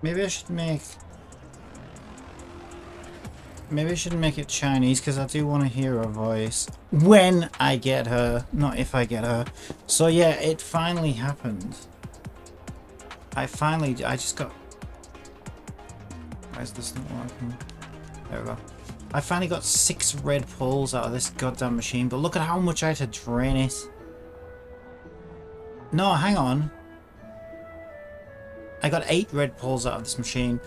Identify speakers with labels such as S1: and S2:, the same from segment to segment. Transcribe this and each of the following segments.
S1: Maybe I should make... Maybe I shouldn't make it Chinese because I do want to hear her voice when I get her, not if I get her. So yeah, it finally happened. I just got... Why is this not working? There we go. I finally got 6 red pulls out of this goddamn machine, but look at how much I had to drain it. No, hang on. I got 8 red pulls out of this machine.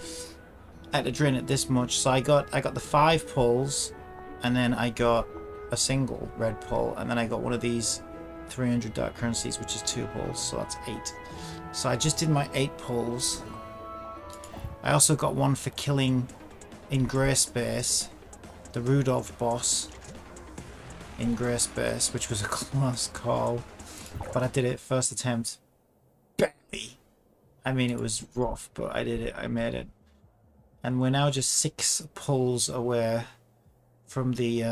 S1: I had to drain it this much, so I got the 5 pulls, and then I got a single red pull, and then I got one of these 300 dark currencies, which is 2 pulls, so that's 8. So I just did my 8 pulls. I also got one for killing in grey space the Rudolph boss in grey space, which was a close call, but I did it first attempt. Barely. I mean, it was rough, but I did it. I made it. And we're now just 6 pulls away from the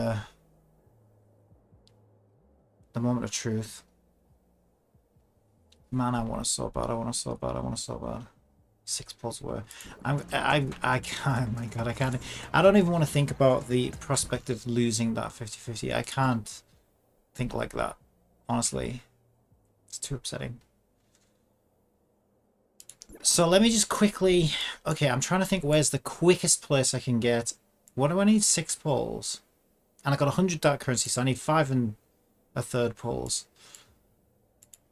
S1: moment of truth. Man, I want to so bad. I want to so bad. I want to so bad. 6 pulls away. I can't. Oh my god, I can't. I don't even want to think about the prospect of losing that 50-50. I can't think like that. Honestly, it's too upsetting. So let me just quickly... Okay, I'm trying to think where's the quickest place I can get... What do I need? 6 pulls. And I got 100 dark currency, so I need 5 and a third pulls.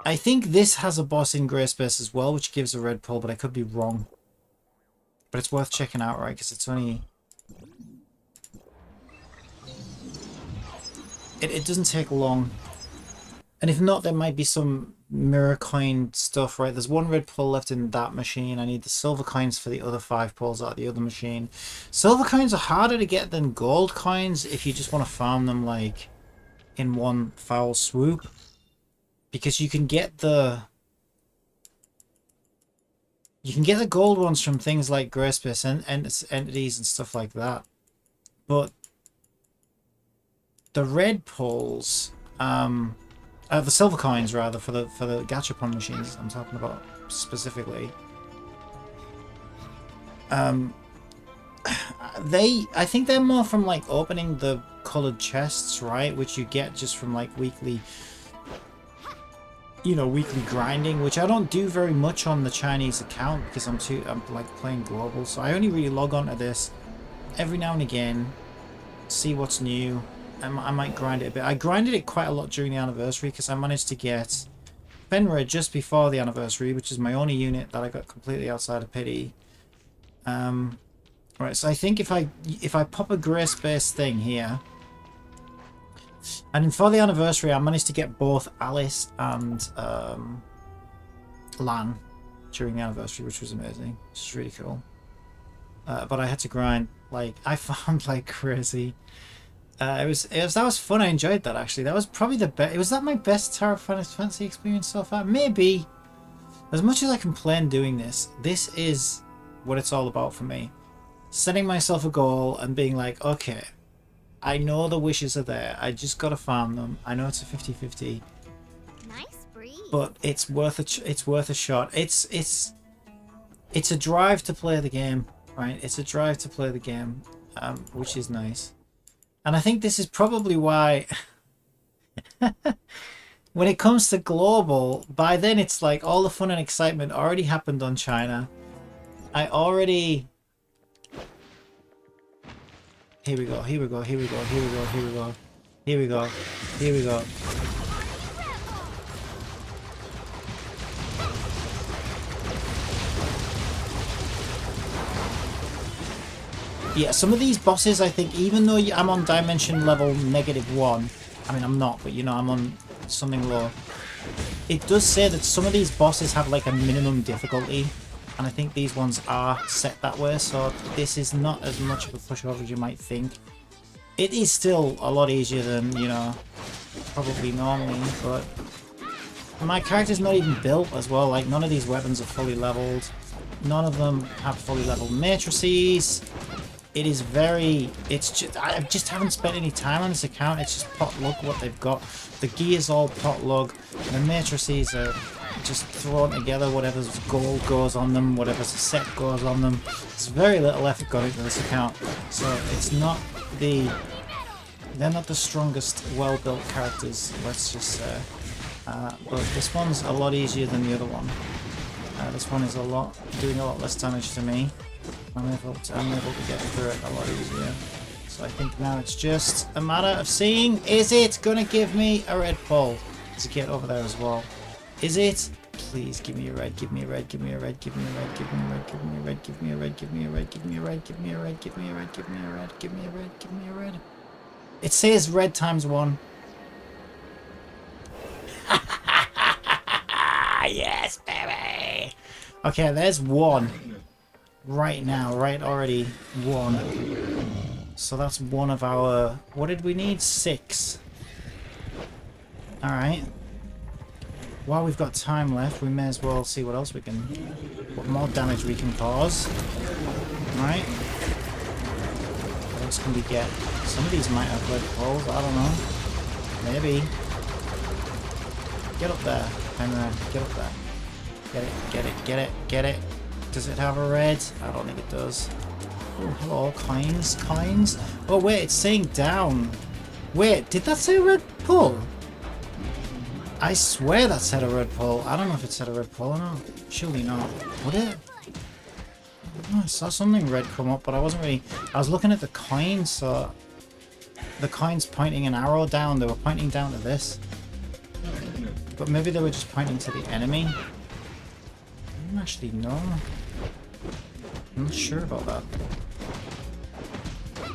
S1: I think this has a boss in grey space as well, which gives a red pull, but I could be wrong. But it's worth checking out, right? Because it's only... It doesn't take long. And if not, there might be some mirror coin stuff, right? There's 1 red pull left in that machine. I need the silver coins for the other 5 pulls out of the other machine. Silver coins are harder to get than gold coins if you just want to farm them like in one foul swoop. Because you can get the gold ones from things like Grayspace and entities and stuff like that. But the red pulls, the silver coins rather, for the gachapon machines I'm talking about specifically. I think they're more from like opening the colored chests, right? Which you get just from like weekly, you know, weekly grinding, which I don't do very much on the Chinese account because I'm like playing global, so I only really log on to this every now and again, see what's new. I might grind it a bit. I grinded it quite a lot during the anniversary because I managed to get Fenrir just before the anniversary, which is my only unit that I got completely outside of pity. Right, so I think if I pop a grey space thing here, and for the anniversary I managed to get both Alice and Lan during the anniversary, which was amazing. It's really cool. But I had to grind, like, I farmed like crazy. That was fun. I enjoyed that, actually. That was probably the best. Was that my best Tower of Final Fantasy experience so far? Maybe. As much as I complain doing this, this is what it's all about for me. Setting myself a goal and being like, okay, I know the wishes are there. I just gotta farm them. I know it's a 50-50.
S2: Nice breeze. But
S1: it's worth a shot. It's a drive to play the game, right? It's a drive to play the game, which is nice. And I think this is probably why when it comes to global, by then it's like all the fun and excitement already happened on China. Here we go, here we go, here we go, here we go, here we go, here we go, here we go. Yeah, some of these bosses, I think, even though I'm on dimension level -1, I mean, I'm not, but you know, I'm on something low. It does say that some of these bosses have like a minimum difficulty, and I think these ones are set that way, so this is not as much of a pushover as you might think. It is still a lot easier than, you know, probably normally, but my character's not even built as well. Like, none of these weapons are fully leveled. None of them have fully leveled matrices. It is very... I just haven't spent any time on this account. It's just pot luck what they've got. The gear's all pot luck. The matrices are just thrown together. Whatever's gold goes on them, whatever's a set goes on them. There's very little effort going into this account, so it's not the... They're not the strongest, well-built characters, let's just say. But this one's a lot easier than the other one. This one is doing a lot less damage to me. I'm able to get through it a lot easier. So I think now it's just a matter of seeing, is it gonna give me a red pull? There's a gate over there as well. Is it? Please give me a red, give me a red, give me a red, give me a red, give me a red, give me a red, give me a red, give me a red, give me a red, give me a red, give me a red, give me a red, give me a red, give me a red. It says red times 1. Yes, baby! Okay, there's 1. Right now, right already 1. So that's one of our... What did we need? 6. Alright. While we've got time left, we may as well see what else we can... What more damage we can cause. Alright. What else can we get? Some of these might have red balls, I don't know. Maybe. Get up there, Henry. Get up there. Get it, get it, get it, get it. Does it have a red? I don't think it does. Oh, hello, coins, coins. Oh wait, it's saying down. Wait, did that say a red pull? I swear that said a red pull. I don't know if it said a red pull or not. Surely not. Would it? Oh, I saw something red come up, but I wasn't really... I was looking at the coins, so... The coins pointing an arrow down, they were pointing down to this. But maybe they were just pointing to the enemy. I don't actually know. I'm not sure about that.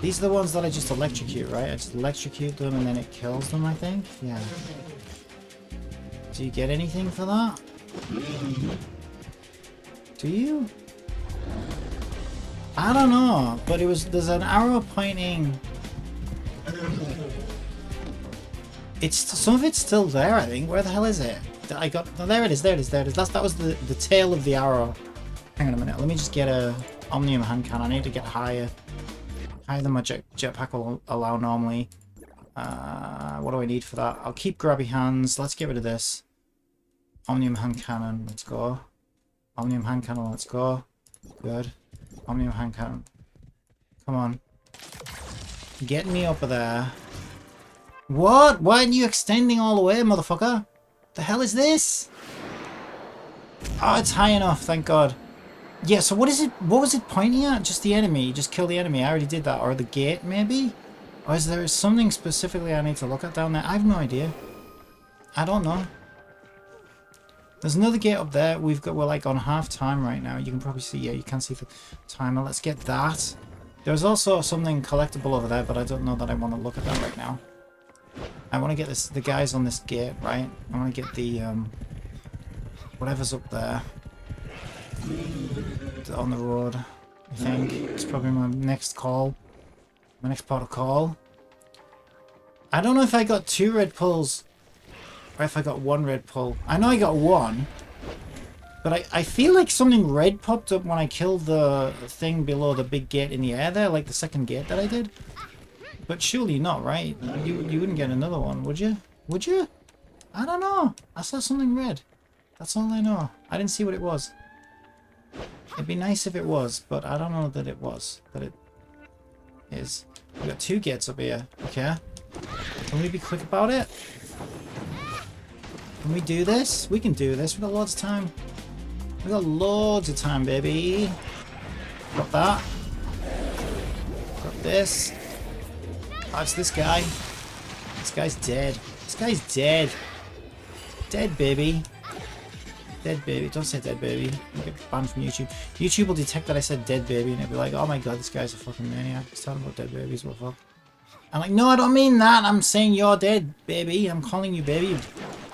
S1: These are the ones that I just electrocute, right? I just electrocute them and then it kills them, I think? Yeah. Do you get anything for that? Do you? I don't know, but it was... There's an arrow pointing... It's... Some of it's still there, I think. Where the hell is it? I got... Oh, there it is, there it is, there it is. That was the tail of the arrow. Hang on a minute, let me just get a Omnium hand cannon. I need to get higher. Higher than my jetpack will allow normally. What do I need for that? I'll keep grabby hands. Let's get rid of this. Omnium hand cannon, let's go. Omnium hand cannon, let's go. Good. Omnium hand cannon. Come on. Get me up there. What? Why aren't you extending all the way, motherfucker? The hell is this? Oh, it's high enough, thank God. Yeah, so what is it? What was it pointing at? Just the enemy. Just kill the enemy. I already did that. Or the gate, maybe? Or is there something specifically I need to look at down there? I have no idea. I don't know. There's another gate up there. We're like on half time right now. You can probably see, yeah, you can see the timer. Let's get that. There's also something collectible over there, but I don't know that I want to look at that right now. I want to get the guys on this gate, right? I want to get the, whatever's up there. On the road, I think. It's probably my next call. My next port of call. I don't know if I got 2 red pulls or if I got 1 red pull. I know I got 1. But I feel like something red popped up when I killed the thing below the big gate in the air there, like the second gate that I did. But surely not, right? You wouldn't get another one, would you? Would you? I don't know. I saw something red. That's all I know. I didn't see what it was. It'd be nice if it was, but I don't know that it was. That it is. We got 2 gates up here. Okay. Can we be quick about it? Can we do this? We can do this. We've got loads of time. We've got loads of time, baby. Got that. Got this. Oh, it's this guy. This guy's dead. This guy's dead. Dead, baby. Dead baby. Don't say dead baby. You get banned from YouTube. YouTube will detect that I said dead baby and it'll be like, oh my god, this guy's a fucking maniac. He's talking about dead babies. What the fuck? I'm like, no, I don't mean that. I'm saying you're dead, baby. I'm calling you baby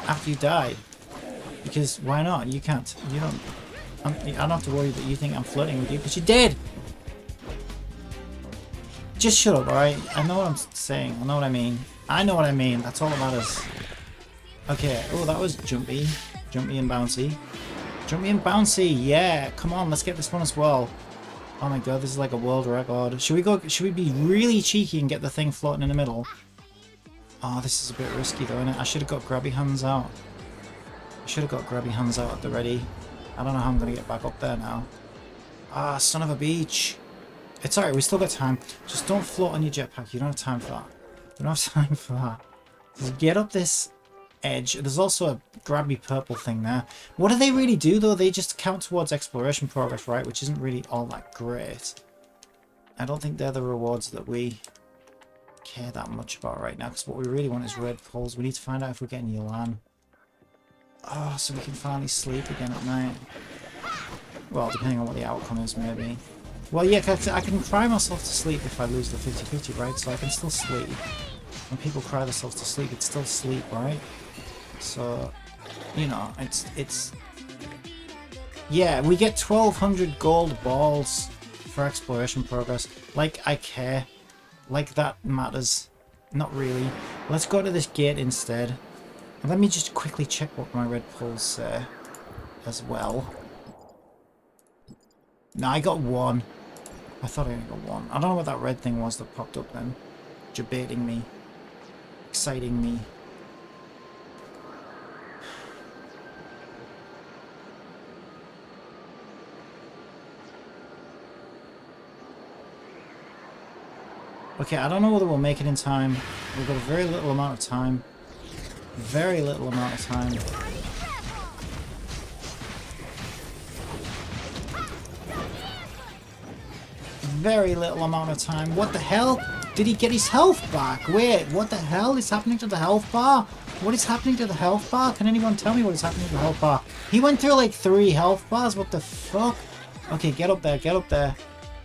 S1: after you died. Because why not? You can't. You don't. I don't have to worry that you think I'm flirting with you because you're dead. Just shut up, alright? I know what I'm saying. I know what I mean. I know what I mean. That's all that matters. Okay. Oh, that was jumpy. Jumpy and bouncy. Jumpy and bouncy. Yeah. Come on. Let's get this one as well. Oh my god. This is like a world record. Should we go? Should we be really cheeky and get the thing floating in the middle? Oh, this is a bit risky though, isn't it? I should have got grabby hands out. Should have got grabby hands out at the ready. I don't know how I'm going to get back up there now. Ah, son of a beach. It's alright, we still got time. Just don't float on your jetpack. You don't have time for that. You don't have time for that. Just get up this edge. There's also a grabby purple thing there. What do they really do, though? They just count towards exploration progress, right? Which isn't really all that great. I don't think they're the rewards that we care that much about right now. Because what we really want is red pulls. We need to find out if we're getting Yulan. Oh, so we can finally sleep again at night. Well, depending on what the outcome is, maybe. Well, yeah, I can cry myself to sleep if I lose the 50-50, right? So I can still sleep. When people cry themselves to sleep, it's still sleep, right? So, you know, it's... Yeah, we get 1,200 gold balls for exploration progress. Like, I care. Like, that matters. Not really. Let's go to this gate instead. And let me just quickly check what my red pulls say as well. No, I got one. I thought I only got one. I don't know what that red thing was that popped up then. Debating me. Exciting me. Okay, I don't know whether we'll make it in time. We've got a very little amount of time. Very little amount of time. Very little amount of time. What the hell? Did he get his health back? Wait, what the hell is happening to the health bar? What is happening to the health bar? Can anyone tell me what is happening to the health bar? He went through like 3 health bars. What the fuck? Okay, get up there. Get up there.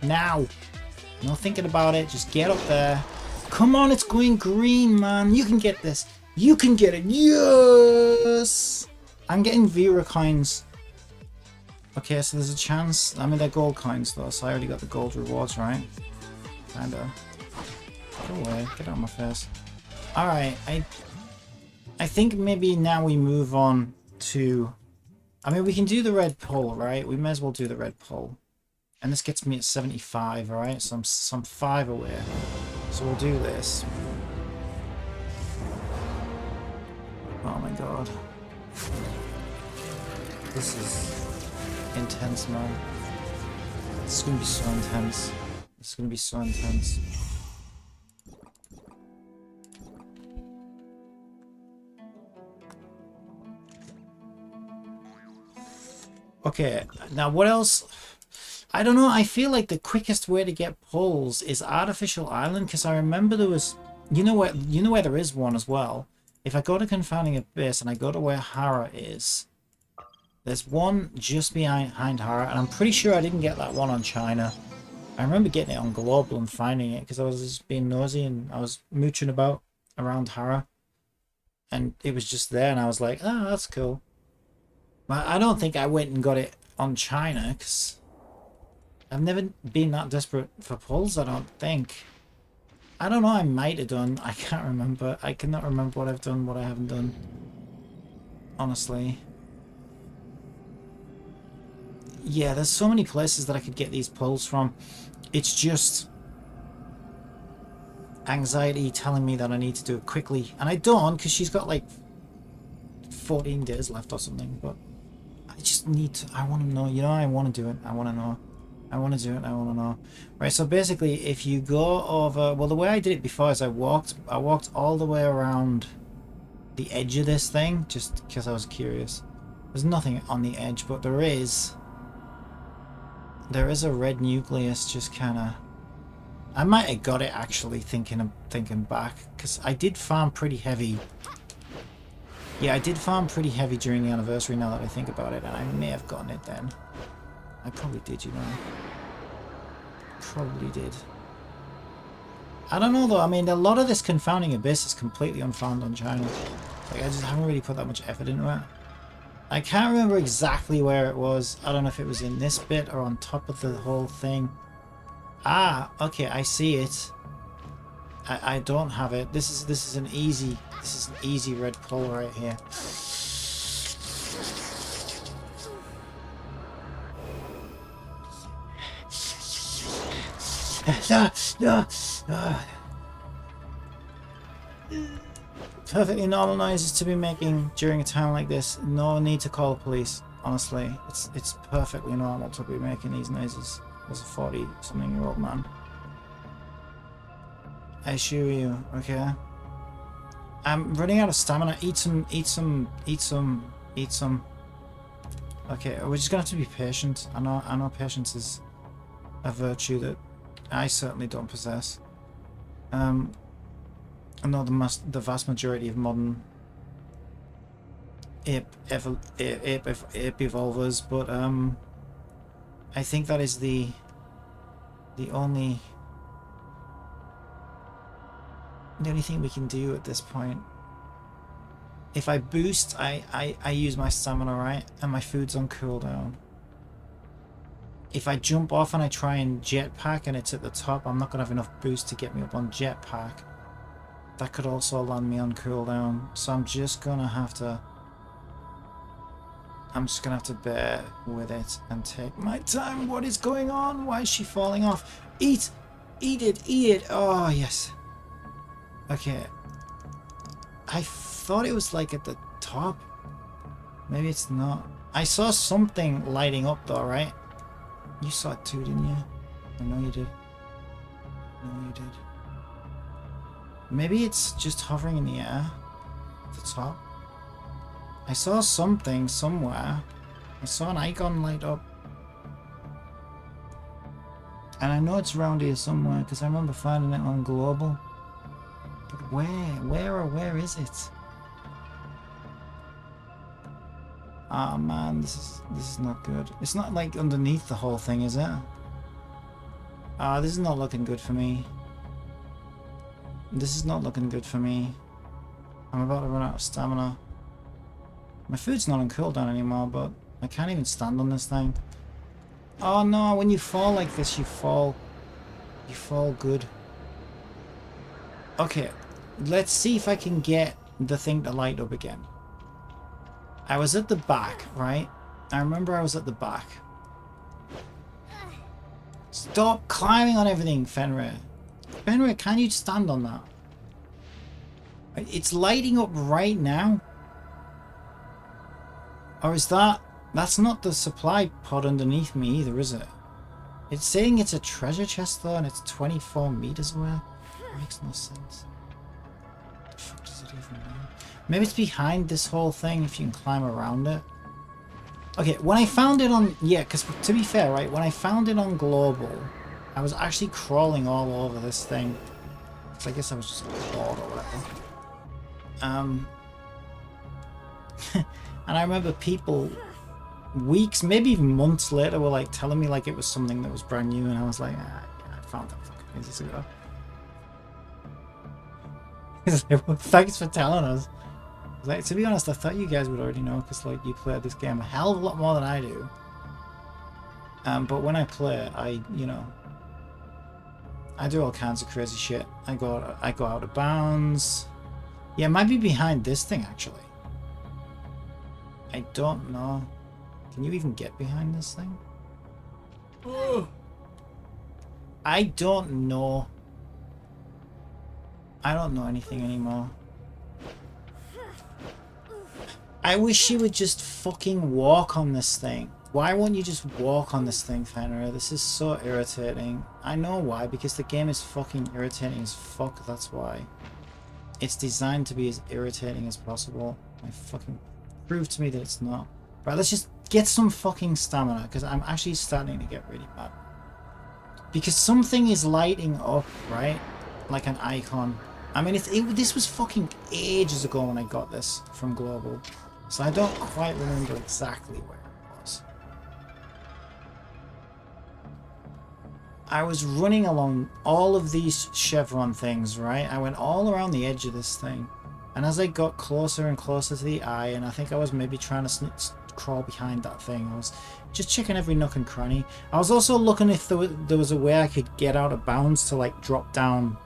S1: Now. No thinking about it. Just get up there. Come on, it's going green, man. You can get this. You can get it. Yes! I'm getting Vera coins. Okay, so there's a chance. I mean, they're gold coins, though, so I already got the gold rewards, right? Kinda. Go away. Get out of my face. Alright, I think maybe now we move on to... I mean, we can do the red pull, right? We may as well do the red pull. And this gets me at 75, alright? So I'm 5 away. So we'll do this. Oh my god. This is intense, man. This is gonna be so intense. This is gonna be so intense. Okay, now what else? I don't know, I feel like the quickest way to get pulls is Artificial Island, because I remember there was... You know where there is one as well? If I go to Confounding Abyss and I go to where Hara is, there's one just behind Hara, and I'm pretty sure I didn't get that one on China. I remember getting it on Global and finding it because I was just being nosy and I was mooching about around Hara. And it was just there and I was like, oh, that's cool. But I don't think I went and got it on China because I've never been that desperate for pulls, I don't think. I don't know, I might have done. I can't remember. I cannot remember what I've done, what I haven't done. Honestly. Yeah, there's so many places that I could get these pulls from. It's just anxiety telling me that I need to do it quickly. And I don't, because she's got like 14 days left or something. But I just need to, I want to know. You know, I want to do it. I want to know. I want to do it. I want to know. Right, so basically, if you go over... Well, the way I did it before is I walked all the way around the edge of this thing, just because I was curious. There's nothing on the edge, but there is a red nucleus just kind of... I might have got it, actually, thinking back, because I did farm pretty heavy. Yeah, I did farm pretty heavy during the anniversary, now that I think about it, and I may have gotten it then. I probably did, you know. Probably did. I don't know though, I mean, a lot of this Confounding Abyss is completely unfound on China. Like, I just haven't really put that much effort into it. I can't remember exactly where it was. I don't know if it was in this bit or on top of the whole thing. Ah, okay, I see it. I don't have it. This is an easy red pull right here. Perfectly normal noises to be making during a time like this. No need to call the police. Honestly, it's perfectly normal to be making these noises as a 40-something-year-old man. I assure you, okay? I'm running out of stamina. Eat some. Okay, we're just gonna have to be patient. I know patience is a virtue that I certainly don't possess. I know the vast majority of modern ape evolvers, but I think that is the only thing we can do at this point. If I boost, I use my stamina, right? And my food's on cooldown. If I jump off and I try and jetpack and it's at the top, I'm not going to have enough boost to get me up on jetpack. That could also land me on cooldown. So I'm just going to have to... bear with it and take my time. What is going on? Why is she falling off? Eat! Eat it! Eat it! Oh, yes. Okay. I thought it was like at the top. Maybe it's not. I saw something lighting up though, right? You saw it too, didn't you? I know you did. No, you did. Maybe it's just hovering in the air at the top. I saw something somewhere. I saw an icon light up. And I know it's around here somewhere because I remember finding it on global. But where is it? Ah man, this is not good. It's not like underneath the whole thing, is it? Ah, this is not looking good for me. This is not looking good for me. I'm about to run out of stamina. My food's not on cooldown anymore, but I can't even stand on this thing. Oh no, when you fall like this, you fall good. Okay, let's see if I can get the thing to light up again. I was at the back, right? I remember I was at the back. Stop climbing on everything, Fenrir. Fenrir, can you stand on that? It's lighting up right now. Or is that... That's not the supply pod underneath me either, is it? It's saying it's a treasure chest though, and it's 24 meters away. That makes no sense. What the fuck does it even mean? Maybe it's behind this whole thing if you can climb around it. Okay, when I found it on... Yeah, because to be fair, right? When I found it on global, I was actually crawling all over this thing. So I guess I was just bored or whatever. And I remember people... weeks, maybe even months later, were like telling me like it was something that was brand new, and I was like, ah, yeah, I found that fucking ages ago. He's like, well, thanks for telling us. Like, to be honest, I thought you guys would already know because like you played this game a hell of a lot more than I do. But when I play, you know, I do all kinds of crazy shit. I go out of bounds. Yeah, it might be behind this thing actually. I don't know. Can you even get behind this thing? Oh. I don't know. I don't know anything anymore. I wish she would just fucking walk on this thing. Why won't you just walk on this thing, Fenrir? This is so irritating. I know why, because the game is fucking irritating as fuck, that's why. It's designed to be as irritating as possible. I fucking prove to me that it's not. Right, let's just get some fucking stamina, because I'm actually starting to get really mad. Because something is lighting up, right? Like an icon. I mean, this was fucking ages ago when I got this from global. So I don't quite remember exactly where it was. I was running along all of these chevron things, right? I went all around the edge of this thing. And as I got closer and closer to the eye, and I think I was maybe trying to crawl behind that thing, I was just checking every nook and cranny. I was also looking if there was a way I could get out of bounds to like drop down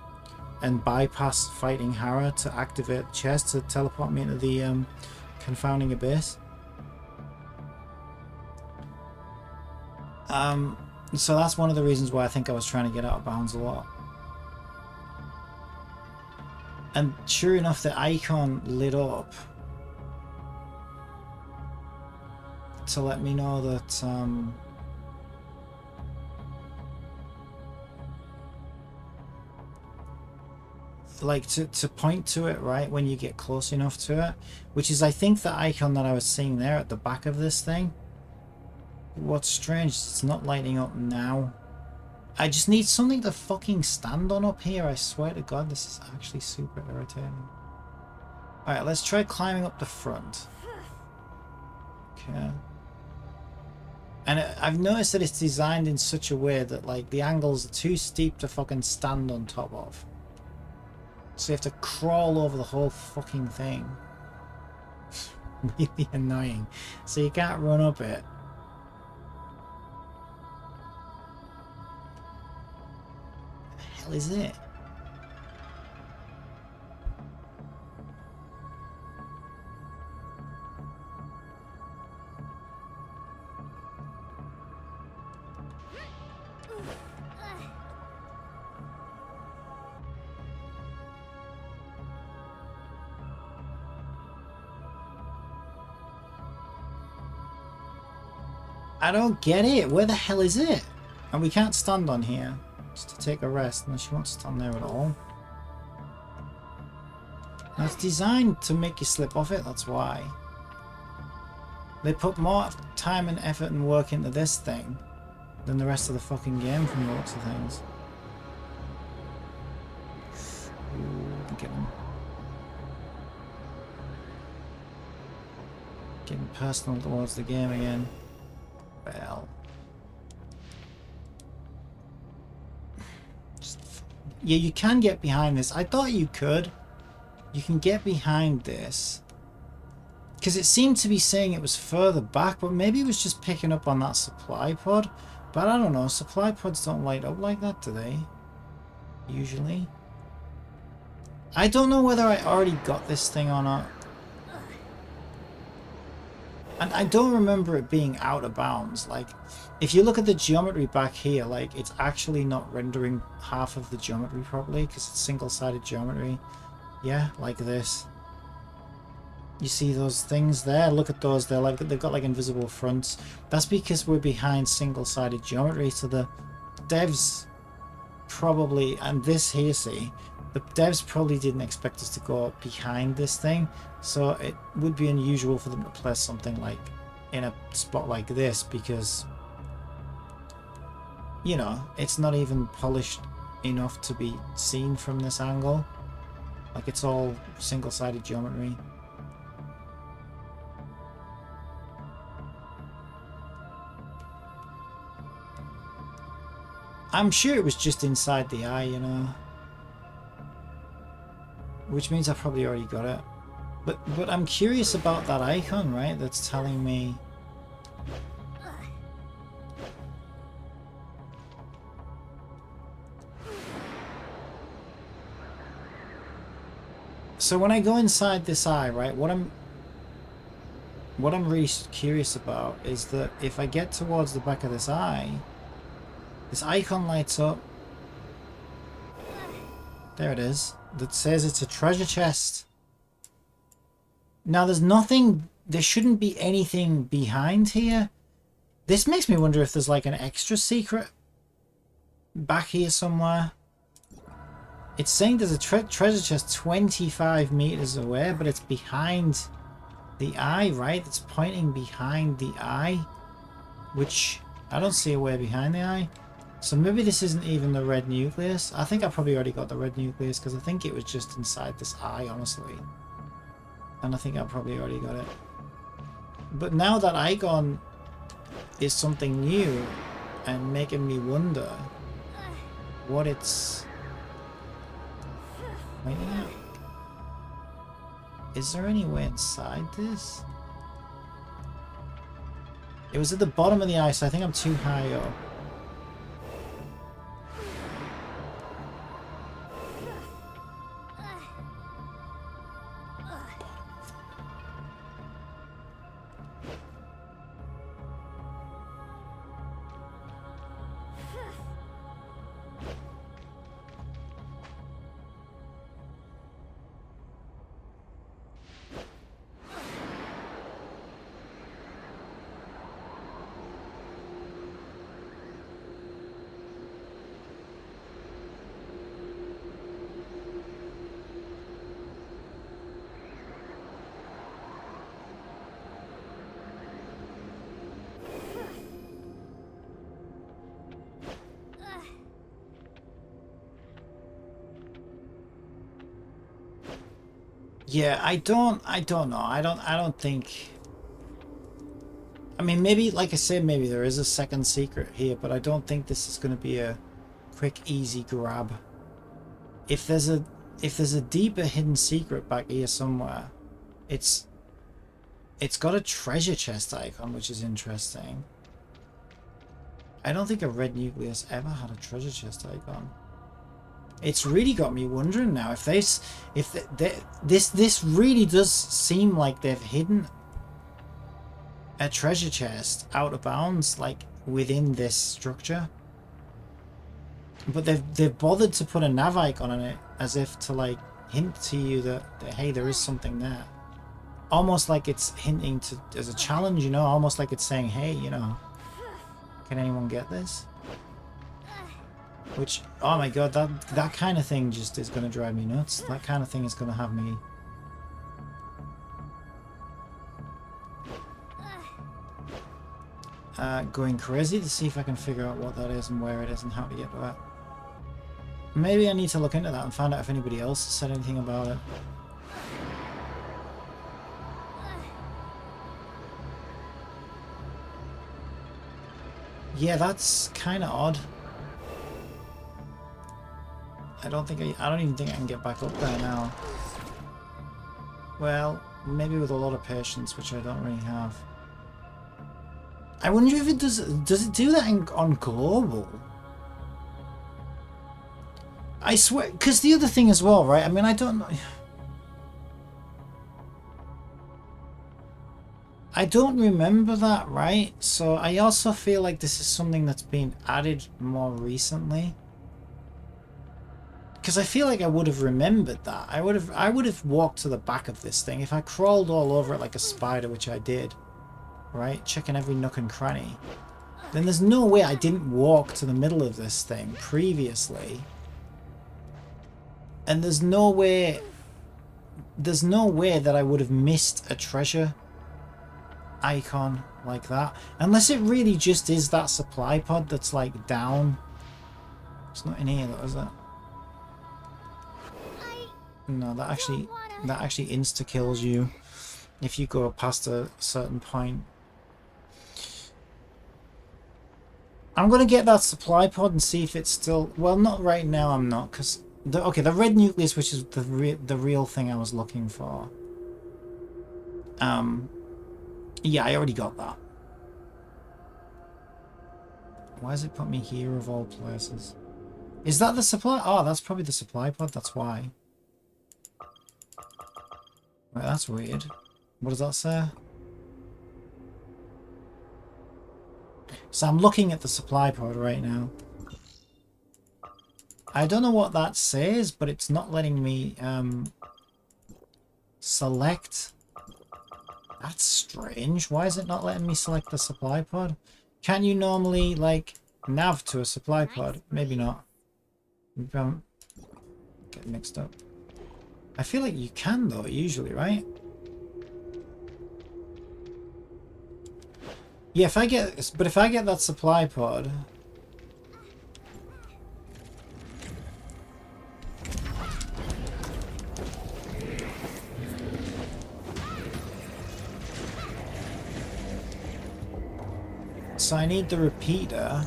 S1: and bypass fighting Hera to activate the chest to teleport me into the confounding abyss. So that's one of the reasons why I think I was trying to get out of bounds a lot. And sure enough, the icon lit up to let me know that like to point to it right when you get close enough to it, which is I think the icon that I was seeing there at the back of this thing. What's strange is it's not lighting up now. I just need something to fucking stand on up here. I swear to God, this is actually super irritating. Alright, let's try climbing up the front. Okay. And I've noticed that it's designed in such a way that like the angles are too steep to fucking stand on top of. So you have to crawl over the whole fucking thing. Really annoying. So you can't run up it. What the hell is it? I don't get it. Where the hell is it? And we can't stand on here just to take a rest unless you want to stand there at all. Now it's designed to make you slip off it, that's why. They put more time and effort and work into this thing than the rest of the fucking game from the looks of things. Ooh, getting personal towards the game again. Well, yeah, you can get behind this. I thought you could. You can get behind this because it seemed to be saying it was further back, but maybe it was just picking up on that supply pod. But I don't know. Supply pods don't light up like that, do they? Usually. I don't know whether I already got this thing or not. And I don't remember it being out of bounds. Like, if you look at the geometry back here, like, it's actually not rendering half of the geometry properly because it's single-sided geometry. Yeah, like this. You see those things there? Look at those. They're like, they've got like invisible fronts. That's because we're behind single-sided geometry. So the devs probably, and this here, see, the devs probably didn't expect us to go behind this thing. So it would be unusual for them to place something like in a spot like this because, you know, it's not even polished enough to be seen from this angle. Like, it's all single-sided geometry. I'm sure it was just inside the eye, you know. Which means I probably already got it. But I'm curious about that icon, right? That's telling me... So when I go inside this eye, right, what I'm really curious about is that if I get towards the back of this eye, this icon lights up. There it is. That says it's a treasure chest. Now there's nothing, there shouldn't be anything behind here. This makes me wonder if there's like an extra secret back here somewhere. It's saying there's a treasure chest 25 meters away, but it's behind the eye, right? It's pointing behind the eye, which I don't see a way behind the eye. So maybe this isn't even the red nucleus. I think I probably already got the red nucleus because I think it was just inside this eye, honestly. And I think I probably already got it. But now that icon is something new and making me wonder what it's pointing at. Is there any way inside this? It was at the bottom of the eye, so I think I'm too high up. Yeah, I don't know. I don't think. I mean, maybe, like I said, maybe there is a second secret here, but I don't think this is going to be a quick, easy grab. If there's a deeper hidden secret back here somewhere, it's got a treasure chest icon, which is interesting. I don't think a red nucleus ever had a treasure chest icon. It's really got me wondering now if this really does seem like they've hidden a treasure chest out of bounds, like within this structure. But they've bothered to put a nav icon on it as if to like hint to you that hey, there is something there. Almost like it's hinting to as a challenge, you know, almost like it's saying, hey, you know, can anyone get this? Which, oh my god, that kind of thing just is going to drive me nuts. That kind of thing is going to have me going crazy to see if I can figure out what that is and where it is and how to get to it. Maybe I need to look into that and find out if anybody else has said anything about it. Yeah, that's kind of odd. I don't even think I can get back up there now. Well, maybe with a lot of patience, which I don't really have. I wonder if it does it do that on global? I swear, because the other thing as well, right? I mean, I don't know. I don't remember that, right? So I also feel like this is something that's been added more recently. Because I feel like I would have remembered that. I would have walked to the back of this thing. If I crawled all over it like a spider, which I did, right? Checking every nook and cranny. Then there's no way I didn't walk to the middle of this thing previously. And there's no way that I would have missed a treasure icon like that. Unless it really just is that supply pod that's like down. It's not in here though, is it? No, that actually insta kills you if you go past a certain point. I'm gonna get that supply pod and see if it's still, well, not right now. I'm not, because the red nucleus, which is the real thing I was looking for. Yeah, I already got that. Why does it put me here of all places? Is that the supply? Oh, that's probably the supply pod. That's why. Right, that's weird. What does that say? So I'm looking at the supply pod right now. I don't know what that says, but it's not letting me select. That's strange. Why is it not letting me select the supply pod? Can you normally like nav to a supply pod? Maybe not. Get mixed up. I feel like you can though, usually, right? Yeah, if I get that supply pod. So I need the repeater.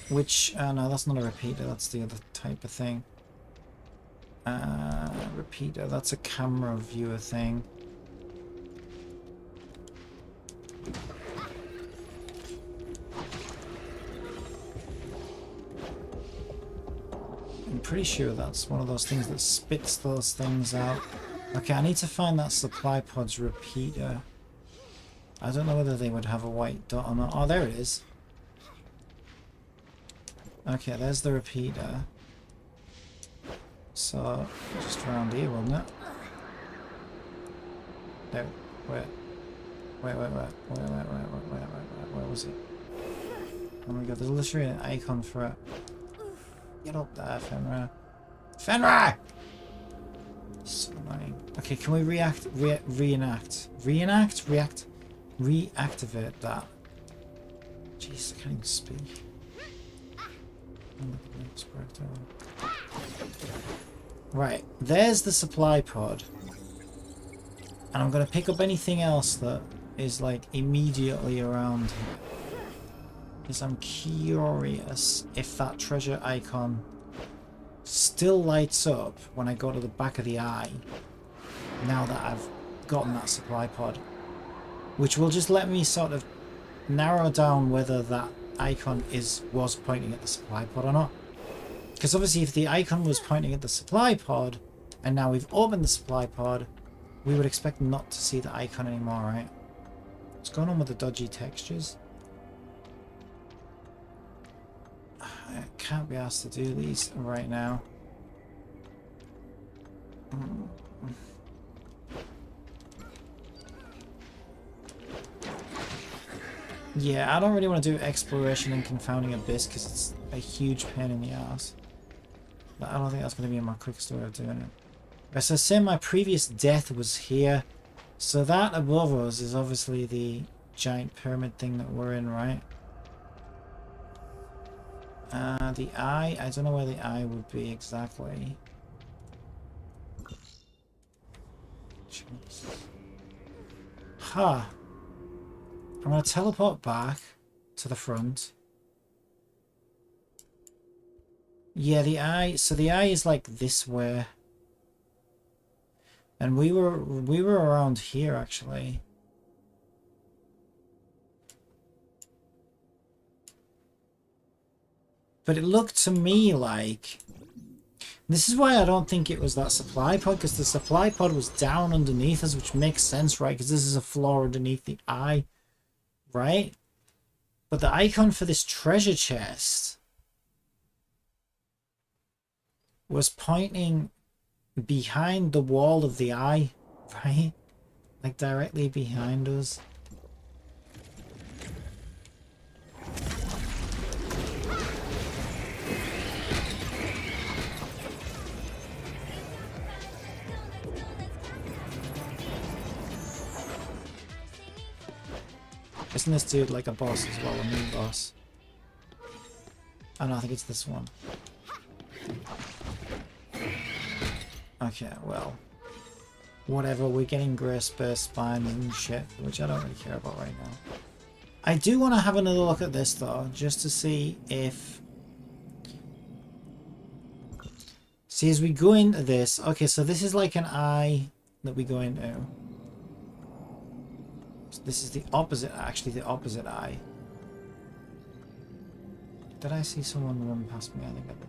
S1: Which, no, that's not a repeater, that's the other type of thing. Repeater, that's a camera viewer thing. I'm pretty sure that's one of those things that spits those things out. Okay, I need to find that supply pod's repeater. I don't know whether they would have a white dot or not. Oh, there it is. Okay, there's the repeater. So, just around here, wasn't it? No, where was it? Oh my god, there's literally an icon for it. Get up there, Fenrir. Fenrir! So annoying. Okay, can we reactivate that? Jeez, I can't even speak. Right, there's the supply pod. And I'm going to pick up anything else that is like immediately around here. Because I'm curious if that treasure icon still lights up when I go to the back of the eye. Now that I've gotten that supply pod. Which will just let me sort of narrow down whether that icon was pointing at the supply pod or not. Because obviously if the icon was pointing at the supply pod, and now we've opened the supply pod, we would expect not to see the icon anymore, right? What's going on with the dodgy textures? I can't be asked to do these right now. Yeah, I don't really want to do exploration and confounding abyss because it's a huge pain in the ass. But I don't think that's going to be my quickest way of doing it. Right, so say my previous death was here. So that above us is obviously the giant pyramid thing that we're in, right? The eye, I don't know where the eye would be exactly. Jeez. Huh. I'm going to teleport back to the front. Yeah, the eye, so the eye is like this way. And we were around here actually. But it looked to me like... This is why I don't think it was that supply pod, because the supply pod was down underneath us, which makes sense, right? Because this is a floor underneath the eye, right? But the icon for this treasure chest was pointing behind the wall of the eye, right? Like directly behind us. Isn't this dude like a boss as well, a new boss? Oh no, I think it's this one. Okay, well. Whatever, we're getting grey space spines and shit, which I don't really care about right now. I do want to have another look at this though, just to see if... See, as we go into this... Okay, so this is like an eye that we go into. So this is the opposite, actually the opposite eye. Did I see someone run past me? I think I did.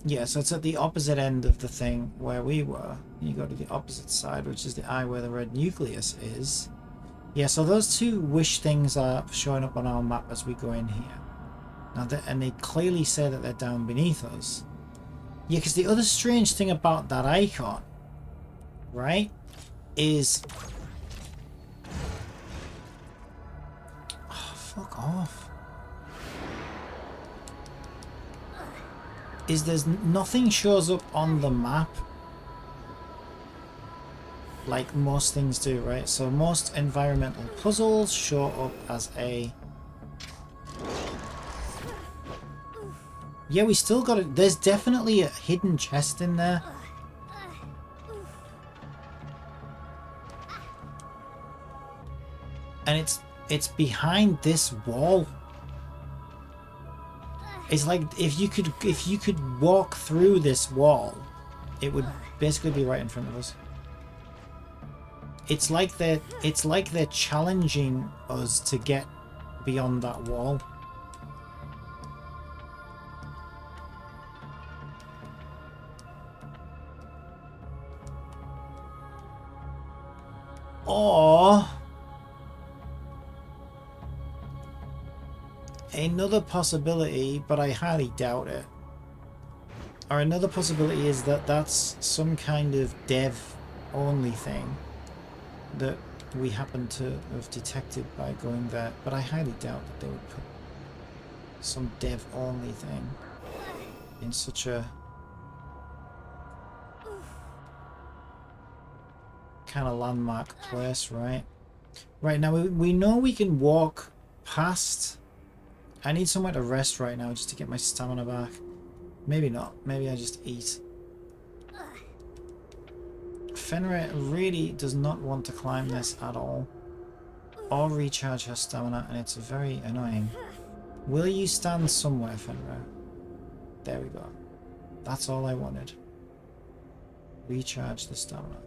S1: Yeah, so it's at the opposite end of the thing where we were. You go to the opposite side, which is the eye where the red nucleus is. Yeah, so those two wish things are showing up on our map as we go in here. Now, and they clearly say that they're down beneath us. Yeah, because the other strange thing about that icon, right, is... Oh, fuck off. Is there's nothing shows up on the map like most things do, right? So most environmental puzzles show up as a... Yeah, we still got it. There's definitely a hidden chest in there. And it's behind this wall. It's like if you could walk through this wall, it would basically be right in front of us. It's like they're challenging us to get beyond that wall. Or another possibility, but I highly doubt it. Or another possibility is that that's some kind of dev-only thing that we happen to have detected by going there. But I highly doubt that they would put some dev-only thing in such a kind of landmark place, right? Right, now we know we can walk past. I need somewhere to rest right now just to get my stamina back. Maybe not. Maybe I just eat. Fenrir really does not want to climb this at all. Or recharge her stamina, and it's very annoying. Will you stand somewhere, Fenrir? There we go. That's all I wanted. Recharge the stamina.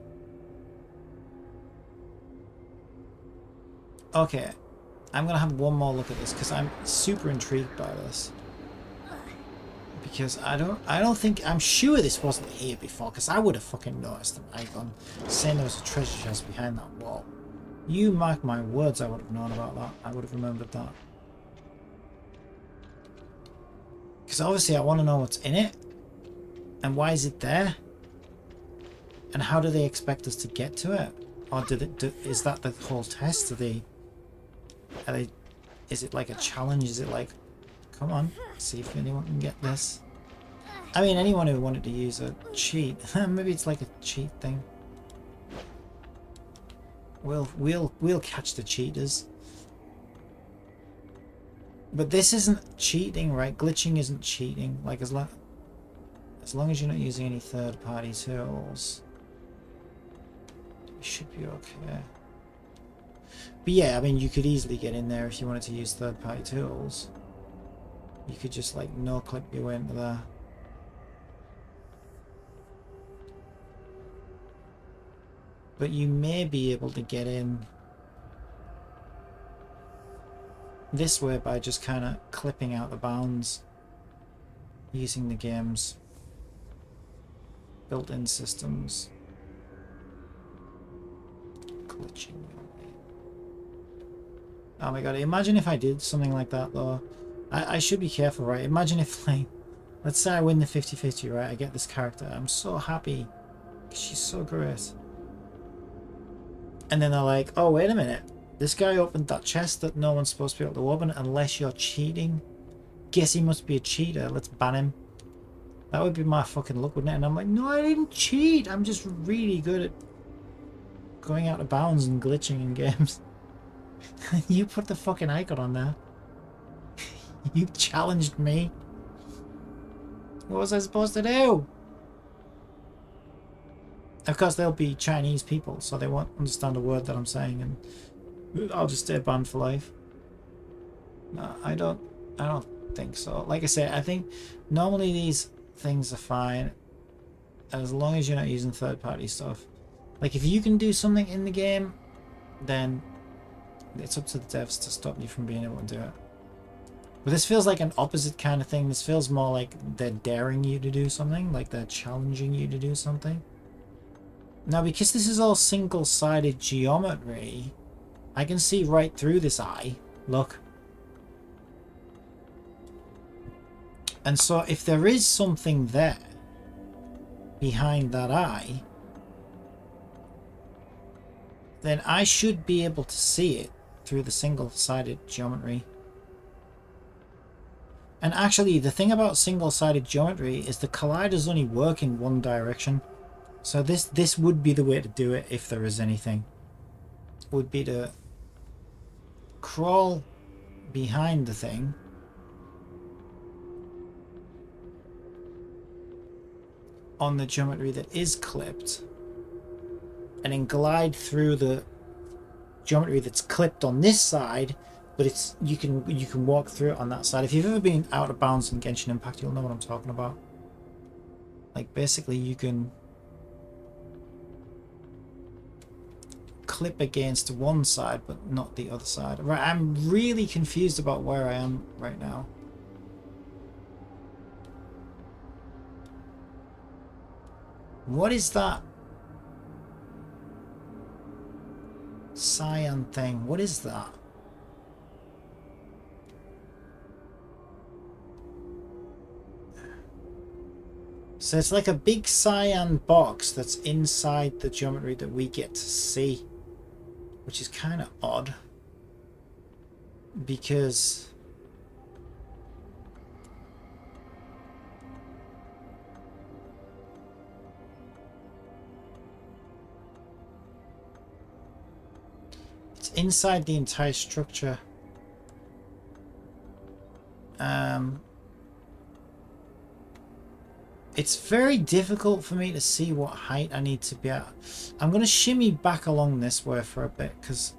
S1: Okay. I'm going to have one more look at this because I'm super intrigued by this. Because I don't think, I'm sure this wasn't here before because I would have fucking noticed an icon saying there was a treasure chest behind that wall. You mark my words, I would have known about that. I would have remembered that. Because obviously I want to know what's in it. And why is it there? And how do they expect us to get to it? Or is that the whole test? Is it like a challenge? Is it like, come on, see if anyone can get this? I mean, anyone who wanted to use a cheat. Maybe it's like a cheat thing. We'll catch the cheaters. But this isn't cheating, right? Glitching isn't cheating. Like as long as you're not using any third-party tools, you should be okay. But yeah, I mean, you could easily get in there if you wanted to use third-party tools. You could just like no-clip your way into there. But you may be able to get in this way by just kind of clipping out the bounds using the game's built-in systems. Glitching. Oh my god, imagine if I did something like that though. I should be careful, right? Imagine if, like, let's say I win the 50-50, right? I get this character. I'm so happy. She's so great. And then they're like, oh, wait a minute. This guy opened that chest that no one's supposed to be able to open unless you're cheating. Guess he must be a cheater. Let's ban him. That would be my fucking luck, wouldn't it? And I'm like, no, I didn't cheat. I'm just really good at going out of bounds and glitching in games. You put the fucking icon on there. You challenged me. What was I supposed to do? Of course, they'll be Chinese people, so they won't understand a word that I'm saying, and I'll just stay banned for life. No, I don't think so. Like I say, I think normally these things are fine as long as you're not using third-party stuff. Like, if you can do something in the game, then it's up to the devs to stop you from being able to do it. But this feels like an opposite kind of thing. This feels more like they're daring you to do something, like they're challenging you to do something. Now, because this is all single-sided geometry, I can see right through this eye. Look. And so if there is something there behind that eye, then I should be able to see it through the single-sided geometry. And actually, the thing about single-sided geometry is the colliders only work in one direction. So this would be the way to do it if there is anything. Would be to crawl behind the thing. On the geometry that is clipped. And then glide through the geometry that's clipped on this side. But it's you can walk through it on that side. If you've ever been out of bounds in Genshin Impact, you'll know what I'm talking about. Like, basically you can clip against one side but not the other side. Right, I'm really confused about where I am right now. What is that cyan thing? What is that? So it's like a big cyan box that's inside the geometry that we get to see, which is kind of odd because It's inside the entire structure. It's very difficult for me to see what height I need to be at. I'm going to shimmy back along this way for a bit because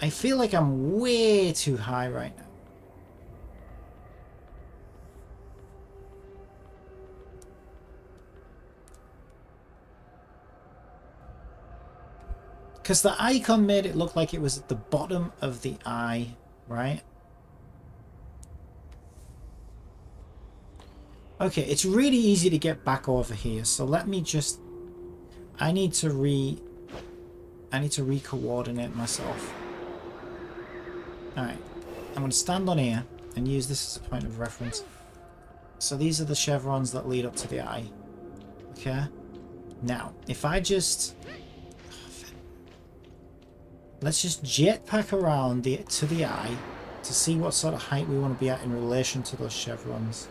S1: I feel like I'm way too high right now. Because the icon made it look like it was at the bottom of the eye, right? Okay, it's really easy to get back over here. So let me just... I need to re-coordinate myself. Alright. I'm going to stand on here and use this as a point of reference. So these are the chevrons that lead up to the eye. Okay? Now, if I just... Let's just jetpack around to the eye to see what sort of height we want to be at in relation to those chevrons.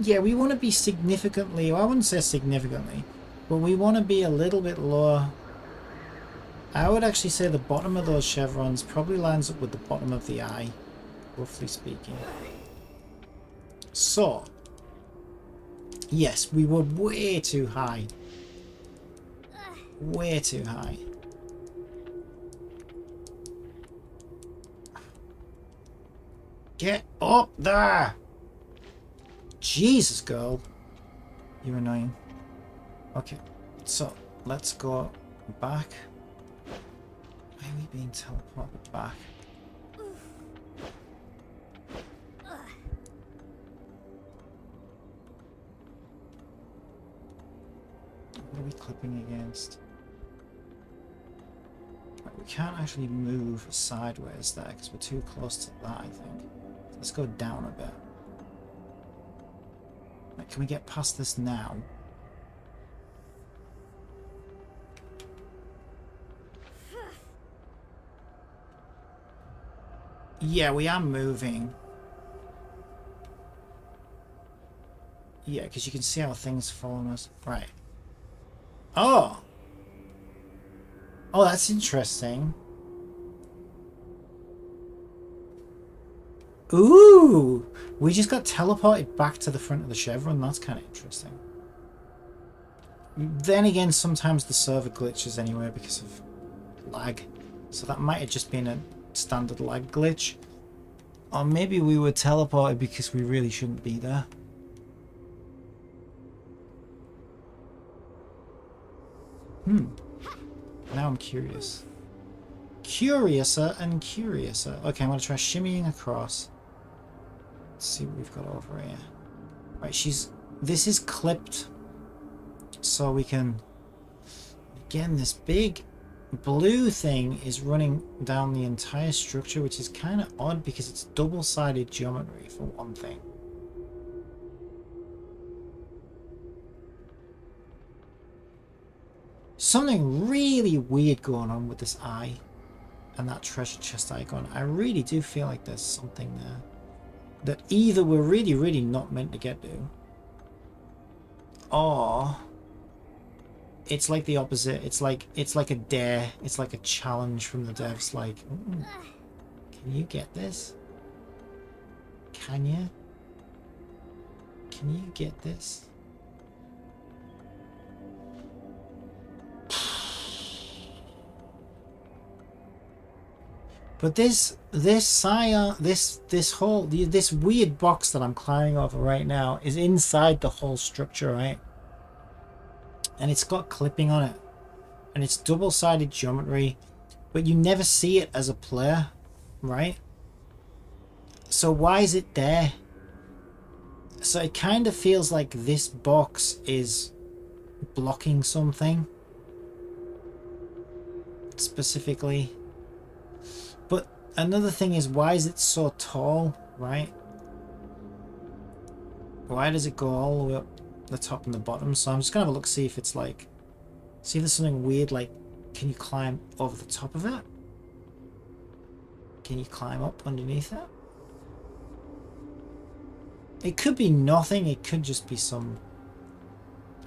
S1: Yeah, we want to be significantly, well, I wouldn't say significantly, but we want to be a little bit lower. I would actually say the bottom of those chevrons probably lines up with the bottom of the eye, roughly speaking. So, yes, we were way too high. Way too high. Get up there! Jesus, girl. You're annoying. Okay, so let's go back. Why are we being teleported back? What are we clipping against? Right, we can't actually move sideways there because we're too close to that, I think. Let's go down a bit. Right, can we get past this now? Yeah, we are moving. Yeah, because you can see how things follow us. Right. Oh! Oh, that's interesting. Ooh! We just got teleported back to the front of the chevron. That's kind of interesting. Then again, sometimes the server glitches anyway because of lag. So that might have just been a standard lag glitch. Or maybe we were teleported because we really shouldn't be there. Now I'm curious. Curiouser and curiouser. Okay, I'm going to try shimmying across. Let's see what we've got over here. Right, this is clipped. So we can... Again, this big blue thing is running down the entire structure, which is kind of odd because it's double-sided geometry for one thing. Something really weird going on with this eye and that treasure chest icon. I really do feel like there's something there that either we're really not meant to get to, or it's like the opposite. It's like a dare. It's like a challenge from the devs. Like, can you get this? Can you? Can you get this? But this weird box that I'm climbing over right now is inside the whole structure, right? And it's got clipping on it, and it's double-sided geometry, but you never see it as a player, right? So why is it there? So it kind of feels like this box is blocking something specifically. But another thing is, why is it so tall, right? Why does it go all the way up the top and the bottom? So I'm just gonna have a look, see if it's like, see if there's something weird, like, can you climb over the top of it? Can you climb up underneath it? It could be nothing, it could just be some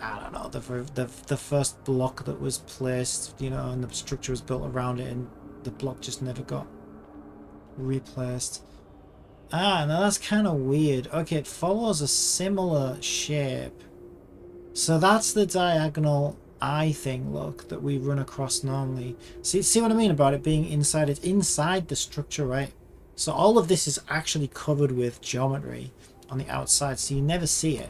S1: I don't know, the first block that was placed, you know, and the structure was built around it, and the block just never got replaced. Ah, now that's kind of weird. Okay, it follows a similar shape. So that's the diagonal eye thing, look, that we run across normally. See what I mean about it being inside? It's inside the structure, right? So all of this is actually covered with geometry on the outside, so you never see it.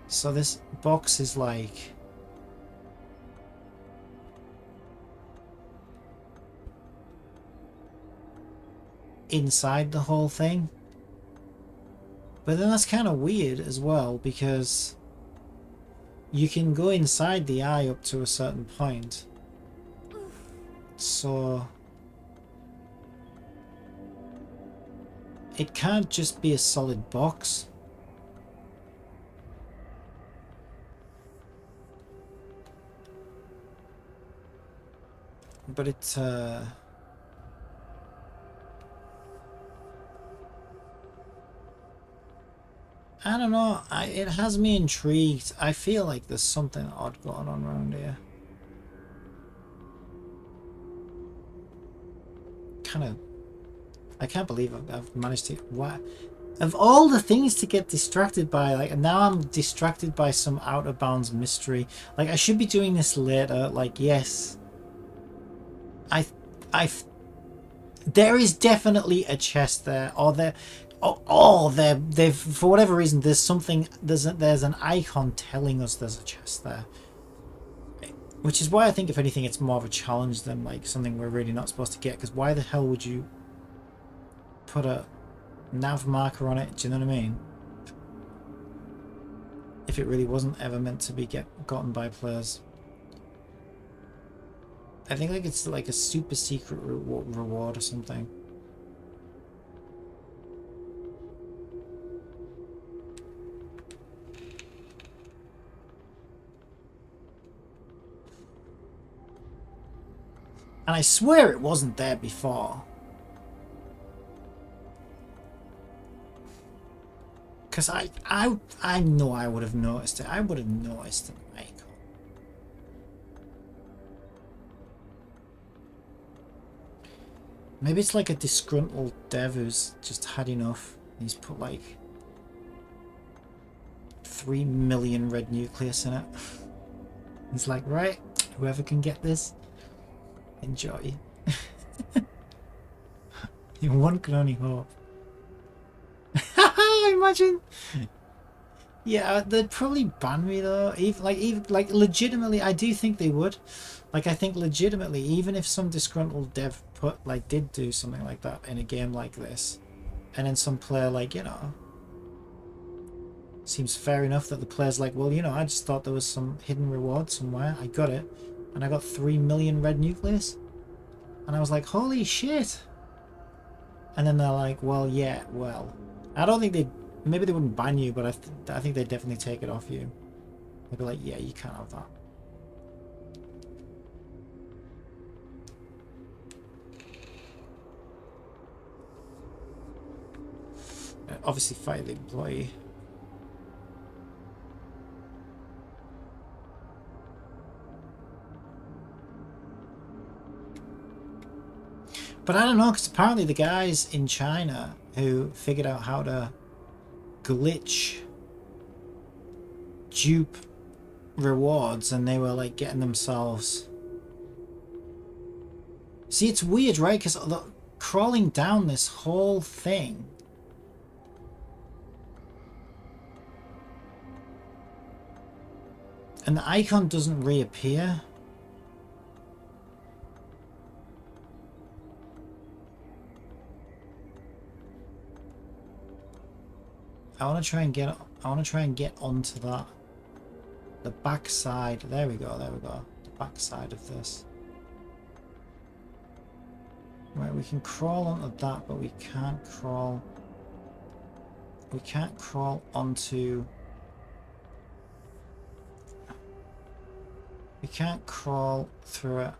S1: So this box is like... inside the whole thing. But then that's kind of weird as well, because you can go inside the eye up to a certain point. So it can't just be a solid box. But it's I don't know, it has me intrigued. I feel like there's something odd going on around here. Kind of, I can't believe I've managed to, what? Of all the things to get distracted by, like, and now I'm distracted by some out of bounds mystery. Like, I should be doing this later, like, yes. There is definitely a chest there, or there, they've, for whatever reason, there's something, there's an icon telling us there's a chest there. Which is why I think, if anything, it's more of a challenge than, like, something we're really not supposed to get, because why the hell would you put a nav marker on it, do you know what I mean? If it really wasn't ever meant to be gotten by players. I think like it's like a super secret reward or something. And I swear it wasn't there before. Because I know I would have noticed it. I would have noticed an icon. Maybe it's like a disgruntled dev who's just had enough. He's put like 3 million red nucleus in it. He's like, right, whoever can get this, enjoy. One can only hope. Imagine. Yeah, they'd probably ban me though. Even legitimately, I do think they would. Like, I think legitimately, even if some disgruntled dev did do something like that in a game like this, and then some player, like, you know, seems fair enough that the player's like, well, you know, I just thought there was some hidden reward somewhere. I got it, and I got 3 million red nucleus, and I was like, holy shit. And then they're like, well, yeah, well, I don't think maybe they wouldn't ban you, but I think they'd definitely take it off you. They'd be like, yeah, you can't have that. Obviously fight the employee. But I don't know, because apparently the guys in China who figured out how to glitch dupe rewards, and they were like getting themselves... See, it's weird, right? Because crawling down this whole thing, and the icon doesn't reappear. I want to try and get onto that. The back side. There we go. The back side of this. Right, we can crawl onto that, but we can't crawl. We can't crawl onto. We can't crawl through it.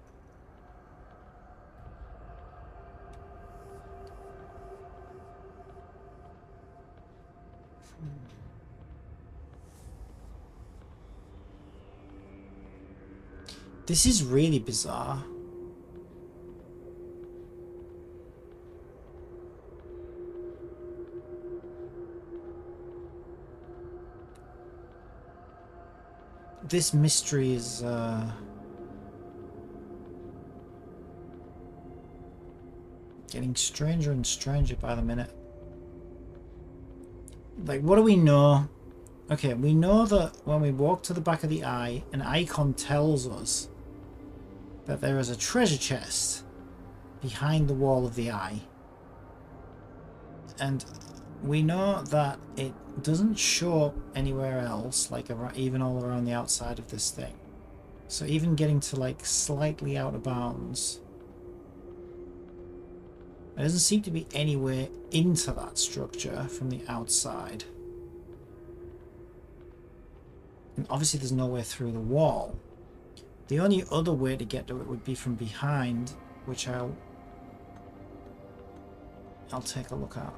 S1: This is really bizarre. This mystery is getting stranger and stranger by the minute. Like, what do we know? Okay, we know that when we walk to the back of the eye, an icon tells us that there is a treasure chest behind the wall of the eye. And we know that it doesn't show up anywhere else, like even all around the outside of this thing. So even getting to like slightly out of bounds, there doesn't seem to be any way into that structure from the outside. And obviously there's no way through the wall. The only other way to get to it would be from behind, which I'll take a look at.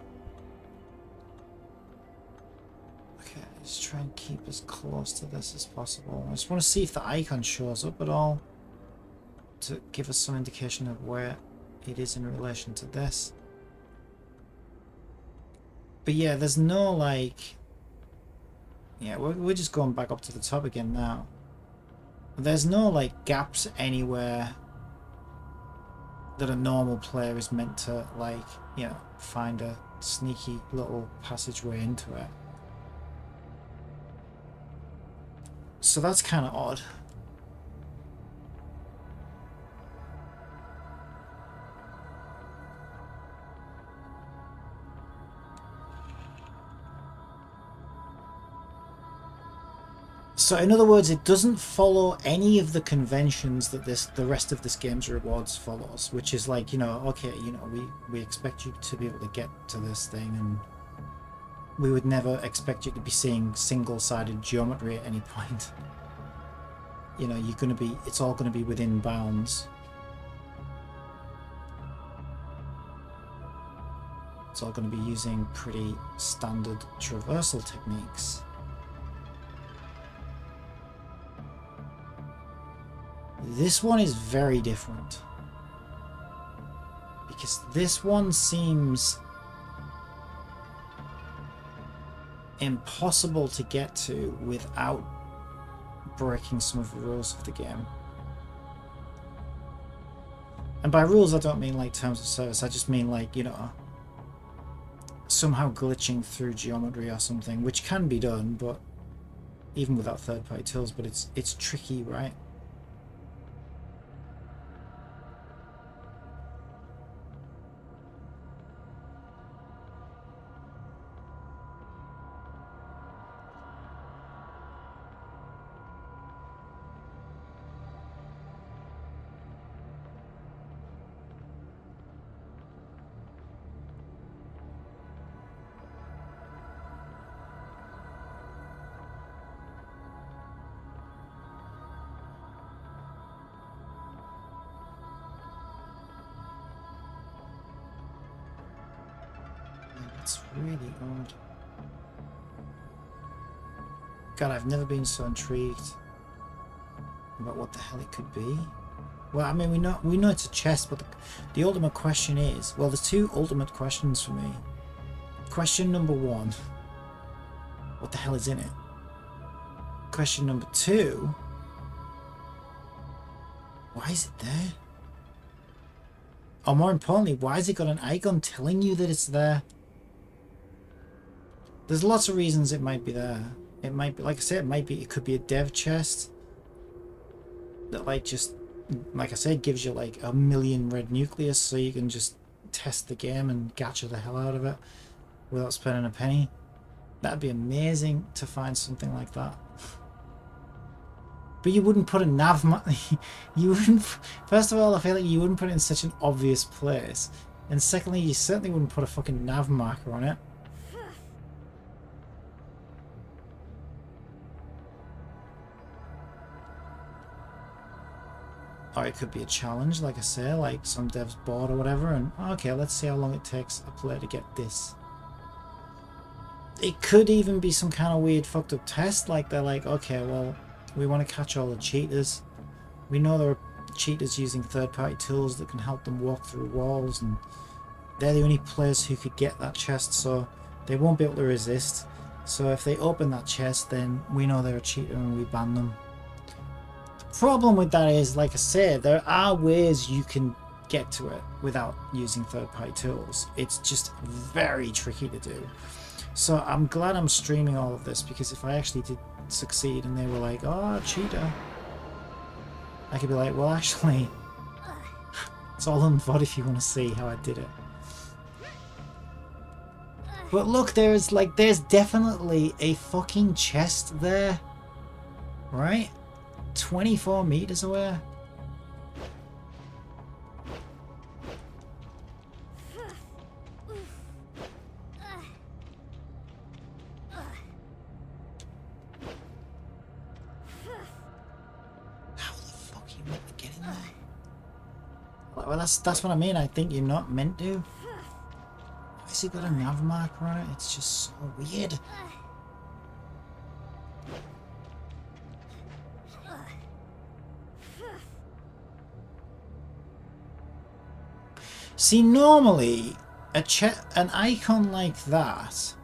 S1: Okay, let's try and keep as close to this as possible. I just want to see if the icon shows up at all to give us some indication of where it is in relation to this. But yeah, there's no like... Yeah, we're just going back up to the top again now. There's no like gaps anywhere that a normal player is meant to like, you know, find a sneaky little passageway into it. So that's kind of odd. So in other words, it doesn't follow any of the conventions that the rest of this game's rewards follows, which is like, you know, okay, you know, we expect you to be able to get to this thing, and we would never expect you to be seeing single-sided geometry at any point. You know, it's all going to be within bounds. It's all going to be using pretty standard traversal techniques. This one is very different, because this one seems impossible to get to without breaking some of the rules of the game. And by rules I don't mean like terms of service, I just mean like, you know, somehow glitching through geometry or something, which can be done, but even without third-party tools, but it's tricky, right? It's really odd. God, I've never been so intrigued about what the hell it could be. Well, I mean, we know it's a chest, but the ultimate question is, well, there's two ultimate questions for me. Question number one, what the hell is in it? Question number two, why is it there? Or more importantly, why has it got an icon telling you that it's there? There's lots of reasons it might be there. It might be, like I said, it could be a dev chest that like just, like I said, gives you like 1,000,000 red nucleus so you can just test the game and gacha the hell out of it without spending a penny. That'd be amazing to find something like that. But you wouldn't put a nav you wouldn't, first of all, I feel like you wouldn't put it in such an obvious place, and secondly, you certainly wouldn't put a fucking nav marker on it. Or it could be a challenge, like I say, like some dev's bored or whatever, and okay, let's see how long it takes a player to get this. It could even be some kind of weird fucked up test, like they're like, okay, well, we want to catch all the cheaters, We know there are cheaters using third-party tools that can help them walk through walls, and they're the only players who could get that chest, so they won't be able to resist. So if they open that chest, then we know they're a cheater and we ban them. The problem with that is, like I said, there are ways you can get to it without using third-party tools. It's just very tricky to do. So I'm glad I'm streaming all of this, because if I actually did succeed and they were like, oh, cheater, I could be like, well, actually, it's all on VOD if you want to see how I did it. But look, there's definitely a fucking chest there, right? 24 meters away. How the fuck are you meant to get in there? Well, that's what I mean. I think you're not meant to. Why has he got a nav marker on it? It's just so weird. See, normally an icon like that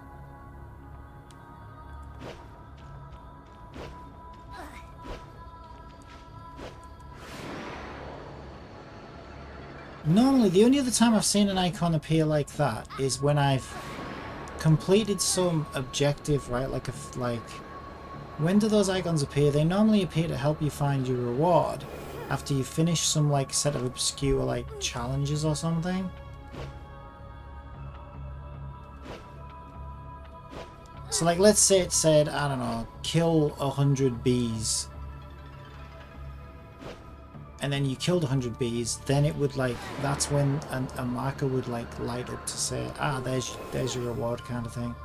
S1: normally the only other time I've seen an icon appear like that is when I've completed some objective, right? Like when do those icons appear? They normally appear to help you find your reward after you finish some like set of obscure like challenges or something. So like, let's say it said, I don't know, kill 100 bees, and then you killed 100 bees, then it would like, that's when a marker would like light up to say, ah, there's your reward, kind of thing.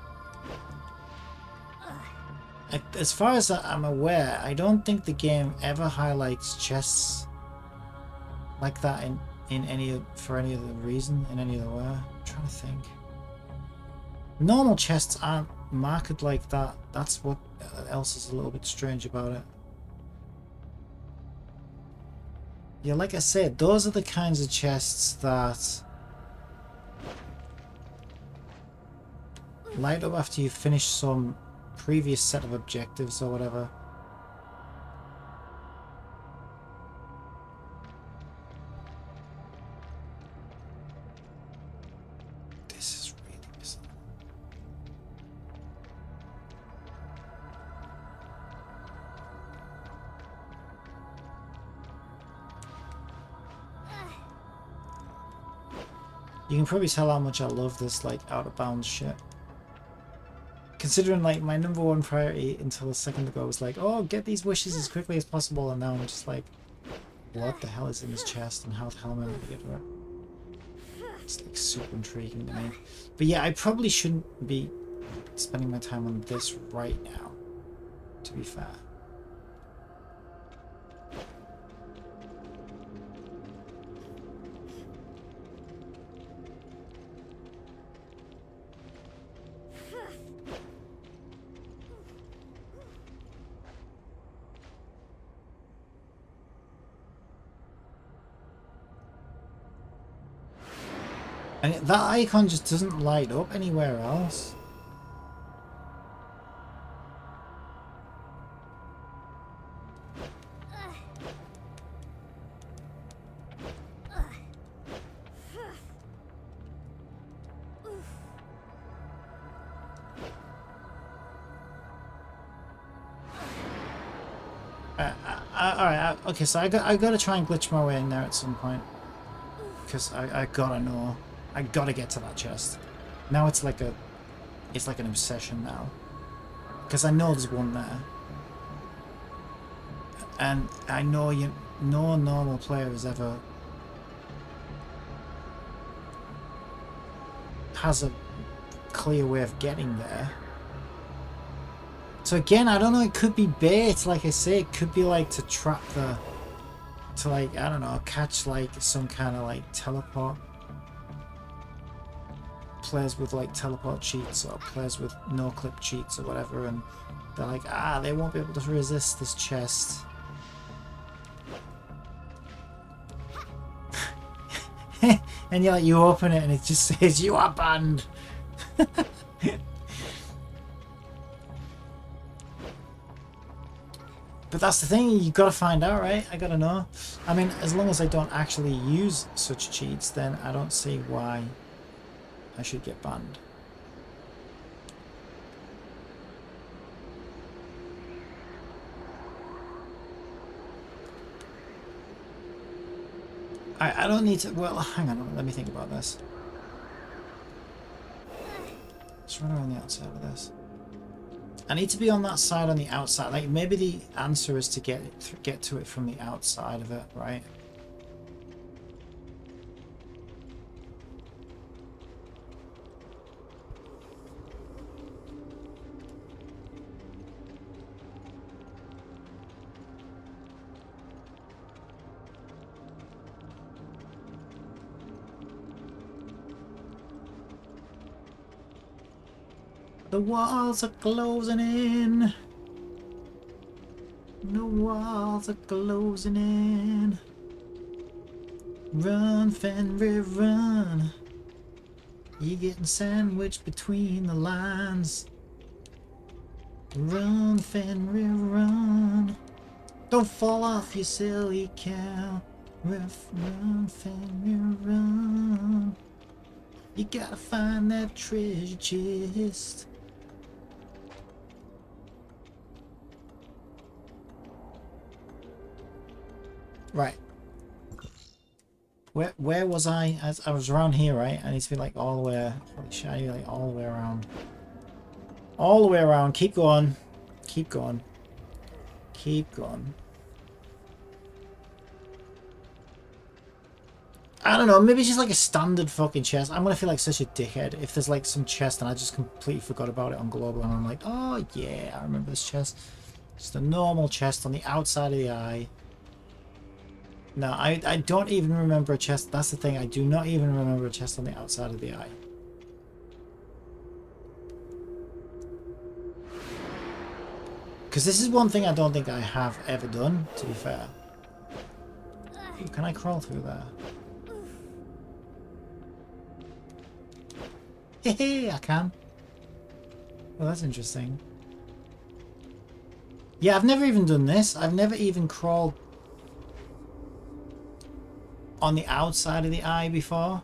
S1: As far as I'm aware, I don't think the game ever highlights chests like that for any other reason, in any other way. I'm trying to think. Normal chests aren't marked like that. That's what else is a little bit strange about it. Yeah, like I said, those are the kinds of chests that light up after you finish some previous set of objectives or whatever. This is really bizarre. You can probably tell how much I love this like out of bounds shit. Considering like my #1 priority until a second ago was like, oh, get these wishes as quickly as possible, and now I'm just like, what the hell is in this chest and how the hell am I going to get to it? It's like super intriguing to me. But yeah, I probably shouldn't be spending my time on this right now, to be fair. And that icon just doesn't light up anywhere else. Alright, okay, so I gotta try and glitch my way in there at some point. Because I gotta know. I gotta get to that chest. Now it's like an obsession now. Because I know there's one there. And I know no normal player has a clear way of getting there. So again, I don't know, it could be bait, like I say, it could be like to trap I don't know, catch like some kind of like teleport. Players with like teleport cheats or players with no clip cheats or whatever, and they're like, they won't be able to resist this chest. And you're like, you open it and it just says you are banned. But that's the thing, you gotta find out, right? I gotta know. I mean, as long as I don't actually use such cheats, then I don't see why I should get banned. I don't need to... Well, hang on, let me think about this. Let's run around the outside of this. I need to be on that side on the outside. Like, maybe the answer is to get to it from the outside of it, right? The walls are closing in. The walls are closing in. Run, Fenrir, run. You're getting sandwiched between the lines. Run, Fenrir, run. Don't fall off, you silly cow. Run, Fenrir, run. You gotta find that treasure chest. Right. Where was I? I was around here, right? I need to be like all the way... Holy shit, I need like all the way around. All the way around. Keep going. Keep going. Keep going. I don't know, maybe it's just like a standard fucking chest. I'm gonna feel like such a dickhead if there's like some chest and I just completely forgot about it on global and I'm like, oh yeah, I remember this chest. Just a normal chest on the outside of the eye. No, I don't even remember a chest. That's the thing, I do not even remember a chest on the outside of the eye. Because this is one thing I don't think I have ever done, to be fair. Ooh, can I crawl through there? Hey, I can. Well, that's interesting. Yeah, I've never even done this. I've never even crawled on the outside of the eye before.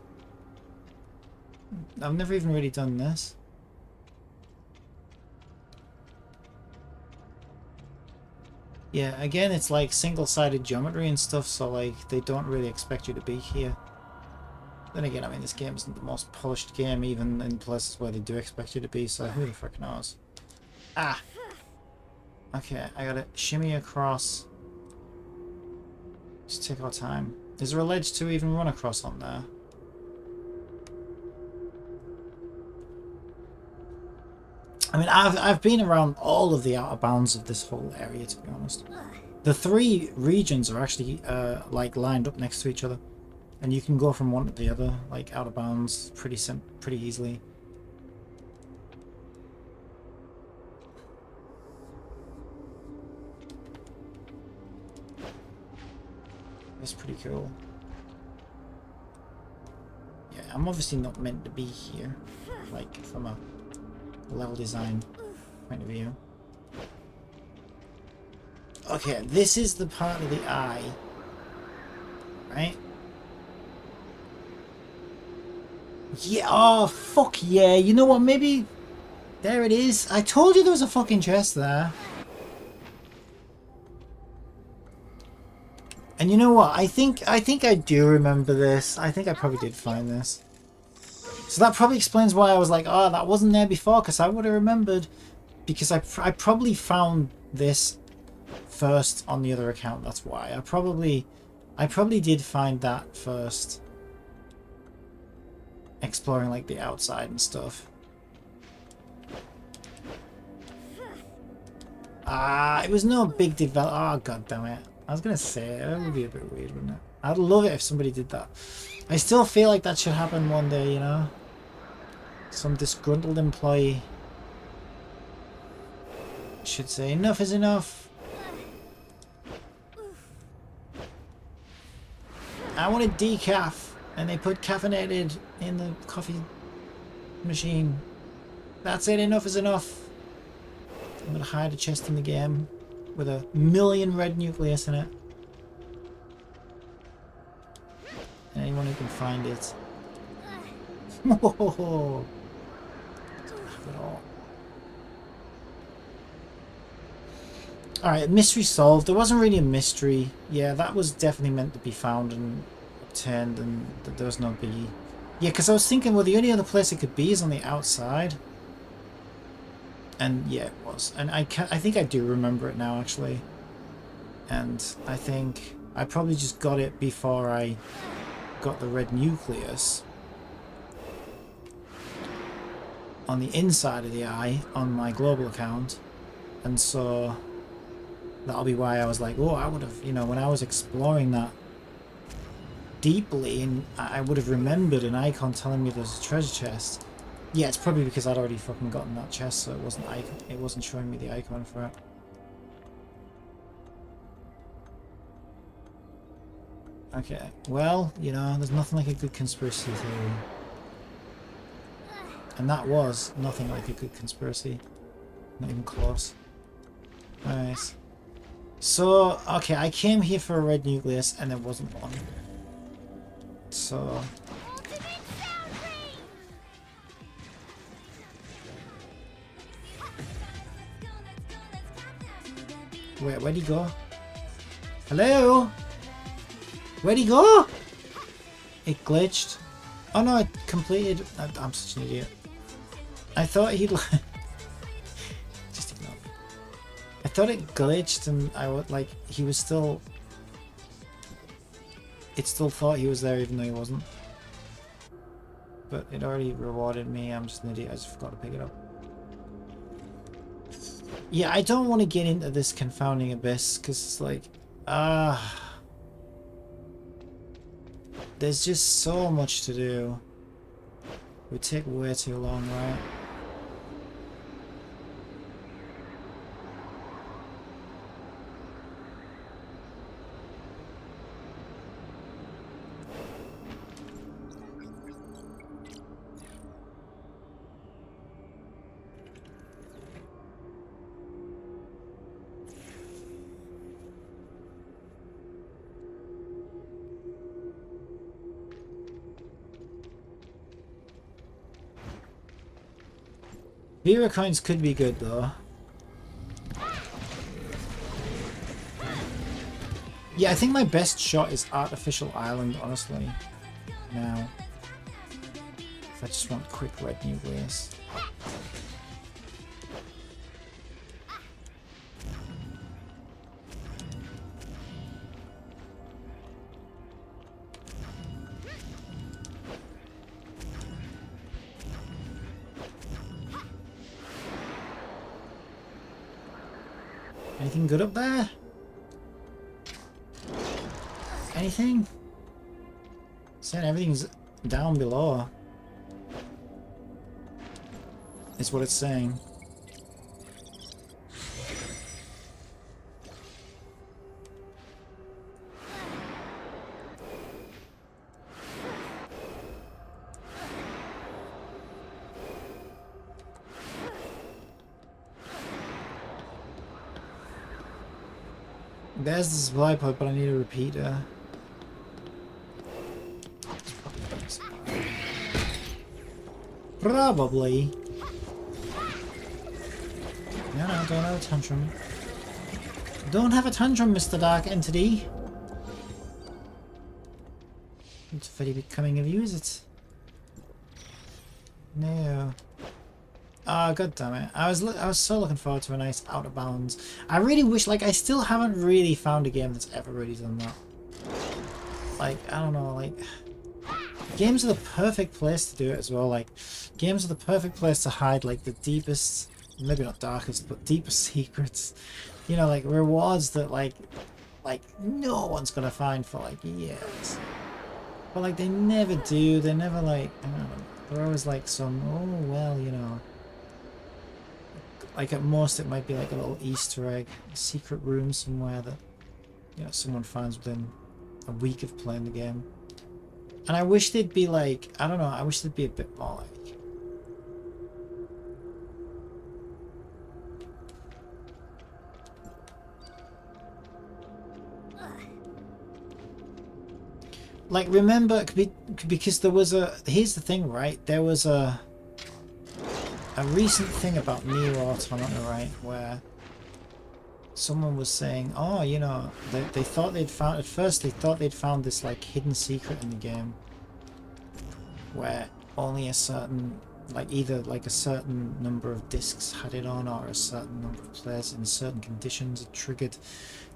S1: I've never even really done this. Yeah, again, it's like single-sided geometry and stuff, so like they don't really expect you to be here. Then again, I mean, this game isn't the most polished game, even in places where they do expect you to be, so who the frick knows? Ah! Okay, I gotta shimmy across. Just take our time. Is there a ledge to even run across on there? I mean, I've been around all of the outer bounds of this whole area, to be honest. The three regions are actually like lined up next to each other, and you can go from one to the other, like out of bounds, pretty easily. That's pretty cool. Yeah, I'm obviously not meant to be here, like from a level design point of view. Okay, this is the part of the eye, right? Yeah, oh fuck yeah, you know what, maybe there it is. I told you there was a fucking chest there. And you know what, I think I do remember this. I think I probably did find this. So that probably explains why I was like, oh, that wasn't there before, because I would have remembered. Because I probably found this first on the other account, that's why. I probably did find that first. Exploring like the outside and stuff. Ah, it was no big develop. Oh, god damn it. I was going to say, it would be a bit weird, wouldn't it? I'd love it if somebody did that. I still feel like that should happen one day, you know? Some disgruntled employee should say, enough is enough. I want a decaf. And they put caffeinated in the coffee machine. That's it, enough is enough. I'm gonna hide a chest in the game with 1,000,000 red nucleus in it. Anyone who can find it. Whoa! Have it all. Alright, mystery solved. There wasn't really a mystery. Yeah, that was definitely meant to be found and obtained, and there was no biggie. Yeah, because I was thinking, well, the only other place it could be is on the outside. And yeah, it was. And I think I do remember it now, actually. And I think I probably just got it before I got the red nucleus on the inside of the eye on my global account. And so that'll be why I was like, oh, I would have, you know, when I was exploring that deeply, and I would have remembered an icon telling me there's a treasure chest. Yeah, it's probably because I'd already fucking gotten that chest, so it wasn't showing me the icon for it. Okay, well, you know, there's nothing like a good conspiracy theory. And that was nothing like a good conspiracy. Not even close. Nice. So, okay, I came here for a red nucleus and there wasn't one. So... Wait, where'd he go? Hello? Where'd he go? It glitched. Oh no, it completed. I'm such an idiot. I thought he'd... Just ignore me. I thought it glitched and I would, like, he was still... It still thought he was there even though he wasn't. But it already rewarded me. I'm just an idiot. I just forgot to pick it up. Yeah, I don't want to get into this confounding abyss because it's like, there's just so much to do. It would take way too long, right? Vera coins could be good though. Yeah, I think my best shot is Artificial Island, honestly. Now. If I just want quick red nucleus. Anything good up there? Anything? Saying everything's down below. Is what it's saying. There's the supply pod, but I need a repeater. Probably. No, don't have a tantrum. Don't have a tantrum, Mr. Dark Entity. It's very becoming of you, is it? No. Ah, god damn it. I was so looking forward to a nice Out of Bounds. I really wish, like, I still haven't really found a game that's ever really done that. Like, I don't know, like... Games are the perfect place to do it as well, like... Games are the perfect place to hide, like, the deepest... Maybe not darkest, but deepest secrets. You know, like, rewards that, like, no one's gonna find for, like, years. But, like, they never do. They're never, like... I don't know. They're always, like, some... Oh, well, you know... Like at most it might be like a little Easter egg, a secret room somewhere that, you know, someone finds within a week of playing the game. And I wish they'd be like, I don't know, I wish they'd be a bit more like remember, because there was here's the thing, right? There was a recent thing about Neo Automata, right, where someone was saying, oh, you know, they thought they'd found, at first they thought they'd found this like hidden secret in the game where only a certain, like either like a certain number of discs had it on, or a certain number of players in certain conditions. It triggered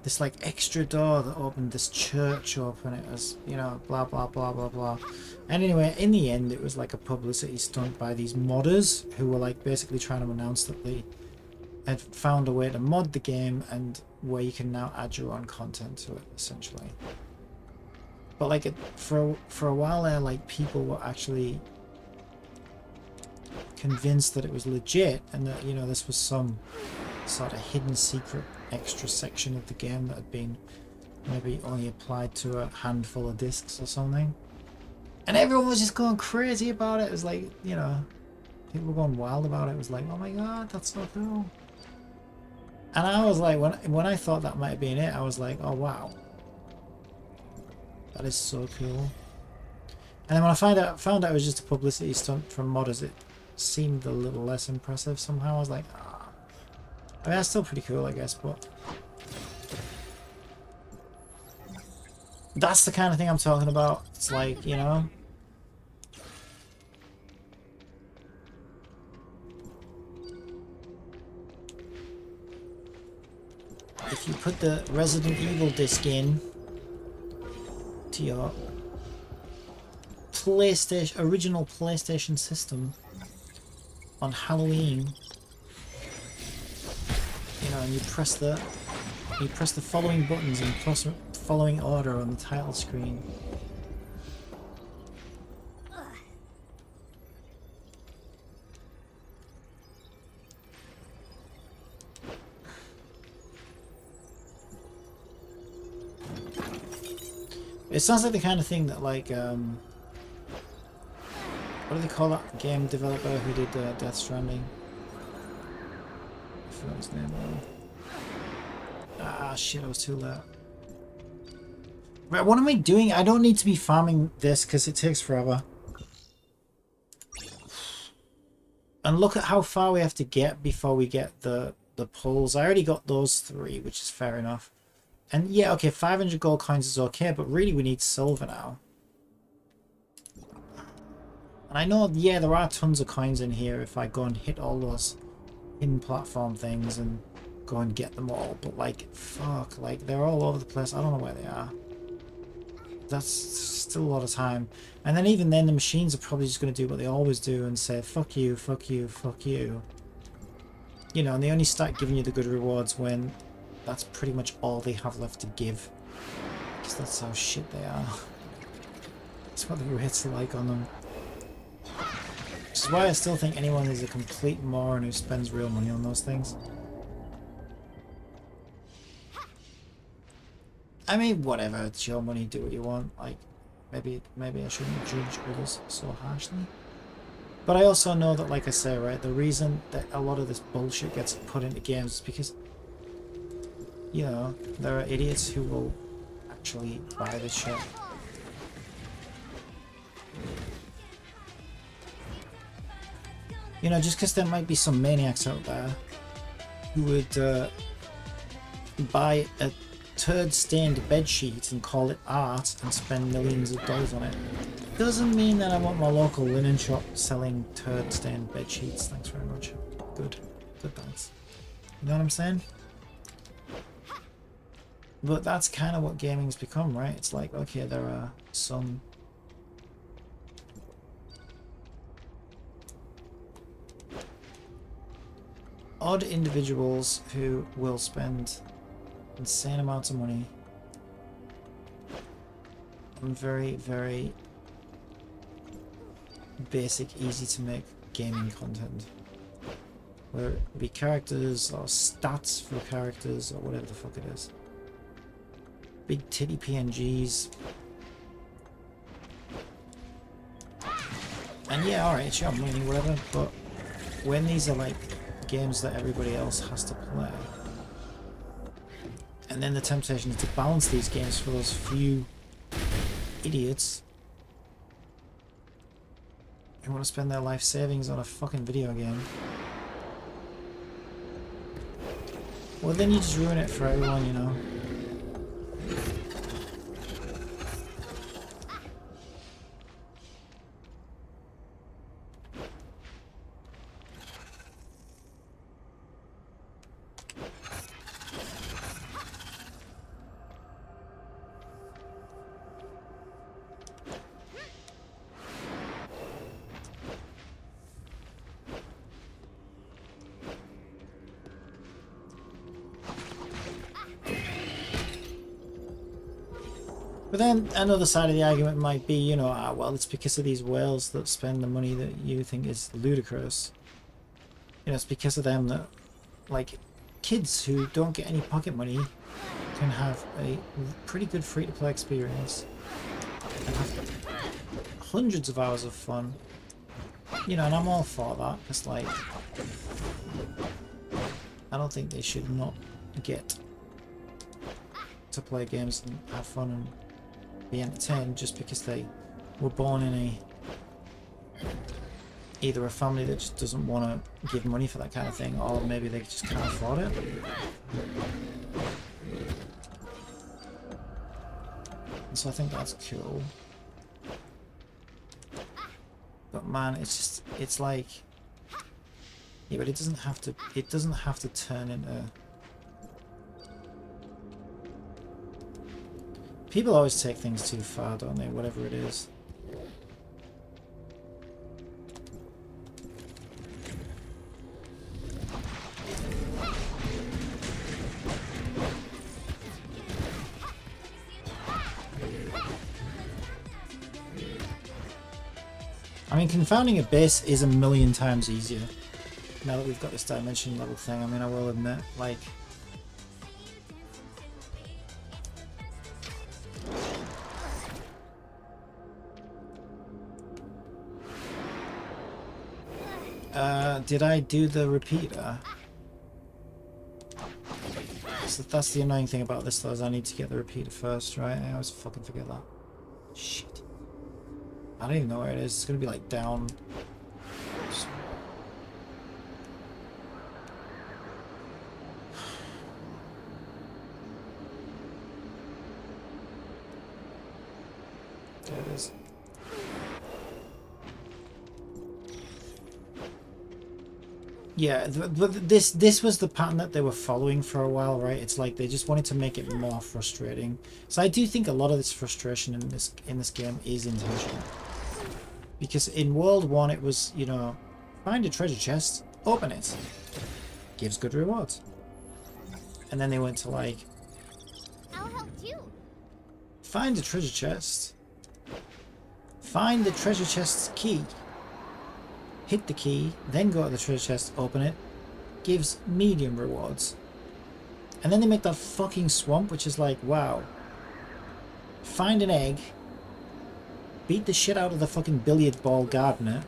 S1: this like extra door that opened this church up, and it was, you know, blah blah blah blah blah. And anyway, in the end it was like a publicity stunt by these modders who were like basically trying to announce that they had found a way to mod the game and where you can now add your own content to it, essentially. But like for a while there, like people were actually convinced that it was legit, and that, you know, this was some sort of hidden secret extra section of the game that had been maybe only applied to a handful of discs or something. And everyone was just going crazy about it. It was like, you know, people were going wild about it. It was like, oh my god, that's so cool. And I was like, when I thought that might have been it, I was like, oh wow, that is so cool. And then when I found out it was just a publicity stunt from modders, it seemed a little less impressive somehow. I was like, ah. I mean, that's still pretty cool, I guess, but that's the kind of thing I'm talking about. It's like, you know, if you put the Resident Evil disc in to your original PlayStation system on Halloween, you know, and you press the following buttons in following order on the title screen. It sounds like the kind of thing that, like, what do they call that game developer who did Death Stranding? I forgot his name now. Ah, shit, I was too late. Right, what am I doing? I don't need to be farming this because it takes forever. And look at how far we have to get before we get the pulls. I already got those 3, which is fair enough. And yeah, okay, 500 gold coins is okay, but really we need silver now. And I know, yeah, there are tons of coins in here if I go and hit all those hidden platform things and go and get them all. But like, fuck, like they're all over the place. I don't know where they are. That's still a lot of time. And then even then the machines are probably just going to do what they always do and say, fuck you, fuck you, fuck you. You know, and they only start giving you the good rewards when that's pretty much all they have left to give. Because that's how shit they are. That's what the rates are like on them. Which is why I still think anyone is a complete moron who spends real money on those things. I mean, whatever, it's your money, do what you want. Like, maybe I shouldn't judge others so harshly. But I also know that, like I say, right, the reason that a lot of this bullshit gets put into games is because, you know, there are idiots who will actually buy this shit. You know, just because there might be some maniacs out there who would buy a turd-stained bedsheet and call it art and spend millions of dollars on it, doesn't mean that I want my local linen shop selling turd-stained bedsheets. Thanks very much. Good. Good, thanks. You know what I'm saying? But that's kind of what gaming's become, right? It's like, okay, there are some odd individuals who will spend insane amounts of money on very, very basic, easy to make gaming content. Whether it be characters or stats for characters or whatever the fuck it is. Big titty PNGs. And yeah, alright, sure, money, whatever, but when these are like games that everybody else has to play, and then the temptation is to balance these games for those few idiots who want to spend their life savings on a fucking video game, well then you just ruin it for everyone, you know. But then another side of the argument might be, you know, well, it's because of these whales that spend the money that you think is ludicrous. You know, it's because of them that, like, kids who don't get any pocket money can have a pretty good free-to-play experience and have hundreds of hours of fun. You know, and I'm all for that. It's like, I don't think they should not get to play games and have fun and be entertained just because they were born in either a family that just doesn't want to give money for that kind of thing, or maybe they just can't afford it. And so I think that's cool. But man, it's like, yeah, but it doesn't have to turn into. People always take things too far, don't they? Whatever it is. I mean, confounding a base is a million times easier. Now that we've got this dimension level thing, I mean, I will admit, like, did I do the repeater? So that's the annoying thing about this though, is I need to get the repeater first, right? I always fucking forget that. Shit. I don't even know where it is. It's gonna be like down. There it is. Yeah, but this was the pattern that they were following for a while, right? It's like they just wanted to make it more frustrating. So I do think a lot of this frustration in this game is intentional. Because in World 1 it was, you know, find a treasure chest, open it. Gives good rewards. And then they went to like,
S2: I'll help you.
S1: Find a treasure chest. Find the treasure chest's key. Hit the key, then go to the treasure chest, open it. Gives medium rewards. And then they make that fucking swamp, which is like, wow. Find an egg. Beat the shit out of the fucking billiard ball gardener.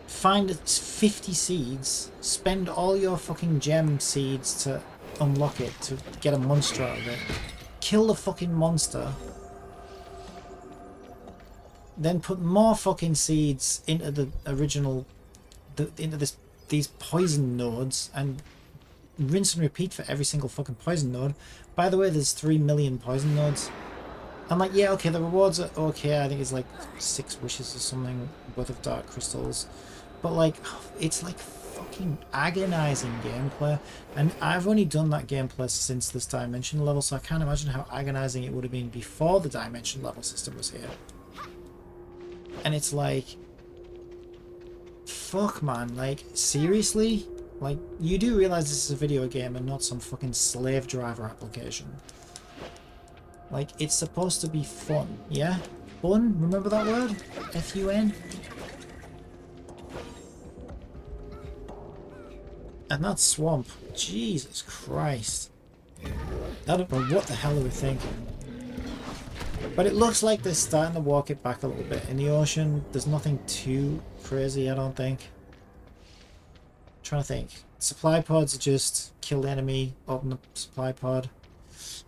S1: Find 50 seeds. Spend all your fucking gem seeds to unlock it, to get a monster out of it. Kill the fucking monster. Then put more fucking seeds into the original, these poison nodes, and rinse and repeat for every single fucking poison node. By the way, there's 3 million poison nodes. I'm like, yeah, okay, the rewards are okay. I think it's like 6 wishes or something worth of dark crystals. But like, it's like fucking agonizing gameplay. And I've only done that gameplay since this dimension level, so I can't imagine how agonizing it would have been before the dimension level system was here. And it's like, fuck man, like seriously? Like, you do realize this is a video game and not some fucking slave driver application. Like, it's supposed to be fun, yeah? Fun? Remember that word? F-U-N? And that swamp, Jesus Christ. I don't know what the hell they were thinking. But it looks like they're starting to walk it back a little bit. In the ocean, there's nothing too crazy, I don't think. I'm trying to think. Supply pods are just kill the enemy, open the supply pod.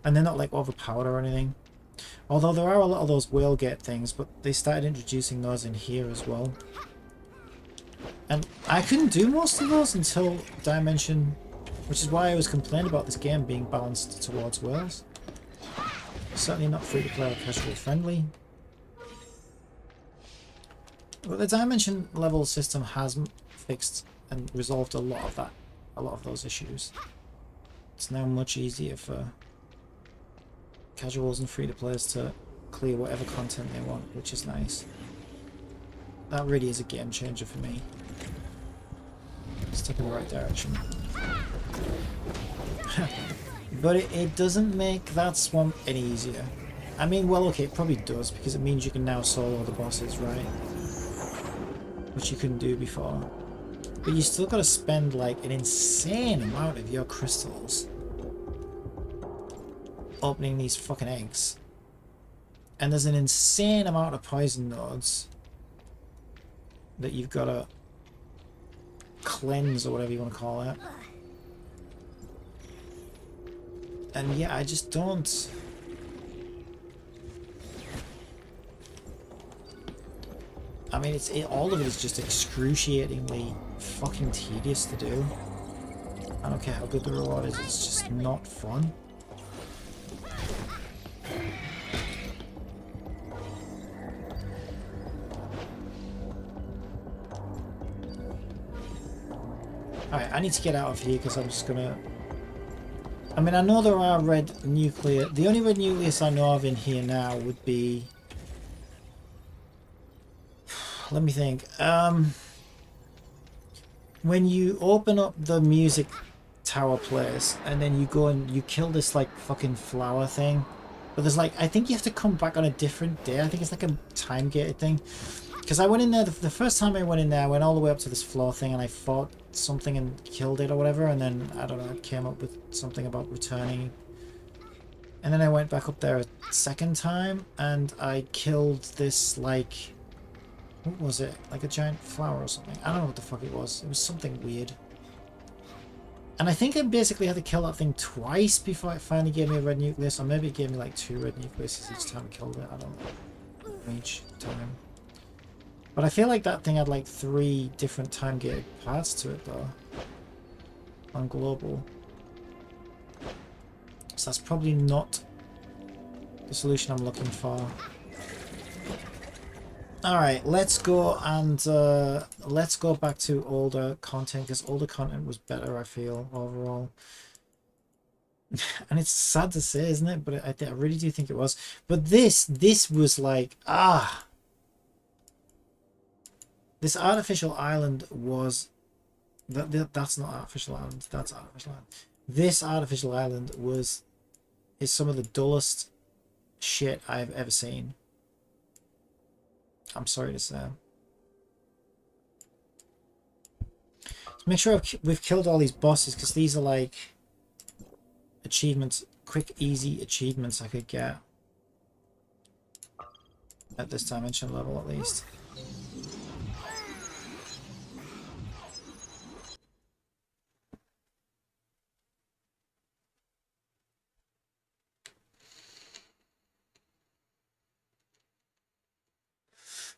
S1: And they're not like overpowered or anything. Although there are a lot of those whale gate things, but they started introducing those in here as well. And I couldn't do most of those until Dimension, which is why I was complaining about this game being balanced towards whales. Certainly not free-to-play or casual friendly. But the Dimension level system has fixed and resolved a lot of those issues. It's now much easier for casuals and free-to-players to clear whatever content they want, which is nice. That really is a game changer for me. Step in the right direction. But it doesn't make that swamp any easier. I mean, well, okay, it probably does, because it means you can now solo the bosses, right? Which you couldn't do before. But you still gotta spend, like, an insane amount of your crystals opening these fucking eggs. And there's an insane amount of poison nodes that you've gotta cleanse, or whatever you want to call it. And yeah, I just don't... I mean, all of it is just excruciatingly fucking tedious to do. I don't care how good the reward is, it's just not fun. Alright, I need to get out of here because I'm just gonna... I mean, I know there are red nuclear... The only red nucleus I know of in here now would be... Let me think. When you open up the music tower place and then you go and you kill this like fucking flower thing. But there's like... I think you have to come back on a different day. I think it's like a time gated thing. Because I went in there, the first time I went in there, I went all the way up to this floor thing and I fought something and killed it or whatever, and then, I don't know, it came up with something about returning. And then I went back up there a second time and I killed this, like, what was it? Like a giant flower or something. I don't know what the fuck it was. It was something weird. And I think I basically had to kill that thing twice before it finally gave me a red nucleus, or maybe it gave me like 2 red nucleuses each time I killed it. I don't know. Each time. But I feel like that thing had like 3 different time-gated parts to it though. On global. So that's probably not the solution I'm looking for. Alright, let's go and let's go back to older content, because older content was better, I feel, overall. And it's sad to say, isn't it? But I really do think it was. But this was like, this artificial island was... That's not artificial island. That's artificial island. This artificial island is some of the dullest shit I've ever seen. I'm sorry to say. So make sure we've killed all these bosses, because these are like achievements, quick, easy achievements I could get at this dimension level at least.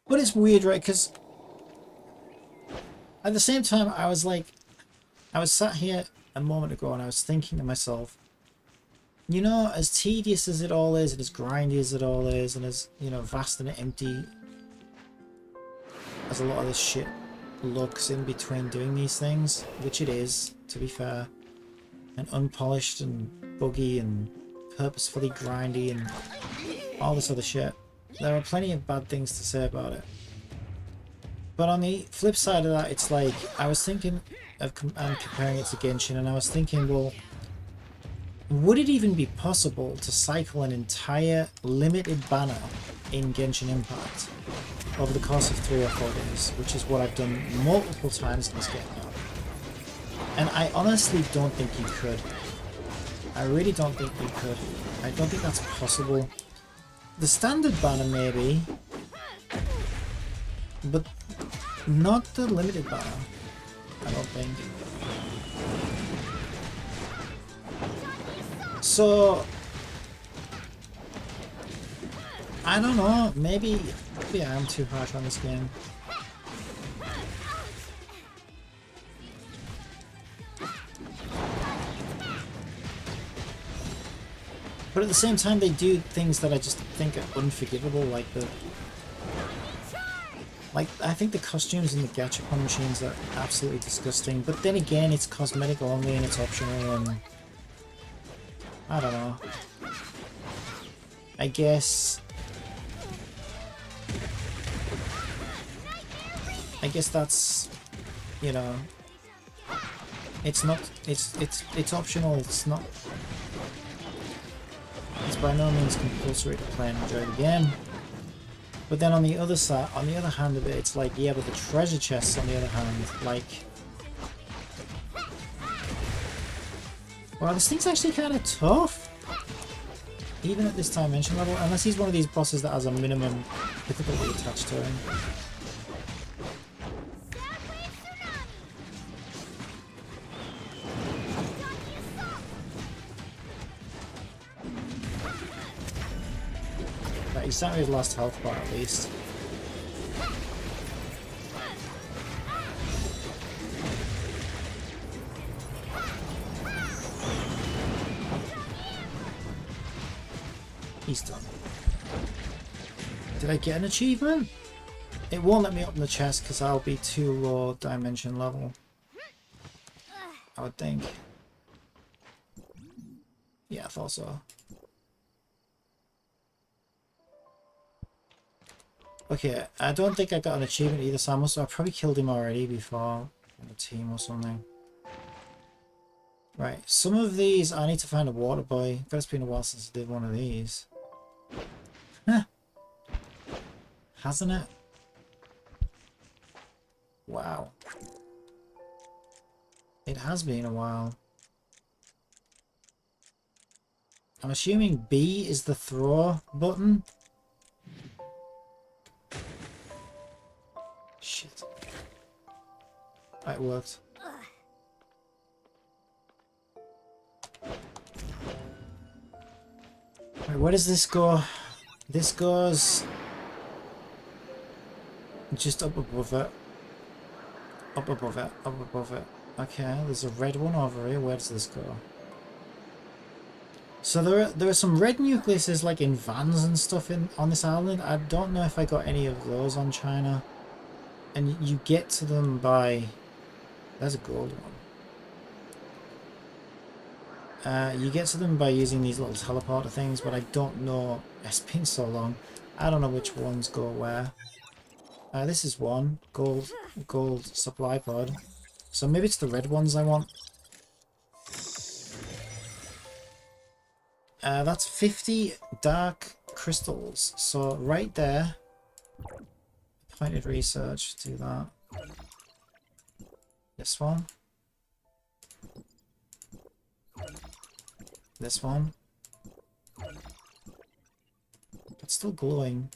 S1: But it's weird, right? Because at the same time, I was sat here a moment ago and I was thinking to myself, you know, as tedious as it all is, and as grindy as it all is, and as, you know, vast and empty as a lot of this shit looks in between doing these things, which it is, to be fair, and unpolished and buggy and purposefully grindy and all this other shit. There are plenty of bad things to say about it. But on the flip side of that, it's like, I was thinking of comparing it to Genshin, and I was thinking, well, would it even be possible to cycle an entire limited banner in Genshin Impact over the course of 3 or 4 days, which is what I've done multiple times in this game now. And I honestly don't think you could. I really don't think you could. I don't think that's possible. The standard banner maybe, but not the limited banner, I don't think. So I don't know, maybe I am too harsh on this game. But at the same time, they do things that I just think are unforgivable, like I think the costumes in the gachapon machines are absolutely disgusting. But then again, it's cosmetic only and it's optional, and I don't know. I guess that's, you know, it's not, it's optional. It's not. It's by no means compulsory to play and enjoy the game. But then on the other side, on the other hand of it, it's like, yeah, but the treasure chests on the other hand, like, well, this thing's actually kind of tough, even at this dimension level, unless he's one of these bosses that has a minimum difficulty attached to him. He's starting with his last health bar at least. He's done. Did I get an achievement? It won't let me open the chest because I'll be too low dimension level, I would think. Yeah, I thought so. Okay, I don't think I got an achievement either, so I probably killed him already before in a team or something. Right, some of these I need to find a water boy. But it's been a while since I did one of these. Huh. Hasn't it? Wow. It has been a while. I'm assuming B is the throw button. Shit. It worked. Wait, where does this go? This goes just up above it. Up above it. Up above it. Okay, there's a red one over here. Where does this go? So there are some red nucleuses like in vans and stuff on this island. I don't know if I got any of those on China. And you get to them by... There's a gold one. You get to them by using these little teleporter things, but I don't know. It's been so long. I don't know which ones go where. This is one. Gold supply pod. So maybe it's the red ones I want. That's 50 dark crystals. So right there... Pointed research, do that. This one. This one. It's still glowing.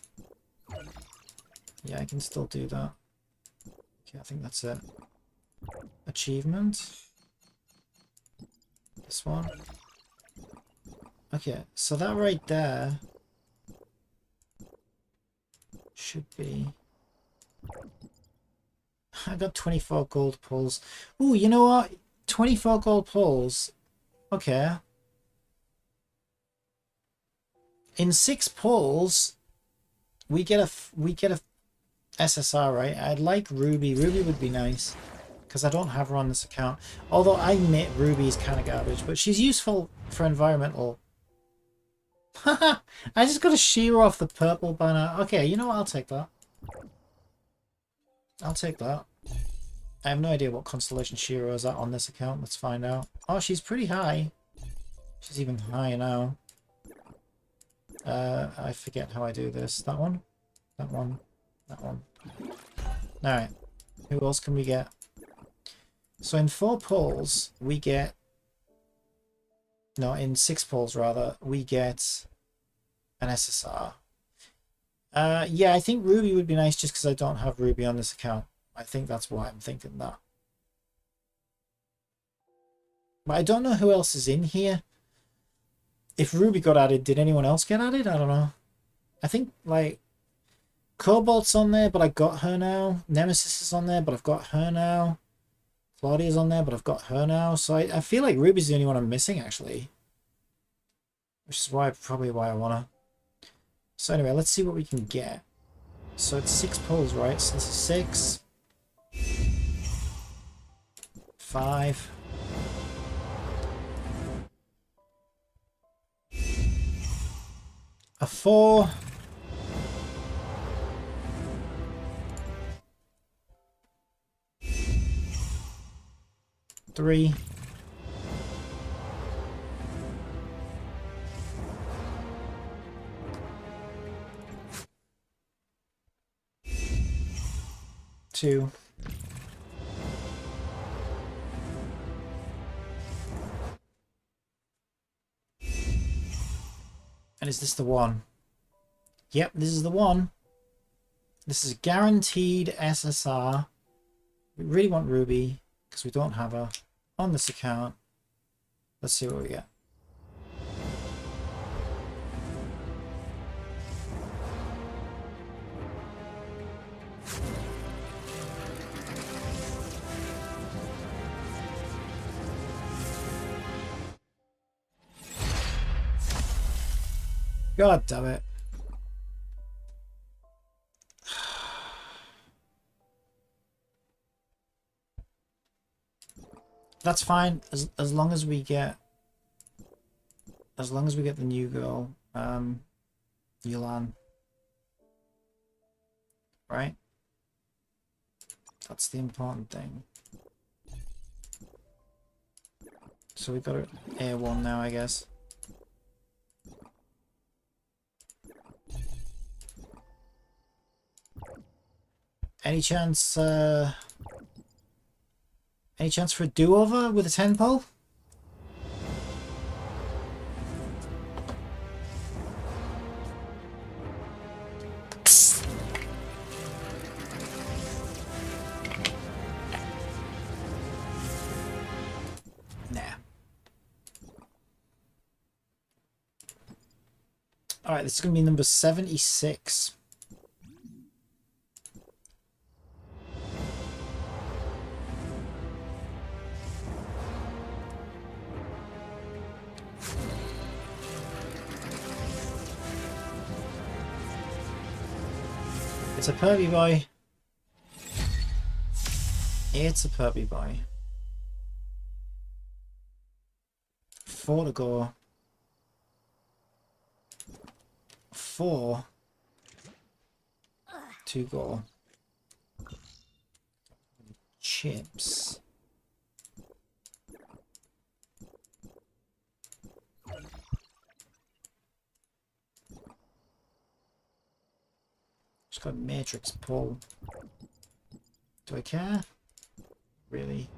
S1: Yeah, I can still do that. Okay, I think that's it. Achievement. This one. Okay, so that right there should be... I got 24 gold pulls. Ooh, you know what? 24 gold pulls. Okay. In 6 pulls, we get a SSR, right? I'd like Ruby. Ruby would be nice because I don't have her on this account. Although I admit Ruby is kind of garbage, but she's useful for environmental. Haha! I just got a Shira off the purple banner. Okay, you know what? I'll take that. I'll take that. I have no idea what constellation Shira is at on this account. Let's find out. Oh, she's pretty high. She's even higher now. I forget how I do this. That one? That one? That one. Alright. Who else can we get? So in 4 pulls, we get... No, in 6 pulls rather, we get an SSR. Yeah, I think Ruby would be nice just because I don't have Ruby on this account. I think that's why I'm thinking that. But I don't know who else is in here. If Ruby got added, did anyone else get added? I don't know. I think, like, Cobalt's on there, but I got her now. Nemesis is on there, but I've got her now. Claudia's on there, but I've got her now. So I feel like Ruby's the only one I'm missing, actually. Which is probably why I wanna. So anyway, let's see what we can get. So it's 6 pulls, right? So this is 6. 5. A 4. 3. 2. And is this the one? Yep, this is the one. This is guaranteed SSR. We really want Ruby because we don't have her on this account. Let's see what we get. God damn it. That's fine as long as we get the new girl, Yulan. Right? That's the important thing. So we got A1 now, I guess. Any chance for a do-over with a 10 pull? Nah. Alright, this is going to be number 76. It's a pervy boy. It's a pervy boy. 4 to go. 4 to go. Chips. Just got matrix pull. Do I care? Really?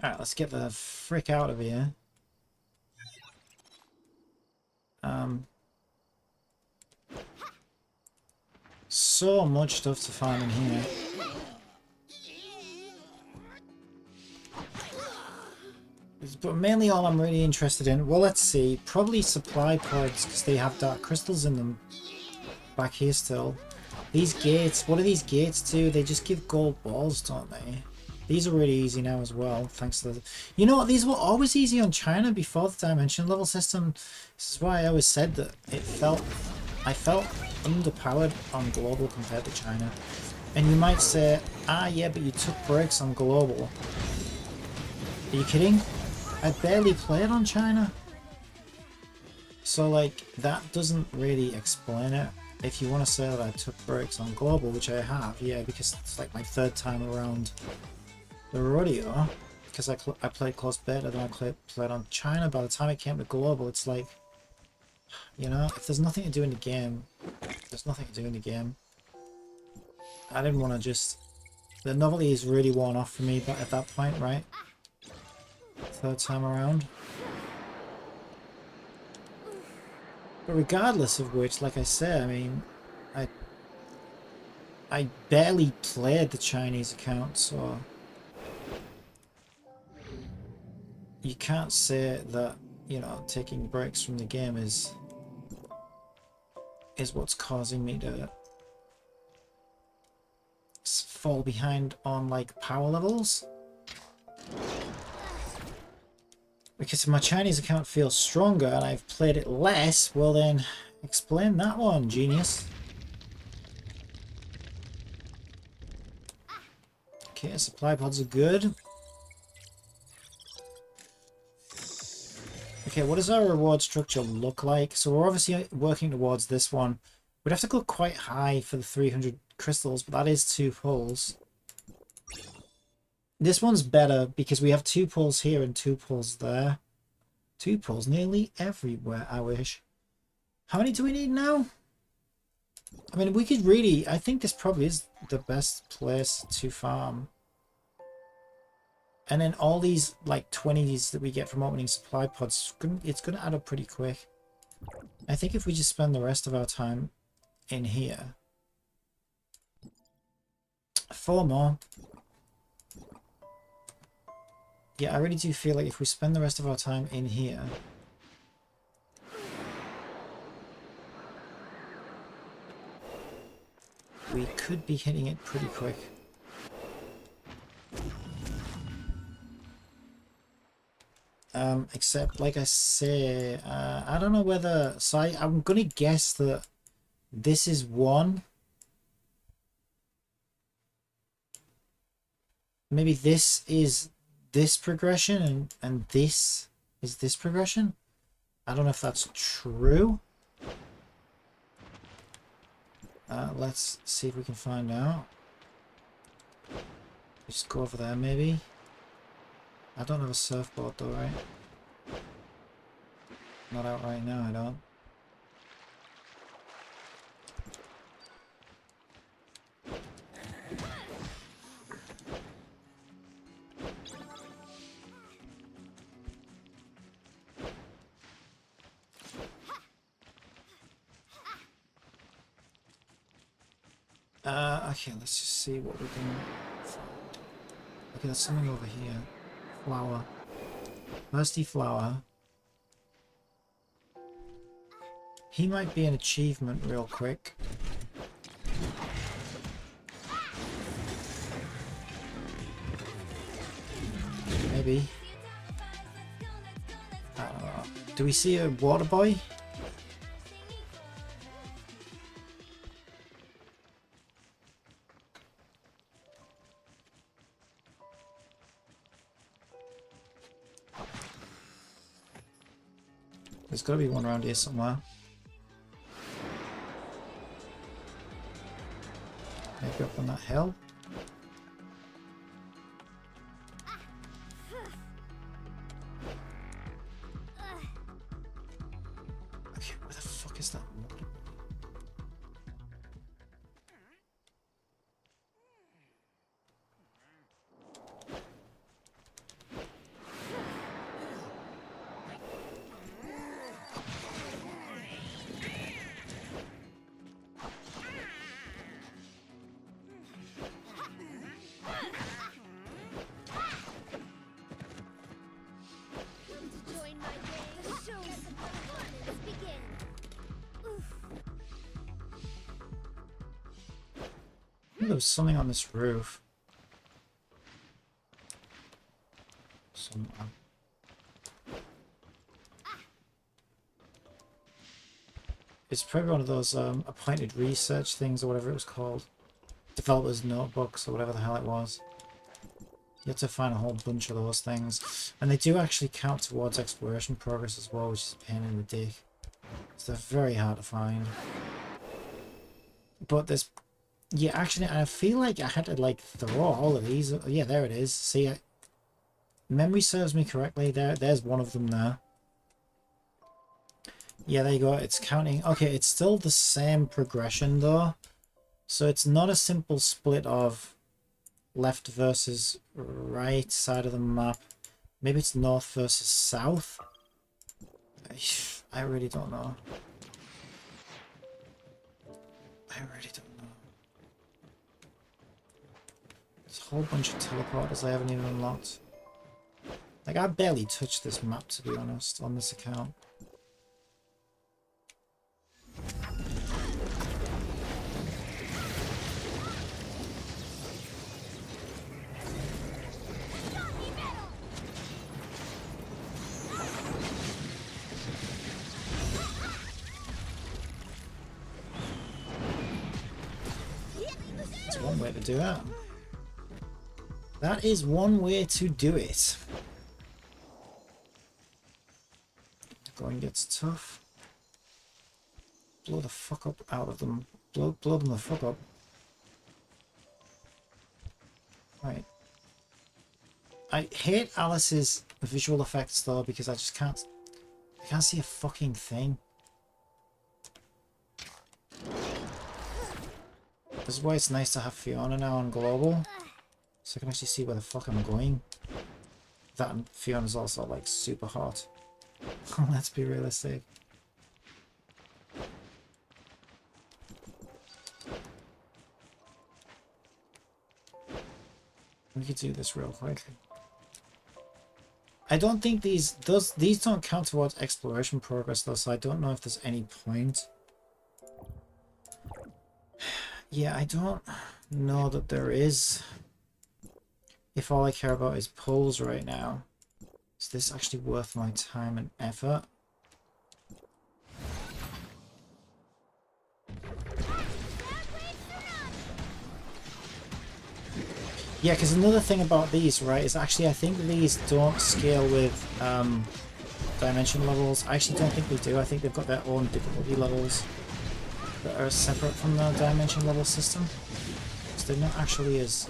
S1: Alright, let's get the frick out of here. So much stuff to find in here. But mainly all I'm really interested in, well, let's see, probably supply pods because they have dark crystals in them. Back here still. These gates, what do these gates do? They just give gold balls, don't they? These are really easy now as well, thanks to the... You know what, these were always easy on China before the dimension level system. This is why I always said that I felt underpowered on global compared to China. And you might say, ah yeah, but you took breaks on global. Are you kidding? I barely played on China. So like, that doesn't really explain it. If you want to say that I took breaks on global, which I have, yeah, because it's like my 3rd time around the rodeo, because I played close beta, then I played on China. By the time it came to global, it's like, you know, if there's nothing to do in the game, there's nothing to do in the game. I didn't want to just... The novelty is really worn off for me, but at that point, right? 3rd time around. But regardless of which, like I said, I mean, I barely played the Chinese account, so you can't say that, you know, taking breaks from the game is what's causing me to fall behind on like power levels. Because if my Chinese account feels stronger and I've played it less, well then explain that one, genius. Okay, supply pods are good. Okay, what does our reward structure look like? So we're obviously working towards this one. We'd have to go quite high for the 300 crystals, but that is 2 pulls. This one's better because we have 2 pulls here and 2 pulls there. 2 pulls nearly everywhere, I wish. How many do we need now? I mean, we could really... I think this probably is the best place to farm. And then all these, like, 20s that we get from opening supply pods, it's going to add up pretty quick. I think if we just spend the rest of our time in here... 4 more. Yeah, I really do feel like if we spend the rest of our time in here... we could be hitting it pretty quick. Except, like I say, I don't know whether... So I'm going to guess that this is 1. Maybe this is this progression and this is this progression. I don't know if that's true. Let's see if we can find out. Just go over there maybe. I don't have a surfboard though, right? Not out right now, I don't. Okay, let's just see what we can find. Okay, there's something over here. Flower. Thirsty flower. He might be an achievement real quick. Maybe. I don't know. Do we see a water boy? There's got to be one around here somewhere. Maybe up on that hill. Okay, where the fuck is that? There was something on this roof. It's probably one of those appointed research things or whatever it was called. Developers notebooks or whatever the hell it was. You have to find a whole bunch of those things. And they do actually count towards exploration progress as well, which is a pain in the dick. So they're very hard to find. But there's... Yeah, actually, I feel like I had to, like, throw all of these. Yeah, there it is. See, memory serves me correctly. There's one of them there. Yeah, there you go. It's counting. Okay, it's still the same progression, though. So it's not a simple split of left versus right side of the map. Maybe it's north versus south. I really don't know. I really don't know. There's a whole bunch of teleporters I haven't even unlocked. Like, I barely touched this map, to be honest, on this account. That's one way to do that. That is one way to do it. Going gets tough. Blow the fuck up out of them. Blow them the fuck up. Right. I hate Alice's visual effects though because I just can't see a fucking thing. This is why it's nice to have Fiona now on global. So I can actually see where the fuck I'm going. That and Fiona's also like super hot. Let's be realistic. We could do this real quick. I don't think these don't count towards exploration progress though, so I don't know if there's any point. Yeah, I don't know that there is. If all I care about is pulls right now. Is this actually worth my time and effort? Yeah, because another thing about these, right, is actually I think these don't scale with dimension levels. I actually don't think they do. I think they've got their own difficulty levels that are separate from the dimension level system. So they're not actually as...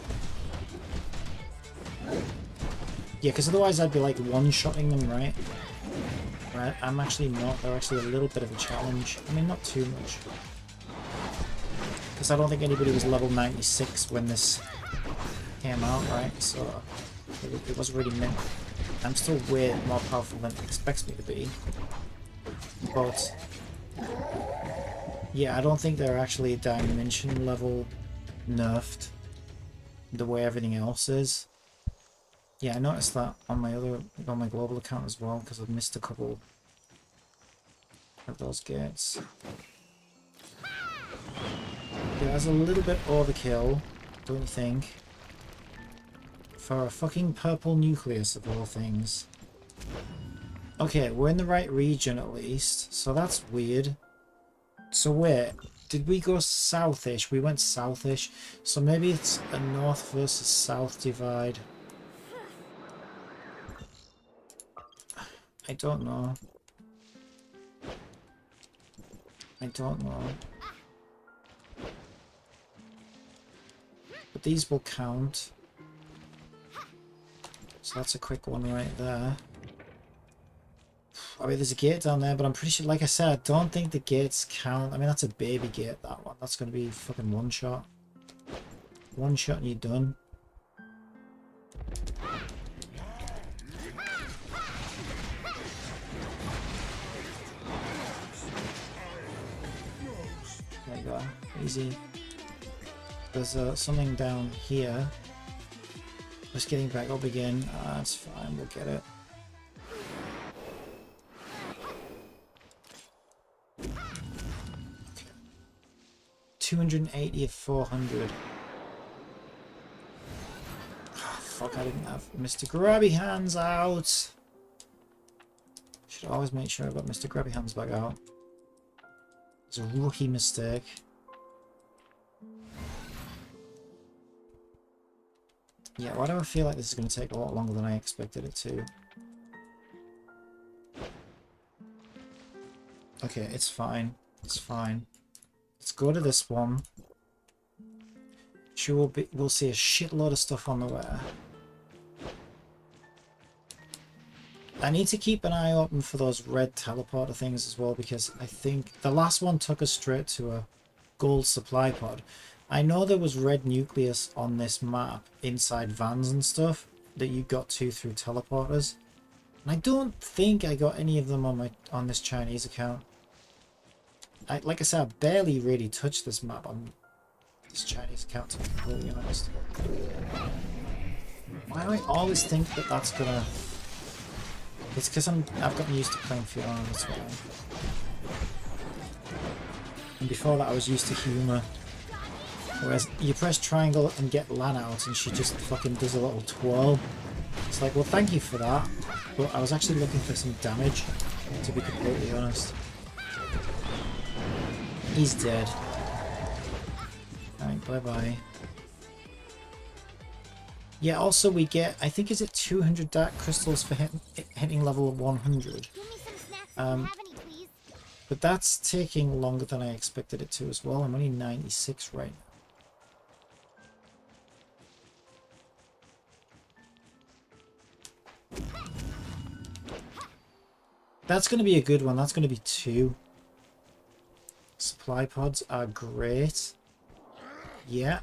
S1: Yeah, because otherwise I'd be like one-shotting them, right? Right, I'm actually not. They're actually a little bit of a challenge. I mean, not too much. Because I don't think anybody was level 96 when this came out, right? So it wasn't really meant. I'm still way more powerful than it expects me to be. But yeah, I don't think they're actually dimension level nerfed the way everything else is. Yeah, I noticed that on my global account as well because I've missed a couple of those gates. Yeah, that's a little bit overkill, don't you think? For a fucking purple nucleus of all things. Okay, we're in the right region at least, so that's weird. So wait, did we go southish? We went southish, so maybe it's a north versus south divide. I don't know. I don't know. But these will count. So that's a quick one right there. I mean, there's a gate down there, but I'm pretty sure, like I said, I don't think the gates count. I mean, that's a baby gate, that one. That's going to be fucking one shot. One shot and you're done. There you go. Easy. There's something down here. Just getting back up again. That's fine, we'll get it. Okay. 280 of 400. Oh, fuck, I didn't have Mr. Grabby Hands out. Should always make sure I've got Mr. Grabby Hands back out. It's a rookie mistake. Yeah, why do I feel like this is going to take a lot longer than I expected it to? Okay, it's fine. It's fine. Let's go to this one. We'll see a shitload of stuff on the way. I need to keep an eye open for those red teleporter things as well, because I think the last one took us straight to a gold supply pod. I know there was red nucleus on this map inside vans and stuff that you got to through teleporters. And I don't think I got any of them on this Chinese account. like I said, I barely really touched this map on this Chinese account, to be completely honest. Why do I always think that that's gonna... It's because I've gotten used to playing Fiona, that's why. And before that I was used to Humor. Whereas you press triangle and get Lan out and she just fucking does a little twirl. It's like, well, thank you for that, but I was actually looking for some damage, to be completely honest. He's dead. Alright, bye-bye. Yeah, also we get, I think, is it 200 dark crystals for hitting level 100?
S2: Give me some snacks if you have any, please.
S1: But that's taking longer than I expected it to as well. I'm only 96 right now. That's going to be a good one. That's going to be 2. Supply pods are great. Yeah.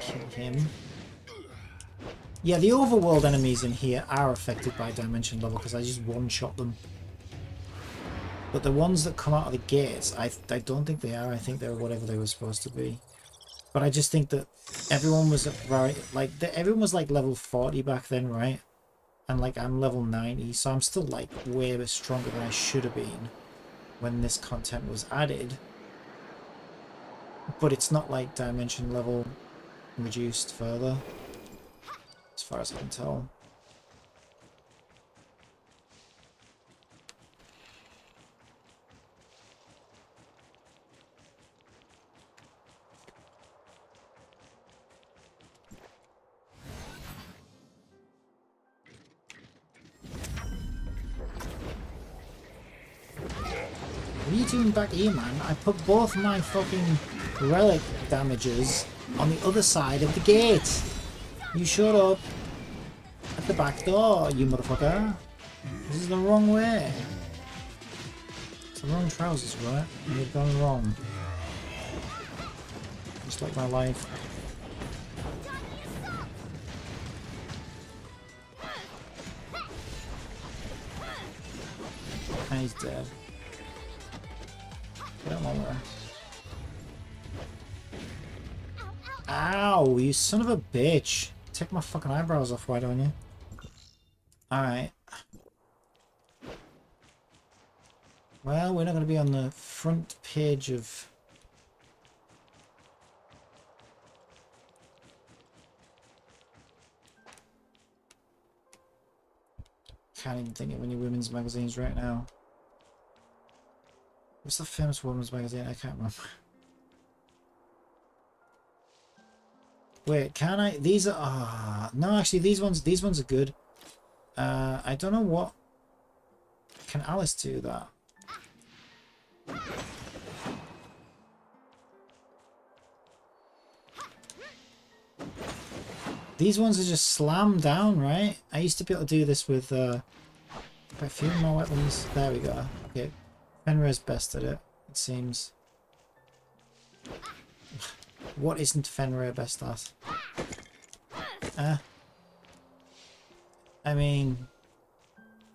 S1: Kill him. Yeah, the overworld enemies in here are affected by dimension level because I just one-shot them. But the ones that come out of the gates, I don't think they are. I think they're whatever they were supposed to be. But I just think that everyone was everyone was like level 40 back then, right? And like I'm level 90, so I'm still like way a bit stronger than I should have been when this content was added. But it's not like dimension level reduced further, as far as I can tell. What are you doing back here, man? I put both my fucking relic damages on the other side of the gate. You showed up at the back door, you motherfucker. This is the wrong way. It's the wrong trousers, right? You've gone wrong. Just like my life. And he's dead. Get him over there. Ow, you son of a bitch. Take my fucking eyebrows off, why don't you? Alright. Well, we're not going to be on the front page of... Can't even think of any women's magazines right now. What's the famous women's magazine? I can't remember. Wait, can I? These are... no, actually, these ones are good. I don't know what... Can Alice do that? These ones are just slammed down, right? I used to be able to do this with a few more weapons. There we go. Okay, Fenrir's best at it, it seems. What isn't Fenrir best at? I mean...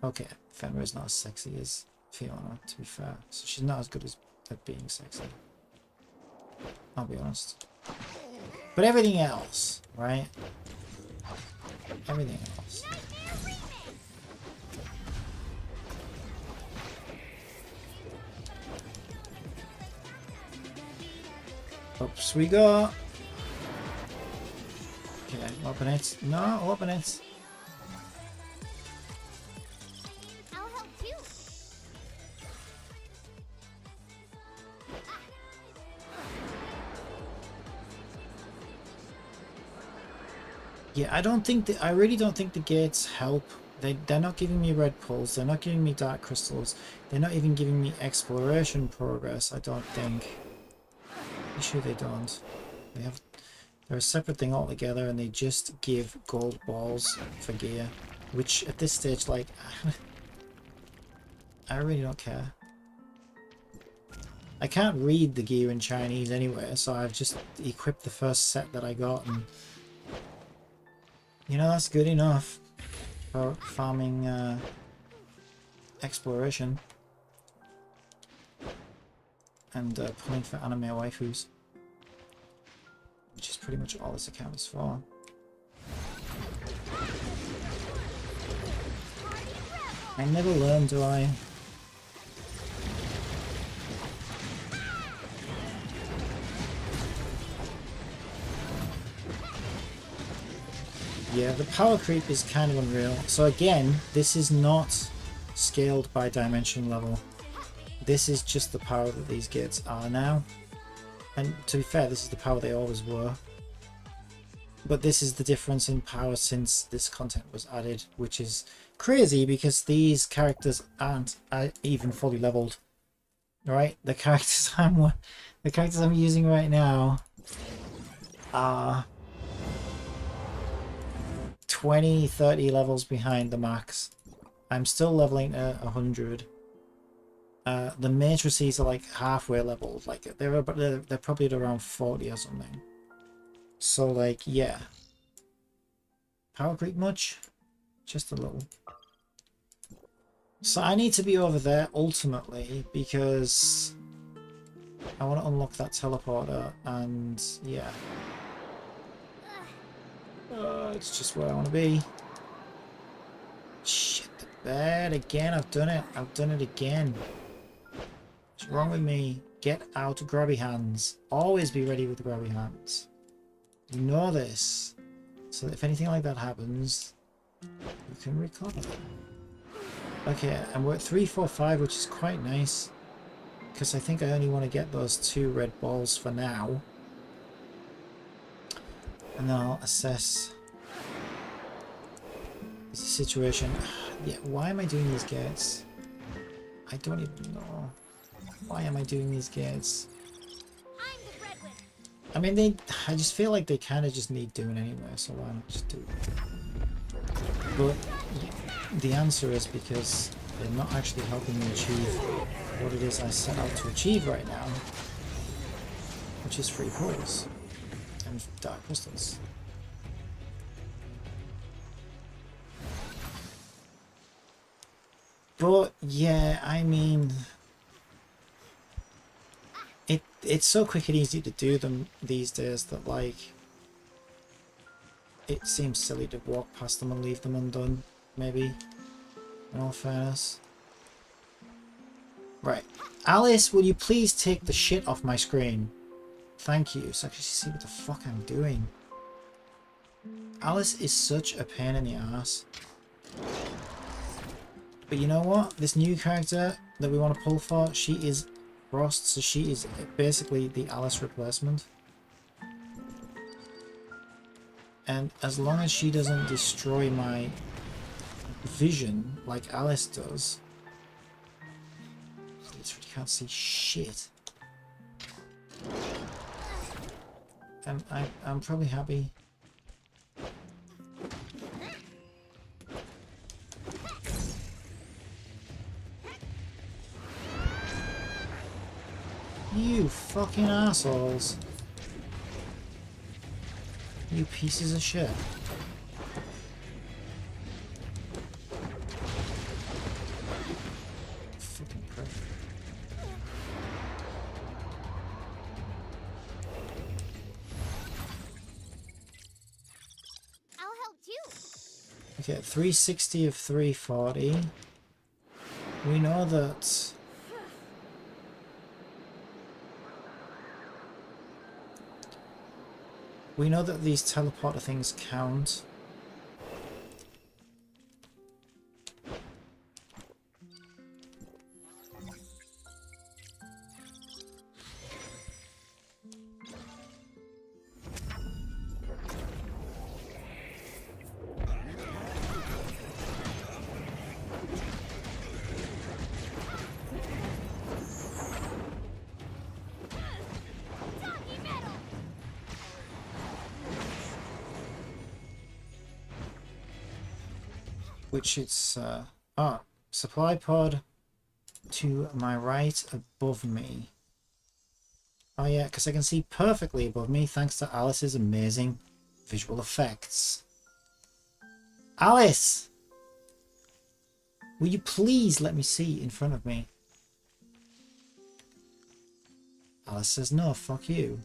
S1: Okay, Fenrir's not as sexy as Fiona, to be fair. So she's not as good at being sexy. I'll be honest. But everything else, right? Everything else. Oops, we go. Okay, open it. No, open it.
S2: I'll help too.
S1: Yeah, I really don't think the gates help. They're not giving me red pulls. They're not giving me dark crystals. They're not even giving me exploration progress, I don't think. I'm sure they don't. They're a separate thing altogether, and they just give gold balls for gear, which at this stage, like, I really don't care. I can't read the gear in Chinese anyway, so I've just equipped the first set that I got, and you know, that's good enough for farming exploration. and pulling for anime waifus, which is pretty much all this account is for. I never learn, do I? Yeah, the power creep is kind of unreal. So again, this is not scaled by dimension level. This is just the power that these gates are now. And to be fair, this is the power they always were. But this is the difference in power since this content was added, which is crazy because these characters aren't even fully leveled. Right? The characters I'm using right now are 20-30 levels behind the max. I'm still leveling at 100. The matrices are like halfway leveled, like they're probably at around 40 or something. So like, yeah, power creep much? Just a little. So I need to be over there ultimately because I want to unlock that teleporter, and yeah, it's just where I want to be. Shit, the bed again. I've done it. I've done it again. What's wrong with me? Get out, grabby hands. Always be ready with grabby hands. You know this. So if anything like that happens, you can recover. Okay, and we're at 3, 4, 5, which is quite nice. Because I think I only want to get those 2 red balls for now. And then I'll assess the situation. Yeah, why am I doing these gates? I don't even know. Why am I doing these gates? I mean, I just feel like they kind of just need doing anyway, so why not just do it? But the answer is because they're not actually helping me achieve what it is I set out to achieve right now, which is free pulls and dark crystals. But yeah, I mean, it's so quick and easy to do them these days that like it seems silly to walk past them and leave them undone, maybe, in all fairness. Right, Alice, will you please take the shit off my screen? Thank you, so I can see what the fuck I'm doing. Alice is such a pain in the ass. But you know what? This new character that we want to pull for, she is Frost, so she is basically the Alice replacement. And as long as she doesn't destroy my vision like Alice does, I literally can't see shit. And I'm probably happy. You fucking assholes. You pieces of shit. Fucking prick.
S2: I'll help too.
S1: Okay, 360 of 340. We know that these teleporter things count. Which it's supply pod to my right above me. Oh yeah, because I can see perfectly above me thanks to Alice's amazing visual effects. Alice! Will you please let me see in front of me? Alice says no, fuck you.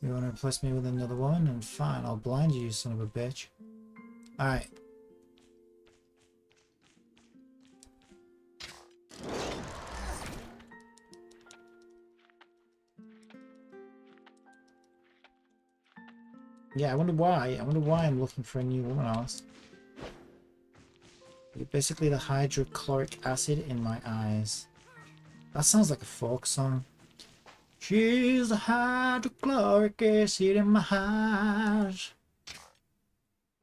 S1: You want to replace me with another one? And fine, I'll blind you, you son of a bitch. Alright. Yeah, I wonder why. I wonder why I'm looking for a new woman, Alice. You're basically the hydrochloric acid in my eyes. That sounds like a folk song. She's the hydrochloric acid in my eyes.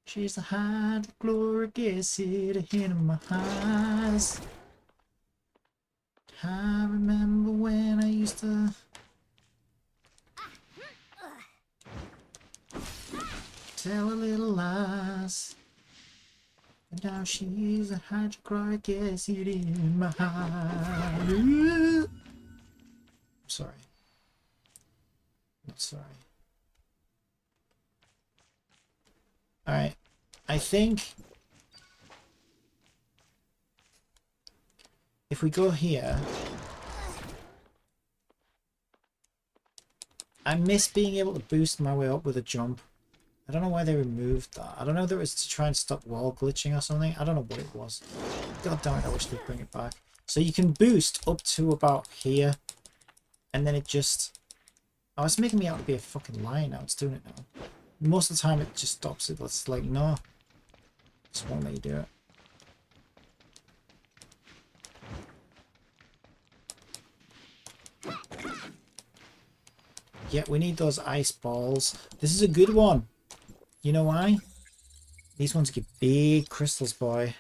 S1: She's the hydrochloric acid in my eyes. I remember when I used to tell a little lies. And now she's a hydrochloric acid in my eyes. I'm sorry. Not sorry. Alright. I think if we go here, I miss being able to boost my way up with a jump. I don't know why they removed that. I don't know if it was to try and stop wall glitching or something. I don't know what it was. God damn it, I wish they'd bring it back. So you can boost up to about here, and then it just... Oh, it's making me out to be a fucking lion now. It's doing it now. Most of the time it just stops it. It's like, no. Just won't let you do it. Yeah, we need those ice balls. This is a good one. You know why? These ones get big crystals, boy.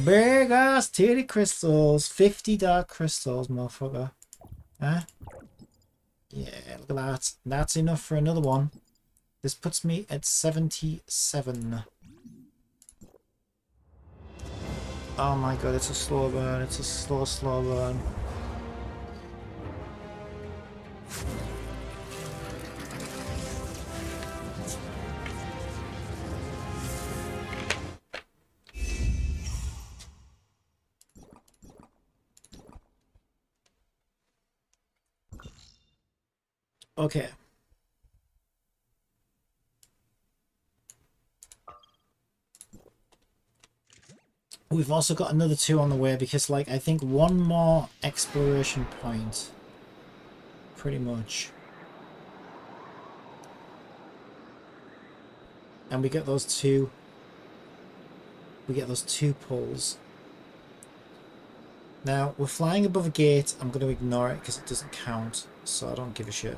S1: Big ass titty crystals. 50 dark crystals, motherfucker. Huh? Yeah, look at that. That's enough for another one. This puts me at 77. Oh my god, it's a slow burn. It's a slow burn. Okay. We've also got another 2 on the way because, like, I think one more exploration point. Pretty much. And we get those 2. We get those 2 pulls. Now, we're flying above a gate. I'm going to ignore it because it doesn't count. So I don't give a shit.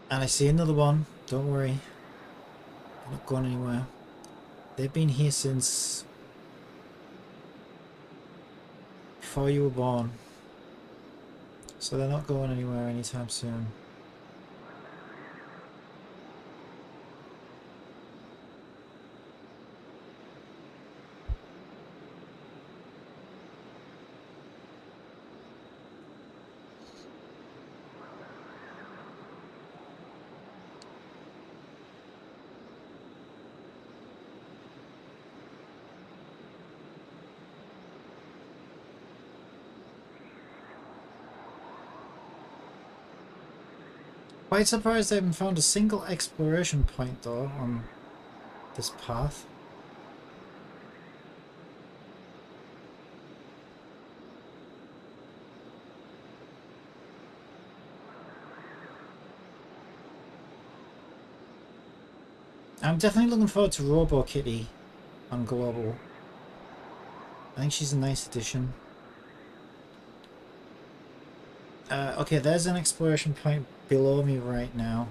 S1: And I see another one. Don't worry. They're not going anywhere. They've been here since before you were born. So they're not going anywhere anytime soon. Quite surprised I haven't found a single exploration point though on this path. I'm definitely looking forward to Robo Kitty on Global. I think she's a nice addition. Okay, there's an exploration point below me right now.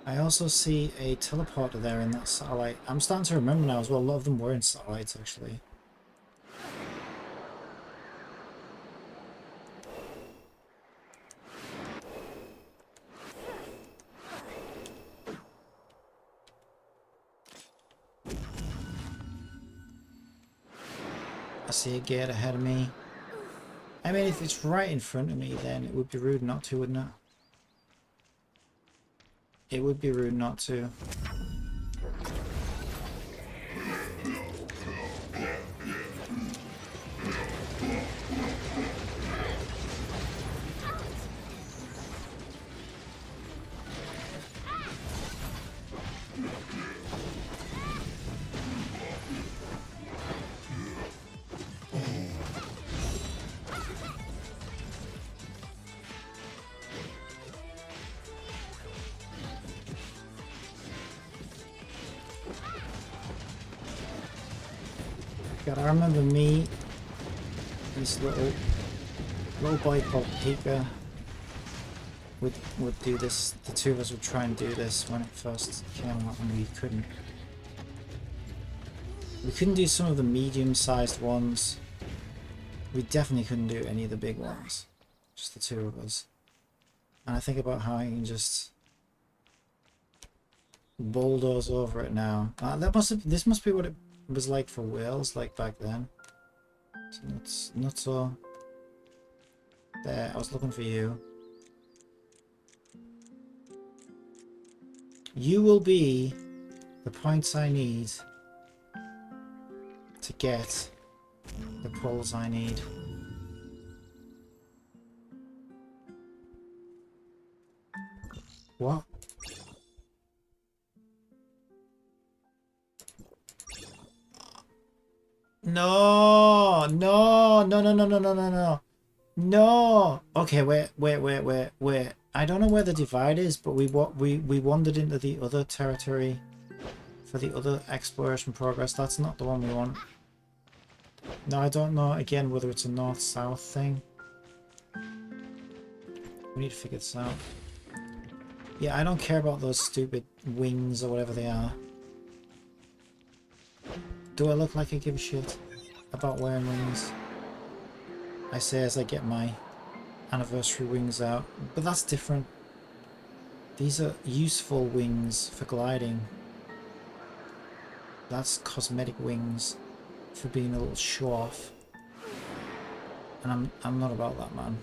S1: I also see a teleporter there in that satellite. I'm starting to remember now as well, a lot of them were in satellites actually. see a gate ahead of me. I mean, if it's right in front of me, then it would be rude not to, wouldn't it? It would be rude not to. God, I remember me, this little boy called Pika would do this. The two of us would try and do this when it first came out, and we couldn't. We couldn't do some of the medium-sized ones. We definitely couldn't do any of the big ones. Just the two of us. And I think about how I can just bulldoze over it now. This must be what it was like for whales, like back then. So not so. There, I was looking for you. You will be the points I need to get the pulls I need. What? No, no, no, no, no, no, no, no, no. No. Okay, wait. I don't know where the divide is, but we wandered into the other territory for the other exploration progress. That's not the one we want. No, I don't know again whether it's a north-south thing. We need to figure this out. Yeah, I don't care about those stupid wings or whatever they are. Do I look like I give a shit about wearing wings? I say as I get my anniversary wings out, but that's different. These are useful wings for gliding. That's cosmetic wings for being a little show off. And I'm not about that, man.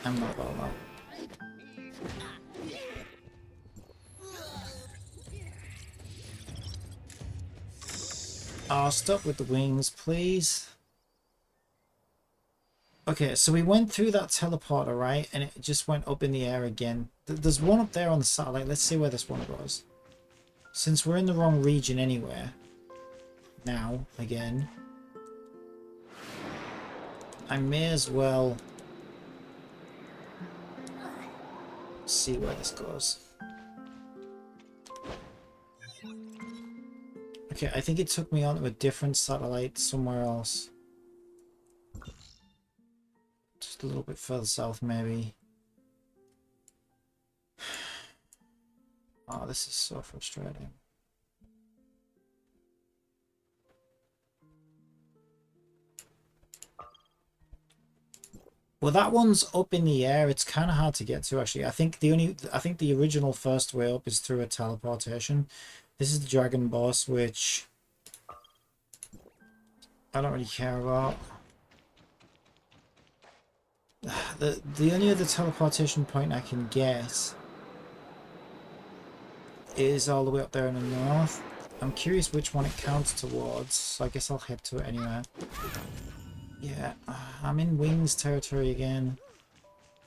S1: I'm not about that. Oh, stop with the wings, please. Okay, so we went through that teleporter, right? And it just went up in the air again. There's one up there on the satellite. Let's see where this one goes. Since we're in the wrong region anywhere. Now, again. I may as well see where this goes. Okay, I think it took me onto a different satellite somewhere else. Just a little bit further south, maybe. Oh, this is so frustrating. Well, that one's up in the air. It's kind of hard to get to, actually. I think the original first way up is through a teleportation. This is the dragon boss, which I don't really care about. The only other teleportation point I can get is all the way up there in the north. I'm curious which one it counts towards, so I guess I'll head to it anyway. Yeah, I'm in Wings territory again.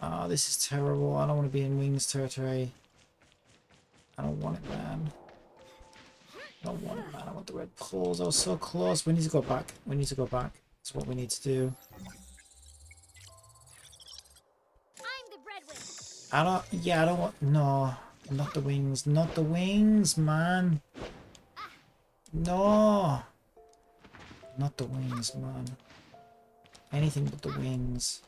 S1: Oh, this is terrible. I don't want to be in Wings territory. I don't want it, man. I don't want it, man. I want the red poles. I was so close. We need to go back. We need to go back. That's what we need to do.
S2: I'm the breadwinner.
S1: I don't want... No. Not the wings. Not the wings, man. No. Not the wings, man. Anything but the wings.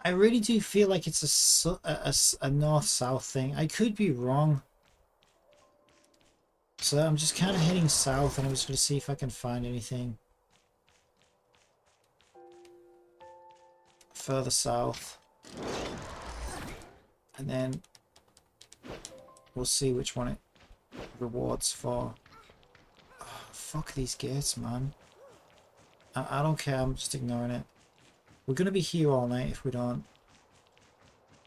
S1: I really do feel like it's a north-south thing. I could be wrong. So I'm just kind of heading south, and I'm just going to see if I can find anything further south. And then we'll see which one it rewards for. Oh, fuck these gates, man. I don't care, I'm just ignoring it. We're going to be here all night if we don't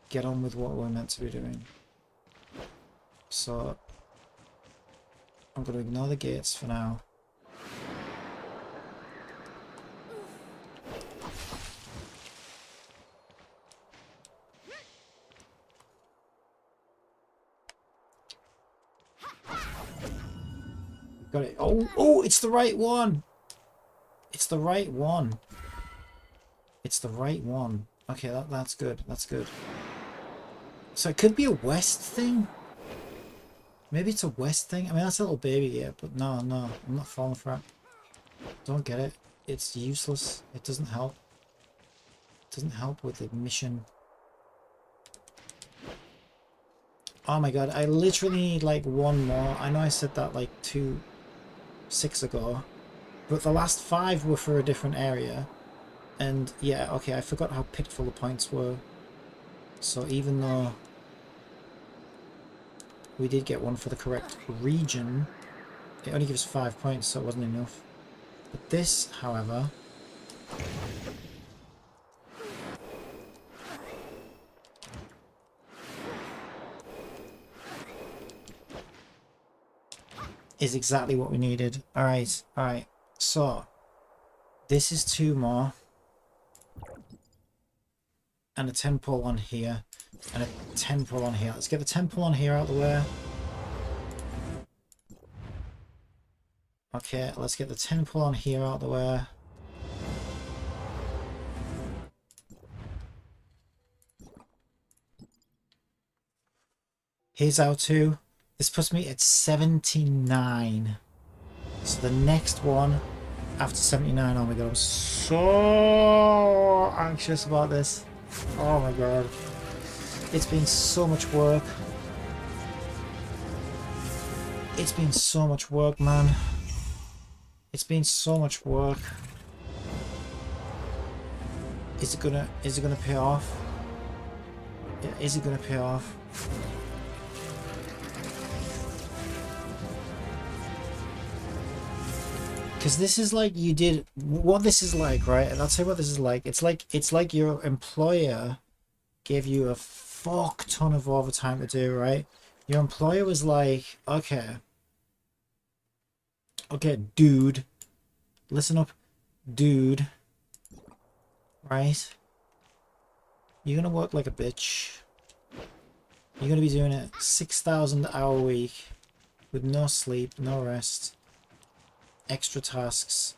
S1: get on with what we're meant to be doing. So I'm going to ignore the gates for now. Got it. Oh, oh, it's the right one. It's the right one. It's the right one. Okay, that's good. That's good. So it could be a west thing. Maybe it's a west thing. I mean, that's a little baby, yeah, but no, I'm not falling for it. Don't get it. It's useless. It doesn't help. It doesn't help with the mission. Oh my god, I literally need like one more. I know I said that like 6 ago, but the last 5 were for a different area. And yeah, okay, I forgot how pitiful the points were. So even though we did get one for the correct region, it only gives 5 points, so it wasn't enough. But this, however, is exactly what we needed. Alright, alright. So, this is 2 more. And a 10 pull on here. And a 10 pull on here. Let's get the 10 pull on here out of the way. Okay, let's get the 10 pull on here out of the way. Here's our 2. This puts me at 79. So the next one after 79, oh my god, I'm so anxious about this. Oh my god. It's been so much work. It's been so much work, man. It's been so much work. Is it gonna pay off? Yeah, is it gonna pay off? Because this is like you did what this is like, right? And I'll tell you what this is like. It's like your employer gave you a fuck ton of overtime to do, right? Your employer was like, okay, dude, listen up, dude, right? You're gonna work like a bitch. You're gonna be doing a 6,000 hour week with no sleep, no rest, extra tasks.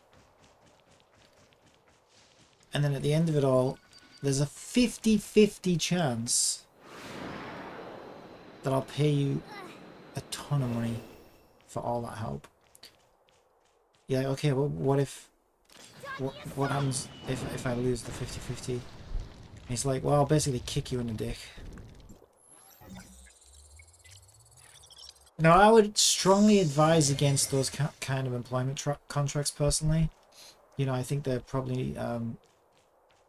S1: And then at the end of it all, there's a 50-50 chance that I'll pay you a ton of money for all that help. You're like, okay, well, what happens if I lose the 50-50? He's like, well, I'll basically kick you in the dick. Now, I would strongly advise against those kind of employment contracts personally. You know, I think they're probably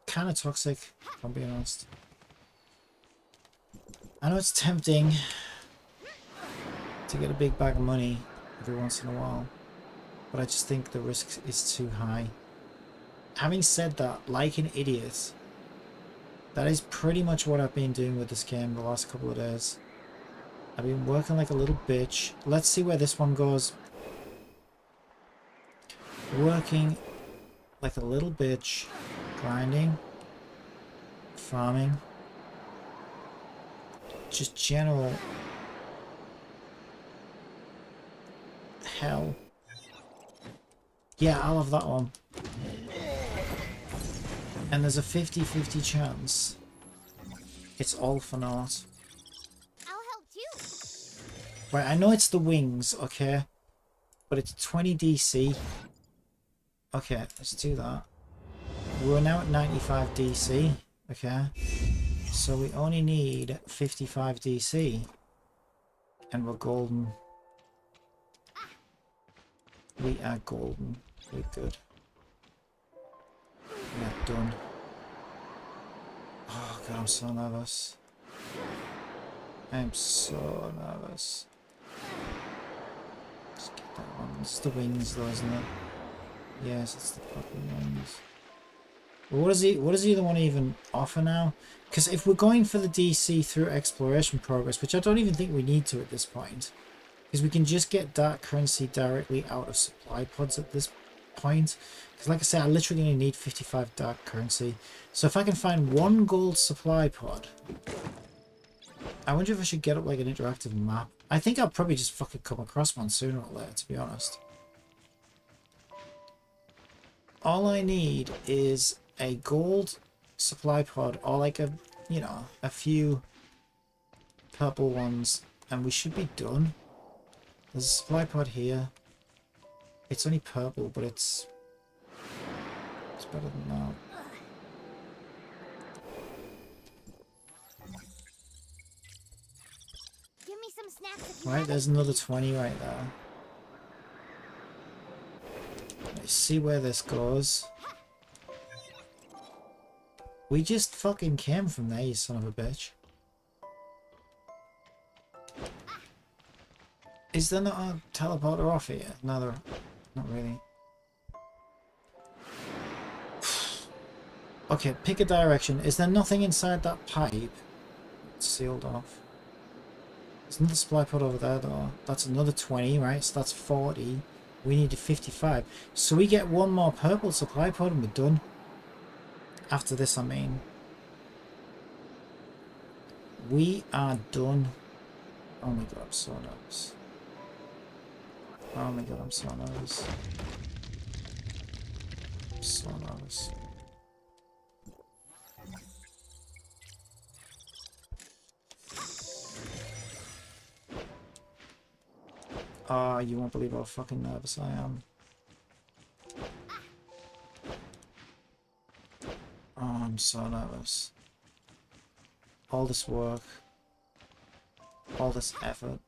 S1: kind of toxic, if I'm being honest. I know it's tempting to get a big bag of money every once in a while, but I just think the risk is too high. Having said that, like an idiot, that is pretty much what I've been doing with this game the last couple of days. I've been working like a little bitch. Let's see where this one goes. Working like a little bitch, grinding, farming, just general hell. Yeah, I'll have that one. And there's a 50-50 chance it's all for naught.
S2: I'll help too.
S1: Right, I know it's the wings, okay? But it's 20 DC. Okay, let's do that. We're now at 95 DC, okay? So we only need 55 DC. And we're golden. We are golden. We're good. We're done. Oh god, I'm so nervous. I'm so nervous. Just get that one. It's the wings though, isn't it? Yes, it's the fucking wings. But what does the other one even offer now? Because if we're going for the DC through exploration progress, which I don't even think we need to at this point, because we can just get dark currency directly out of supply pods at this point. Because like I said, I literally only need 55 dark currency. So if I can find one gold supply pod, I wonder if I should get up like an interactive map. I think I'll probably just fucking come across one sooner or later, to be honest. All I need is a gold supply pod or like a, you know, a few purple ones and we should be done. There's a supply pod here. It's only purple, but it's better than that.
S2: Give me some snacks if you
S1: Right,
S2: have
S1: there's another 20 right there. Let's see where this goes. We just fucking came from there, you son of a bitch. Is there not a teleporter off here? No, there, not really. Okay, pick a direction. Is there nothing inside that pipe? It's sealed off. There's another supply pod over there though. That's another 20, right? So that's 40. We need a 55. So we get one more purple supply pod and we're done. After this, I mean. We are done. Oh my god, I'm so nervous. Oh my god, I'm so nervous. I'm so nervous. Ah, you won't believe how fucking nervous I am. Oh, I'm so nervous. All this work. All this effort.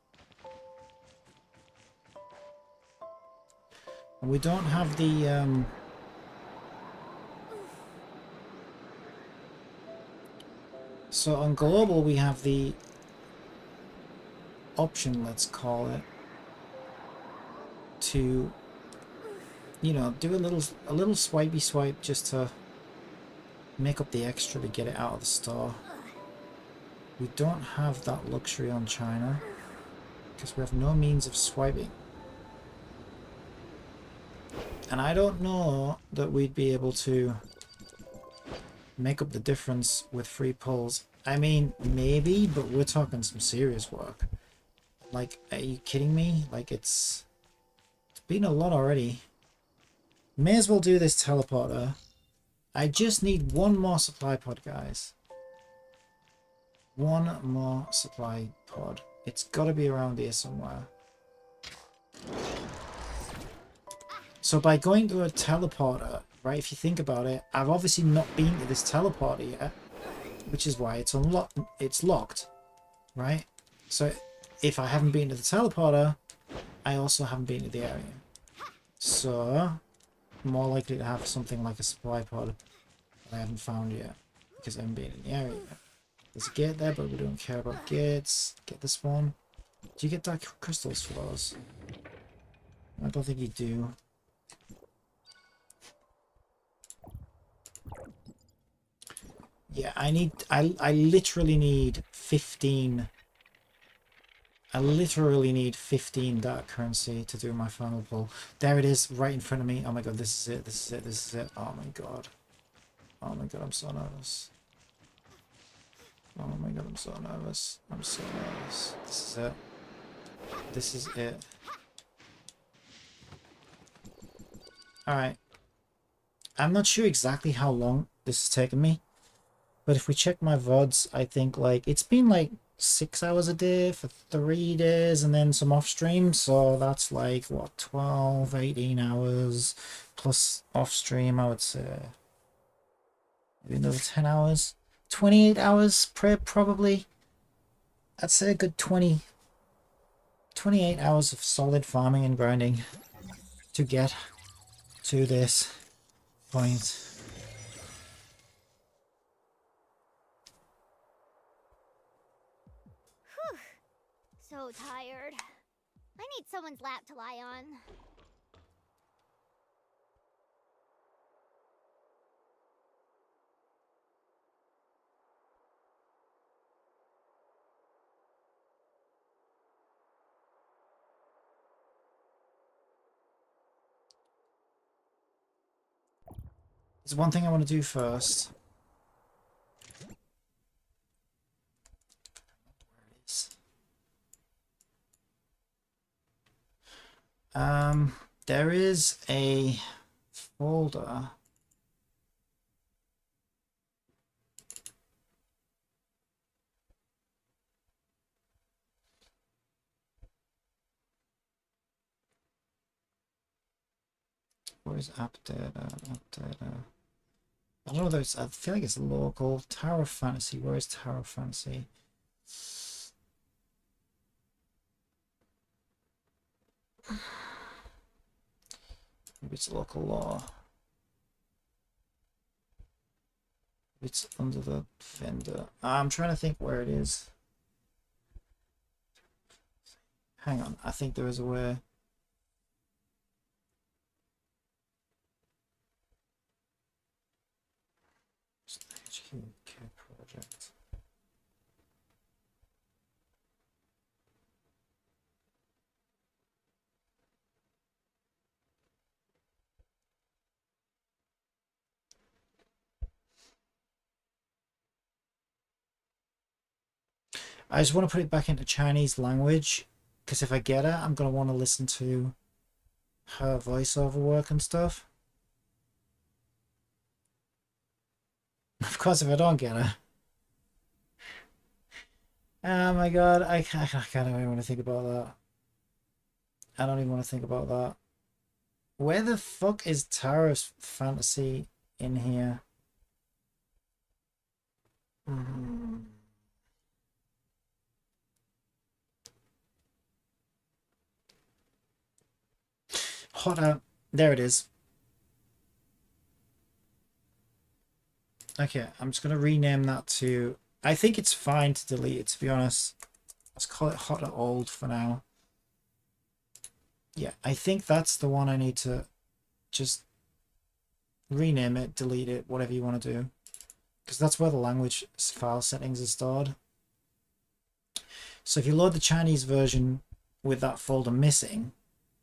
S1: And we don't have the, So on global we have the option, let's call it, to, you know, do a little swipey swipe just to make up the extra to get it out of the store. We don't have that luxury on China because we have no means of swiping. And I don't know that we'd be able to make up the difference with free pulls. I mean, maybe, but we're talking some serious work. Like, are you kidding me? Like, it's been a lot already. May as well do this teleporter. I just need one more supply pod, guys. One more supply pod. It's got to be around here somewhere. So by going to a teleporter, right, if you think about it, I've obviously not been to this teleporter yet, which is why it's unlocked. It's locked, right? So if I haven't been to the teleporter, I also haven't been to the area. So more likely to have something like a supply pod that I haven't found yet because I haven't been in the area yet. There's a gate there, but we don't care about gates. Get this one. Do you get dark crystals for those? I don't think you do. Yeah, I literally need 15. I literally need 15 dark currency to do my final pull. There it is, right in front of me. Oh my god, this is it, this is it, this is it. Oh my god. Oh my god, I'm so nervous. Oh my god, I'm so nervous. I'm so nervous. This is it. This is it. Alright. I'm not sure exactly how long this has taken me. But if we check my VODs, I think like it's been like 6 hours a day for 3 days and then some off stream. So that's like what, 12, 18 hours plus off stream, I would say. Maybe another 10 hours. 28 hours probably. I'd say a good 28 hours of solid farming and grinding to get to this point.
S2: So tired. I need someone's lap to lie on.
S1: There's one thing I want to do first. There is a folder. Where's app data? App data. I don't know. I feel like it's local. Tower of Fantasy. Where is Tower of Fantasy? Maybe it's local law. It's under the vendor. I'm trying to think where it is. Hang on. I think there is a way. HQ project. I just want to put it back into Chinese language because if I get her, I'm going to want to listen to her voiceover work and stuff. Of course, if I don't get her. Oh my god, I can't even want to think about that. I don't even want to think about that. Where the fuck is Tower of Fantasy in here? Hotter. There it is. Okay, I'm just going to rename that to... I think it's fine to delete it, to be honest. Let's call it Hot or Old for now. Yeah, I think that's the one I need to just rename it, delete it, whatever you want to do. Because that's where the language file settings are stored. So if you load the Chinese version with that folder missing,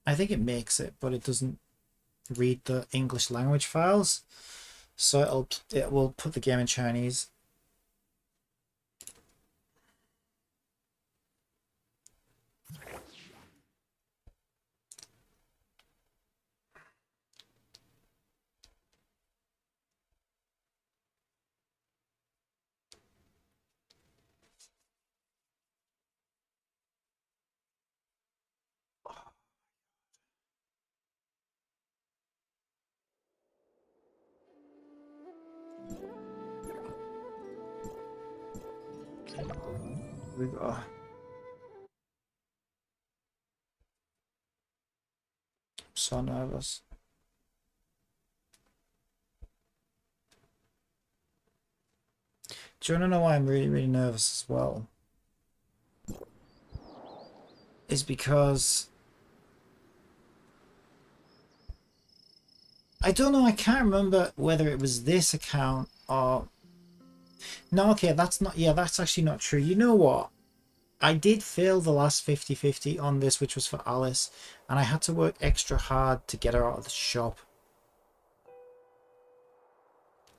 S1: I think it makes it, but it doesn't read the English language files. So it will put the game in Chinese. We go. I'm so nervous. Do you want to know why I'm really, really nervous as well? Is because I don't know, I can't remember whether it was this account or... No, okay, that's not... Yeah, that's actually not true. You know what? I did fail the last 50-50 on this, which was for Alice, and I had to work extra hard to get her out of the shop.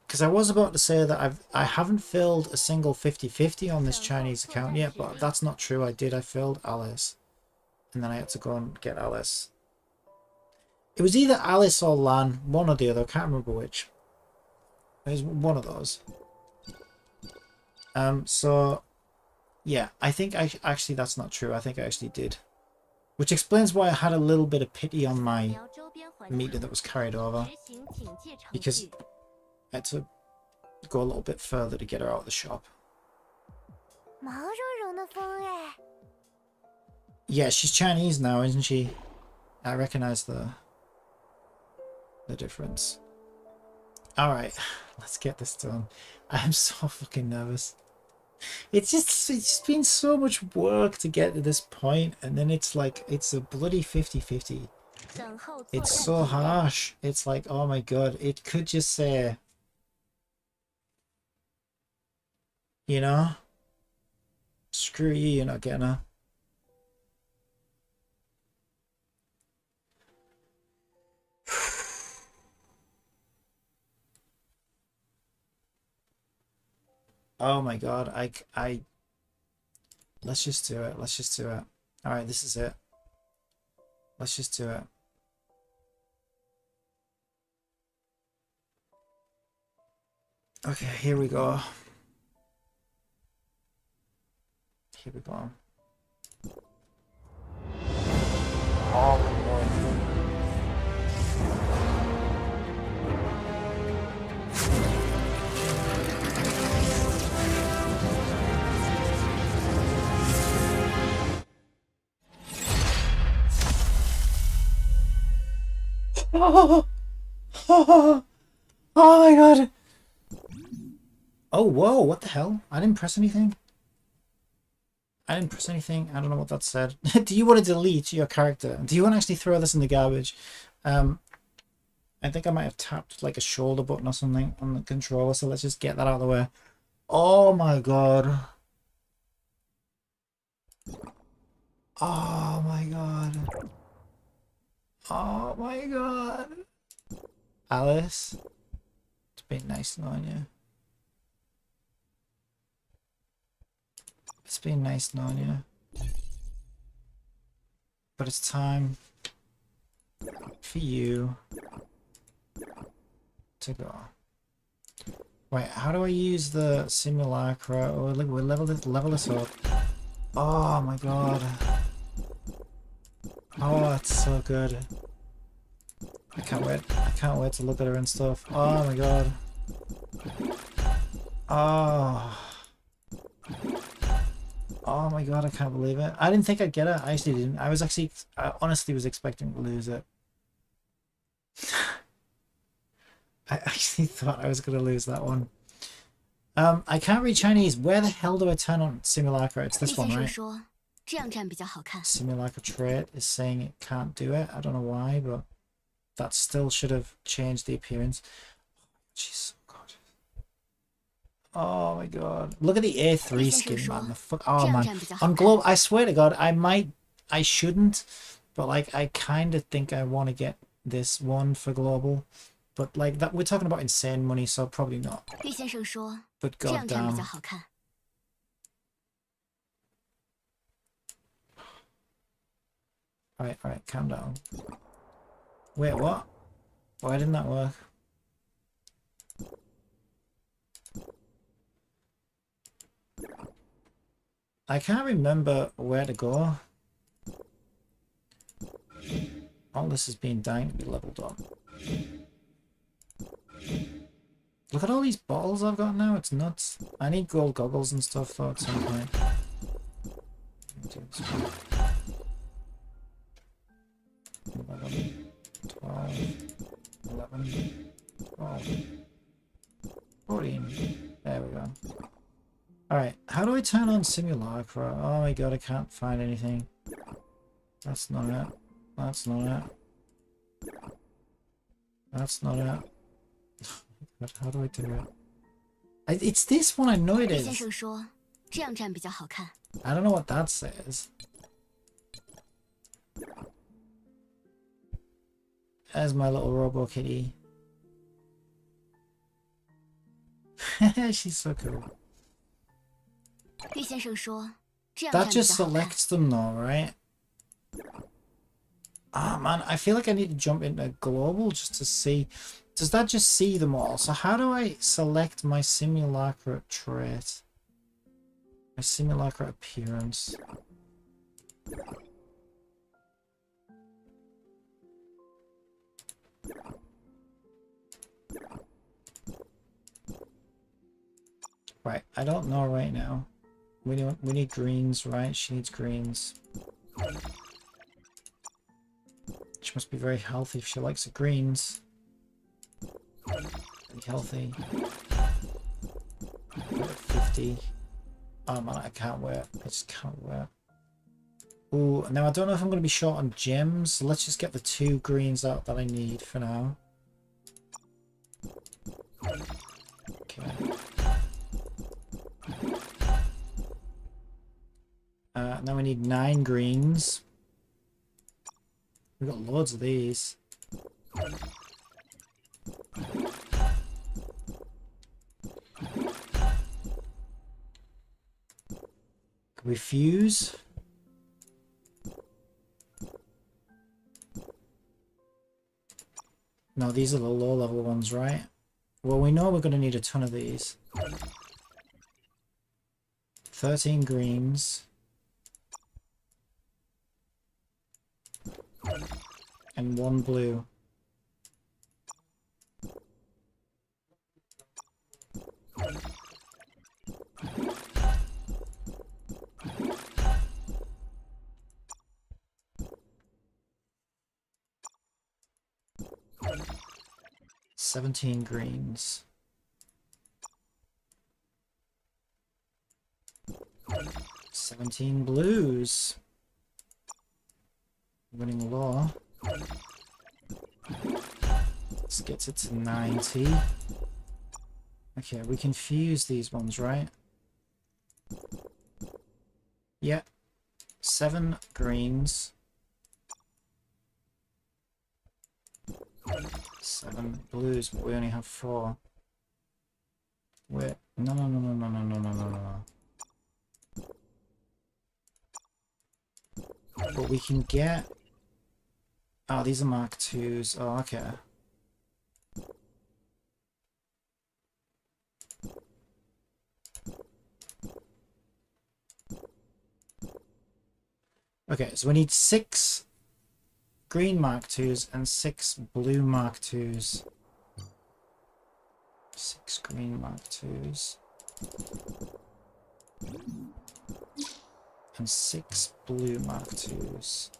S1: Because I was about to say that I haven't filled a single 50-50 on this Chinese account yet, but that's not true. I filled Alice. And then I had to go and get Alice. It was either Alice or Lan, one or the other, I can't remember which. It was one of those. So yeah, I think actually that's not true. I think I actually did. Which explains why I had a little bit of pity on my meter that was carried over. Because I had to go a little bit further to get her out of the shop.
S2: 毛茸茸的风哎。
S1: Yeah, she's Chinese now, isn't she? I recognize the difference. All right, let's get this done. I'm so fucking nervous. It's just been so much work to get to this point, and then it's like it's a bloody 50-50. It's so harsh. It's like, oh my god, it could just say, you know, screw you, you're not getting her. Oh my god, let's just do it. Let's just do it. All right, this is it. Let's just do it. Okay, here we go. Here we go. Oh my god. Oh, oh, oh my god. Oh, whoa, what the hell? I didn't press anything. I didn't press anything. I don't know what that said. Do you want to delete your character? Do you want to actually throw this in the garbage? I think I might have tapped like a shoulder button or something on the controller, so let's just get that out of the way. Oh my god. Oh my god. Oh my god. Alice, it's been nice knowing you. It's been nice knowing you. But it's time for you to go. Wait, how do I use the simulacra? Oh, look, we'll level this up. Oh my god. Oh, it's so good. I can't wait. I can't wait to look at her and stuff. Oh my god. Oh. Oh my god, I can't believe it. I didn't think I'd get it. I actually didn't. I honestly was expecting to lose it. I actually thought I was going to lose that one. I can't read Chinese. Where the hell do I turn on simulacra? It's this one, right? Simulacra trait is saying it can't do it. I don't know why, but that still should have changed the appearance. She's so gorgeous. Oh my god. Look at the A3 skin, man. The fuck. Oh man. On global, I swear to god, I shouldn't, but like I kind of think I want to get this one for global. But like that, we're talking about insane money, so probably not. But goddamn. Alright, calm down. Wait, what? Why didn't that work? I can't remember where to go. All this has been dying to be leveled up. Look at all these bottles I've got now, it's nuts. I need gold goggles and stuff though at some point. 11, 12, 11, 12, 14. There we go. Alright, how do I turn on simulacra? Oh my god, I can't find anything. That's not it. That's not it. That's not it. But how do I do it? It's this one, I know it is. I don't know what that says. There's my little robo kitty. She's so cool. That just selects them though, right? Ah man, I feel like I need to jump into global just to see. Does that just see them all? So how do I select my simulacra trait? My simulacra appearance. Right, I don't know right now. We need greens, right? She needs greens. She must be very healthy if she likes the greens. Very healthy. 50. Oh man, I can't wait. I just can't wait. Ooh, now I don't know if I'm going to be short on gems. So let's just get the 2 greens out that I need for now. Okay. Now we need 9 greens. We've got loads of these. Can we fuse? No, these are the low level ones, right? Well, we know we're going to need a ton of these. 13 greens. And 1 blue. $17 greens. 17 blues. Winning law. This gets it to 90. Okay, we can fuse these ones, right? Yeah. 7 greens. 7 blues, but we only have 4. Wait, no. But we can get... Oh, these are Mark IIs. Oh, okay. Okay, so we need 6 green Mark IIs and 6 blue Mark IIs. 6 green Mark IIs. And 6 blue Mark IIs.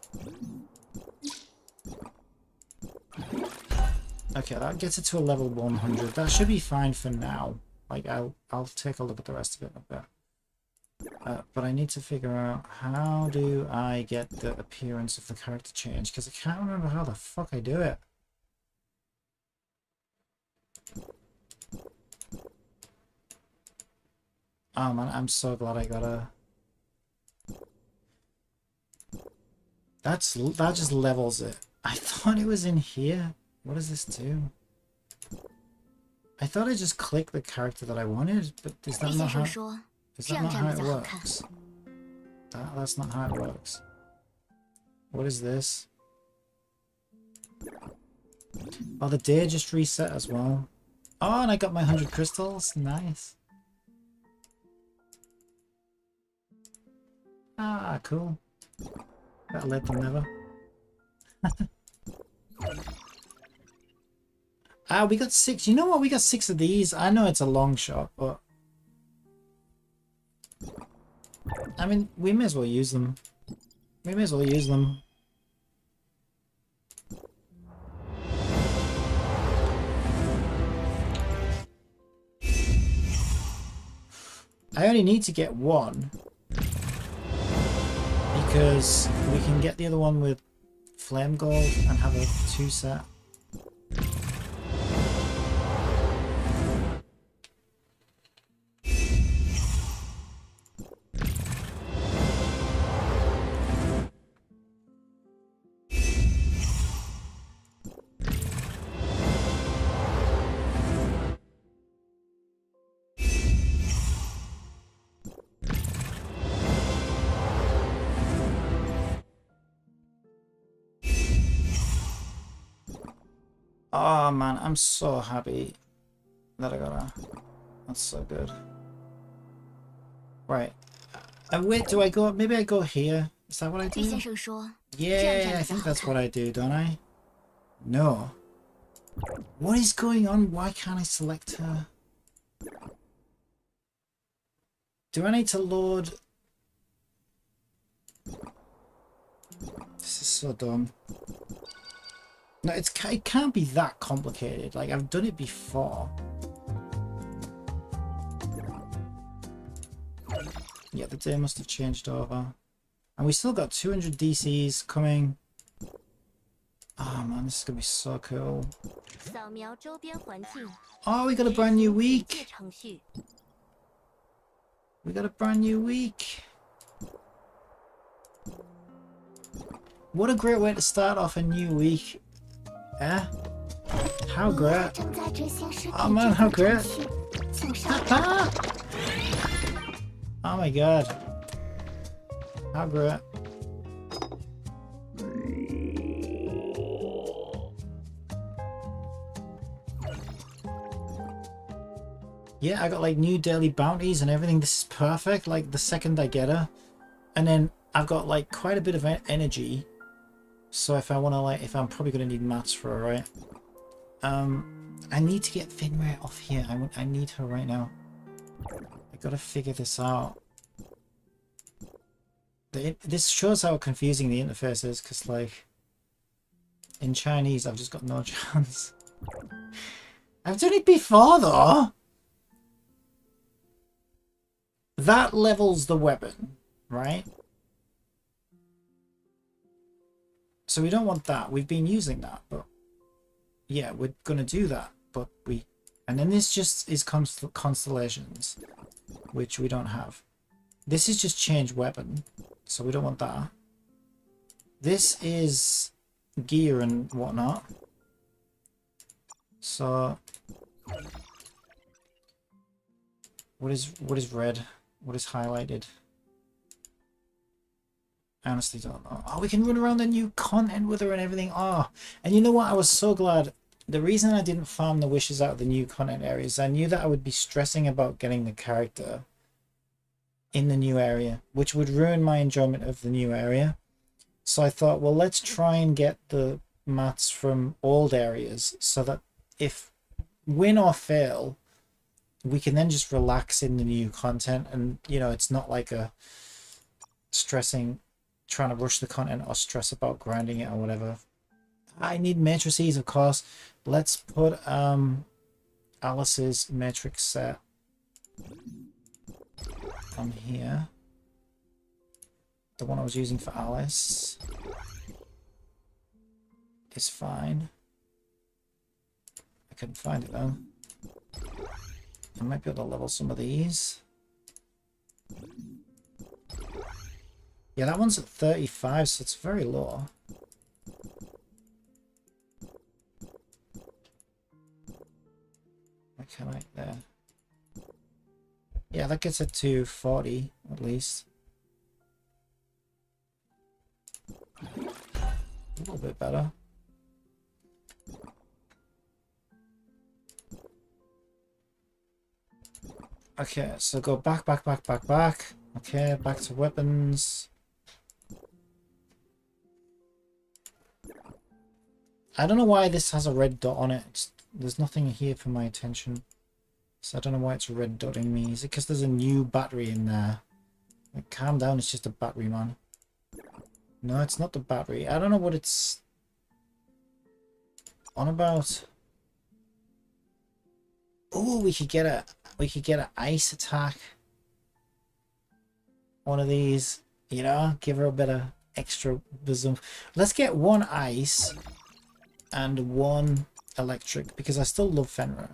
S1: Okay, that gets it to a level 100. That should be fine for now. Like, I'll take a look at the rest of it in a bit. But I need to figure out how do I get the appearance of the character change, because I can't remember how the fuck I do it. Oh man, I'm so glad I got a... That just levels it. I thought it was in here. What does this do? I thought I just clicked the character that I wanted, but is that not how... Is that not how it works? That's not how it works. What is this? Oh, the day just reset as well. Oh, and I got my 100 crystals. Nice. Ah, cool. Better late than never. Ah, we got 6. You know what? We got 6 of these. I know it's a long shot, but... I mean, we may as well use them. We may as well use them. I only need to get 1. Because we can get the other one with flame gold and have a 2 set. Oh man, I'm so happy that I got a... That's so good. Right. Wait, do I go... Maybe I go here? Is that what I do? Yeah, I think that's what I do, don't I? No. What is going on? Why can't I select her? Do I need to load? This is so dumb. No, it can't be that complicated. Like, I've done it before. Yeah, the day must have changed over. And we still got 200 DCs coming. Oh man, this is gonna be so cool. Oh, we got a brand new week. We got a brand new week. What a great way to start off a new week. Eh? How great. Oh man, how great. Oh my god. How great. Yeah, I got like new daily bounties and everything. This is perfect. Like the second I get her. And then I've got like quite a bit of energy. So if I want to like, if I'm probably going to need mats for her, right? I need to get Finray off here. I need her right now. I gotta figure this out. This shows how confusing the interface is, because like in Chinese I've just got no chance. I've done it before though. That levels the weapon, right? So we don't want that. We've been using that, but yeah, we're gonna do that. But and then this just is constellations, which we don't have. This is just change weapon, so we don't want that. This is gear and whatnot. So what is red? What is highlighted? I honestly don't know. Oh, we can run around the new content with her and everything. Oh, and you know what? I was so glad. The reason I didn't farm the wishes out of the new content areas, I knew that I would be stressing about getting the character in the new area, which would ruin my enjoyment of the new area. So I thought, well, let's try and get the mats from old areas so that if win or fail, we can then just relax in the new content, and you know, it's not like a stressing trying to rush the content or stress about grinding it or whatever. I need matrices, of course. Let's put Alice's matrix set on here. The one I was using for Alice is fine. I couldn't find it though. I might be able to level some of these. Yeah, that one's at 35, so it's very low. Why can't I? There. Yeah, that gets it to 40 at least. A little bit better. Okay, so go back. Okay, back to weapons. I don't know why this has a red dot on it. There's nothing here for my attention. So I don't know why it's red dotting me. Is it because there's a new battery in there? Like, calm down, it's just a battery, man. No, it's not the battery. I don't know what it's on about. Oh, we could get an ice attack. One of these, you know, give her a bit of extra bosom. Let's get one ice and one electric, because I still love Fenrir.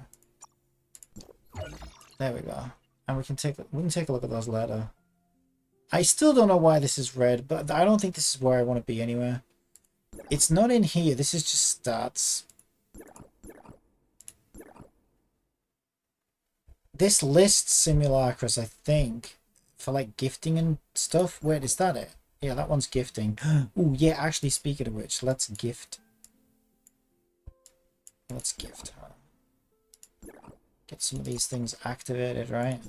S1: There we go. And we can take a look at those later. I still don't know why this is red, but I don't think this is where I want to be anyway. It's not in here. This is just stats. This lists simulacras, I think, for like gifting and stuff. Wait, is that it? Yeah, that one's gifting. Oh yeah, actually, speaking of which, let's gift. Let's gift her. Get some of these things activated, right?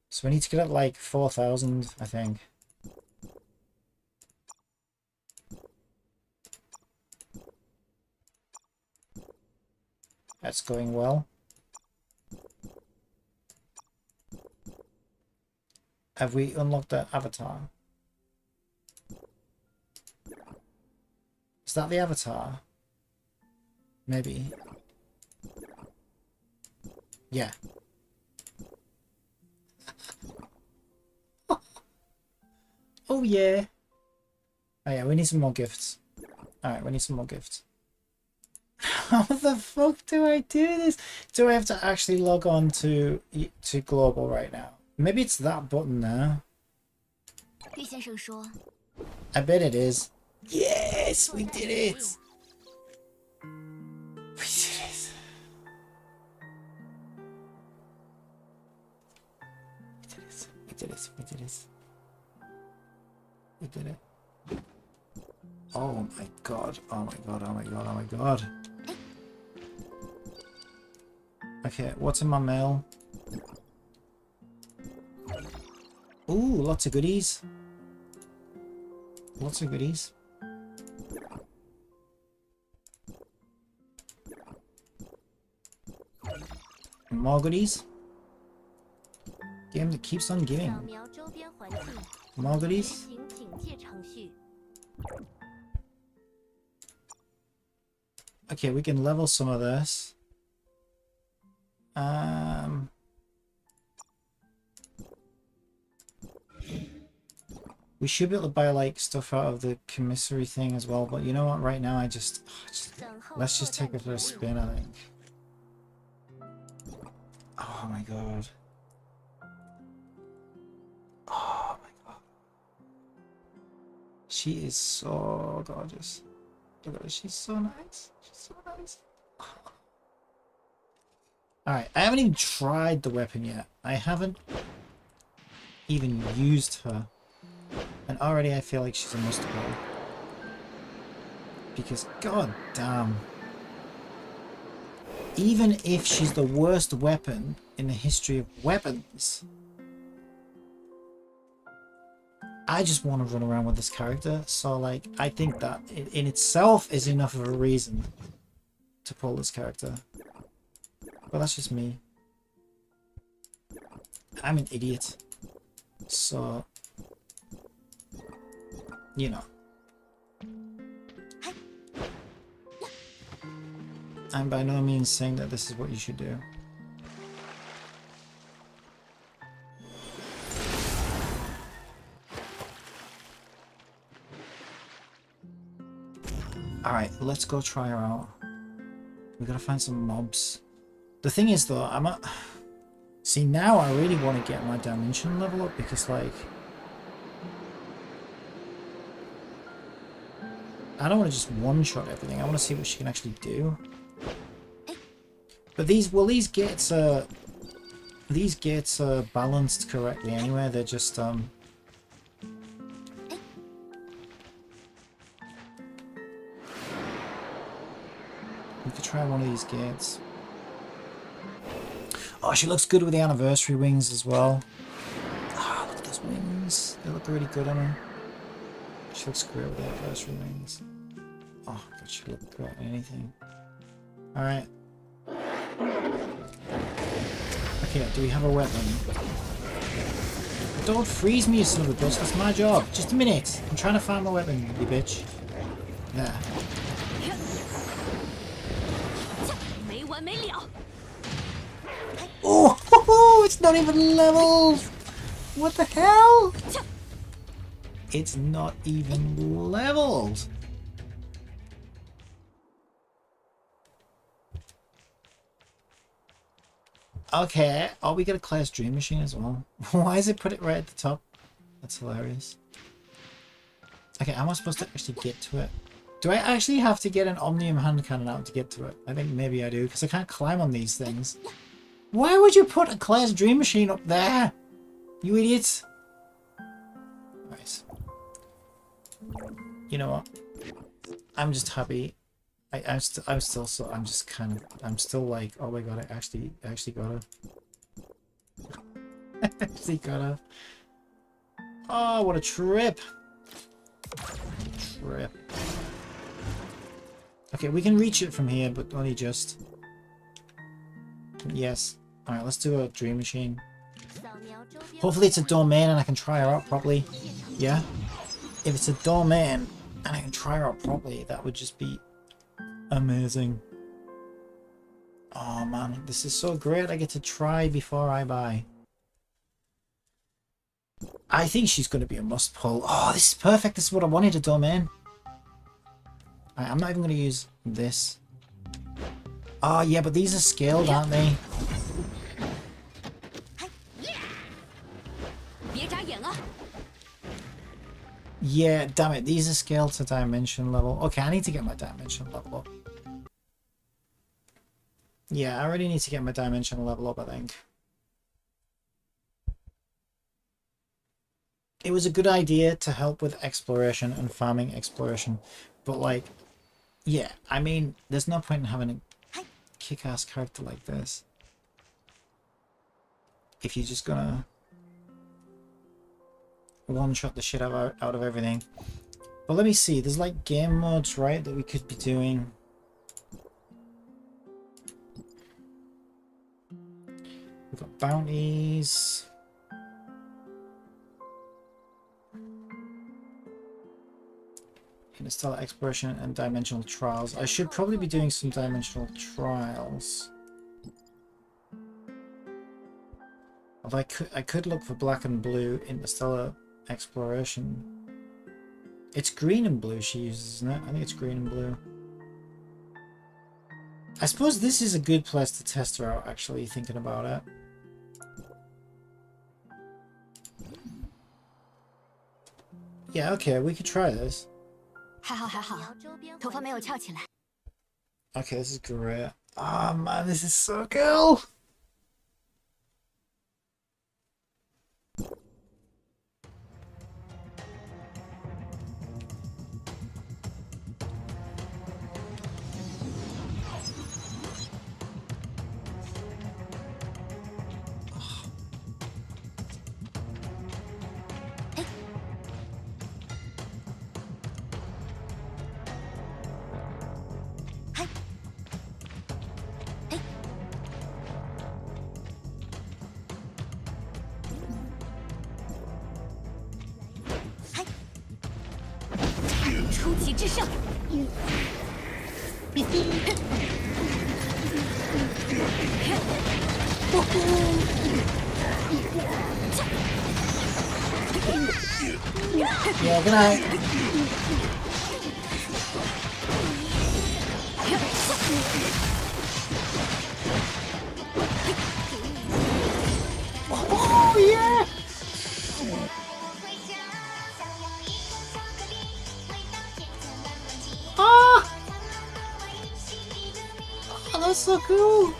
S1: So we need to get at like 4,000, I think. That's going well. Have we unlocked the avatar? Is that the avatar? Maybe. Yeah. Oh yeah. Oh yeah, we need some more gifts. Alright, we need some more gifts. How the fuck do I do this? Do I have to actually log on to global right now? Maybe it's that button there. I bet it is. Yes, we did it. We did it. We did it. We did it. We did it. Oh my god. Oh my god. Oh my god. Oh my god. Okay, what's in my mail? Ooh, lots of goodies. Lots of goodies. More goodies. Game that keeps on giving. More goodies. Okay, we can level some of this. We should be able to buy like stuff out of the commissary thing as well, but you know what? Right now, let's just take it for a spin. I think. Oh my god. Oh my god. She is so gorgeous. Look at her. She's so nice. She's so nice. Alright, I haven't even tried the weapon yet. I haven't even used her. And already I feel like she's a must-go. Because, god damn. Even if she's the worst weapon in the history of weapons, I just want to run around with this character. So, like, I think that in itself is enough of a reason to pull this character. But that's just me. I'm an idiot. So, you know. I'm by no means saying that this is what you should do. Alright, let's go try her out. We gotta find some mobs. The thing is though, see, now I really want to get my dimension level up because, like, I don't want to just one-shot everything. I want to see what she can actually do. But these gates are balanced correctly anyway. They're just we could try one of these gates. Oh, she looks good with the anniversary wings as well. Ah, look at those wings. They look really good on her. She looks great with the anniversary wings. Oh, God, she look great on anything. Alright. Okay, do we have a weapon? Don't freeze me, you son of a bitch. That's my job. Just a minute. I'm trying to find my weapon, you bitch. There. Oh, it's not even leveled. What the hell? It's not even leveled. Okay. Oh, we get a class dream machine as well. Why is it put it right at the top? That's hilarious. Okay, how am I supposed to actually get to it? Do I actually have to get an Omnium hand cannon out to get to it? I think maybe I do, because I can't climb on these things. Why would you put a class dream machine up there? You idiots. Right. You know what? I'm just happy. I'm still like, oh my god, I actually gotta. I actually gotta. Oh, what a trip. Trip. Okay, we can reach it from here, but only just. Yes. Alright, let's do a dream machine. Hopefully it's a domain and I can try her out properly. Yeah? If it's a domain and I can try her out properly, that would just be amazing. Oh man, this is so great. I get to try before I buy. I think she's going to be a must pull. Oh, this is perfect. This is what I wanted, a domain. I'm not even going to use this. Oh yeah, but these are scaled, aren't they? Yeah, damn it. These are scaled to dimension level. Okay, I need to get my dimension level up. Yeah, I already need to get my dimension level up, I think. It was a good idea to help with exploration and farming exploration. But like, yeah, I mean, there's no point in having a kick-ass character like this if you're just gonna one-shot the shit out of everything. But let me see, there's like game modes, right, that we could be doing. We've got bounties. Interstellar exploration and dimensional trials. I should probably be doing some dimensional trials. Although I could look for black and blue interstellar exploration. It's green and blue she uses, isn't it? I think it's green and blue. I suppose this is a good place to test her out, actually, thinking about it. Yeah, okay, we could try this. Okay, this is great. Oh man, this is so cool! Yeah, good night. Oh yeah! Ah! Oh, that's so cool!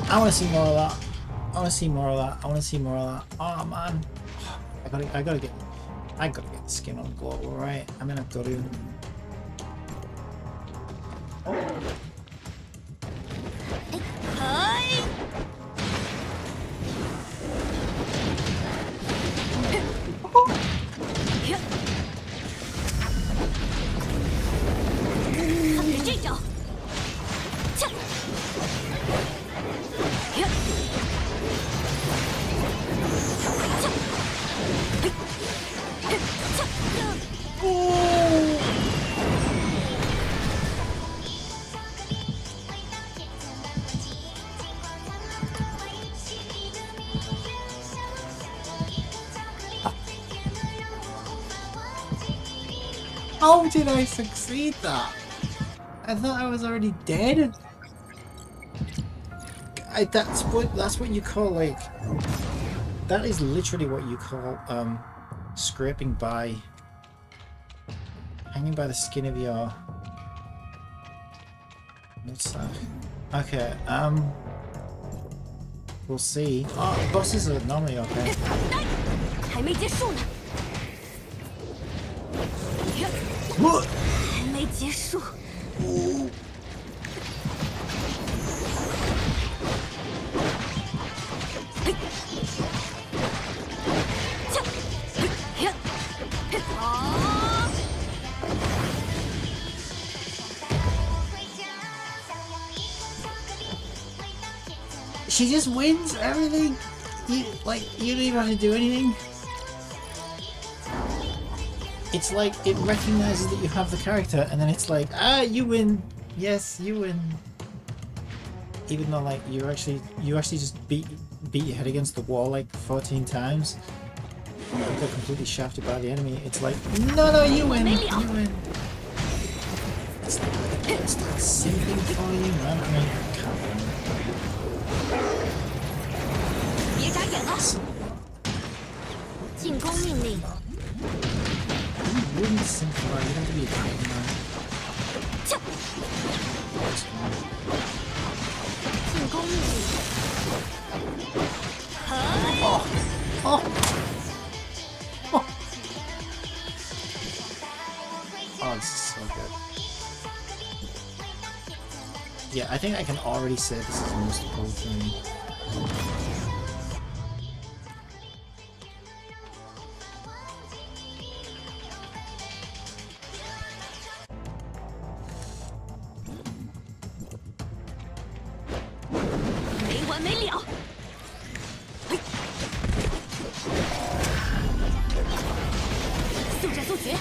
S1: I want to see more of that. I want to see more of that. I want to see more of that. Oh man, I gotta get the skin on global, right? I mean, I've got to. How did I succeed that? I thought I was already dead. That's what you call, like, that is literally what you call scraping by, hanging by the skin of your. What's that? Okay, we'll see. Oh, bosses are normally okay. What? She just wins everything. You don't even have to do anything. It's like it recognizes that you have the character, and then it's like, ah, you win. Yes, you win. Even though like you actually just beat your head against the wall like 14 times. You got completely shafted by the enemy. It's like, no, you win. You win. It's like simping for you, man. I mean, come on.
S2: 别眨眼了！进攻命令。
S1: You wouldn't simp for you don't have to be a kid, man.
S2: 进攻命令。
S1: Oh! Oh! Oh! Oh, this is so good. Yeah, I think I can already say this is the most cool thing.
S2: 没完没了！速战速决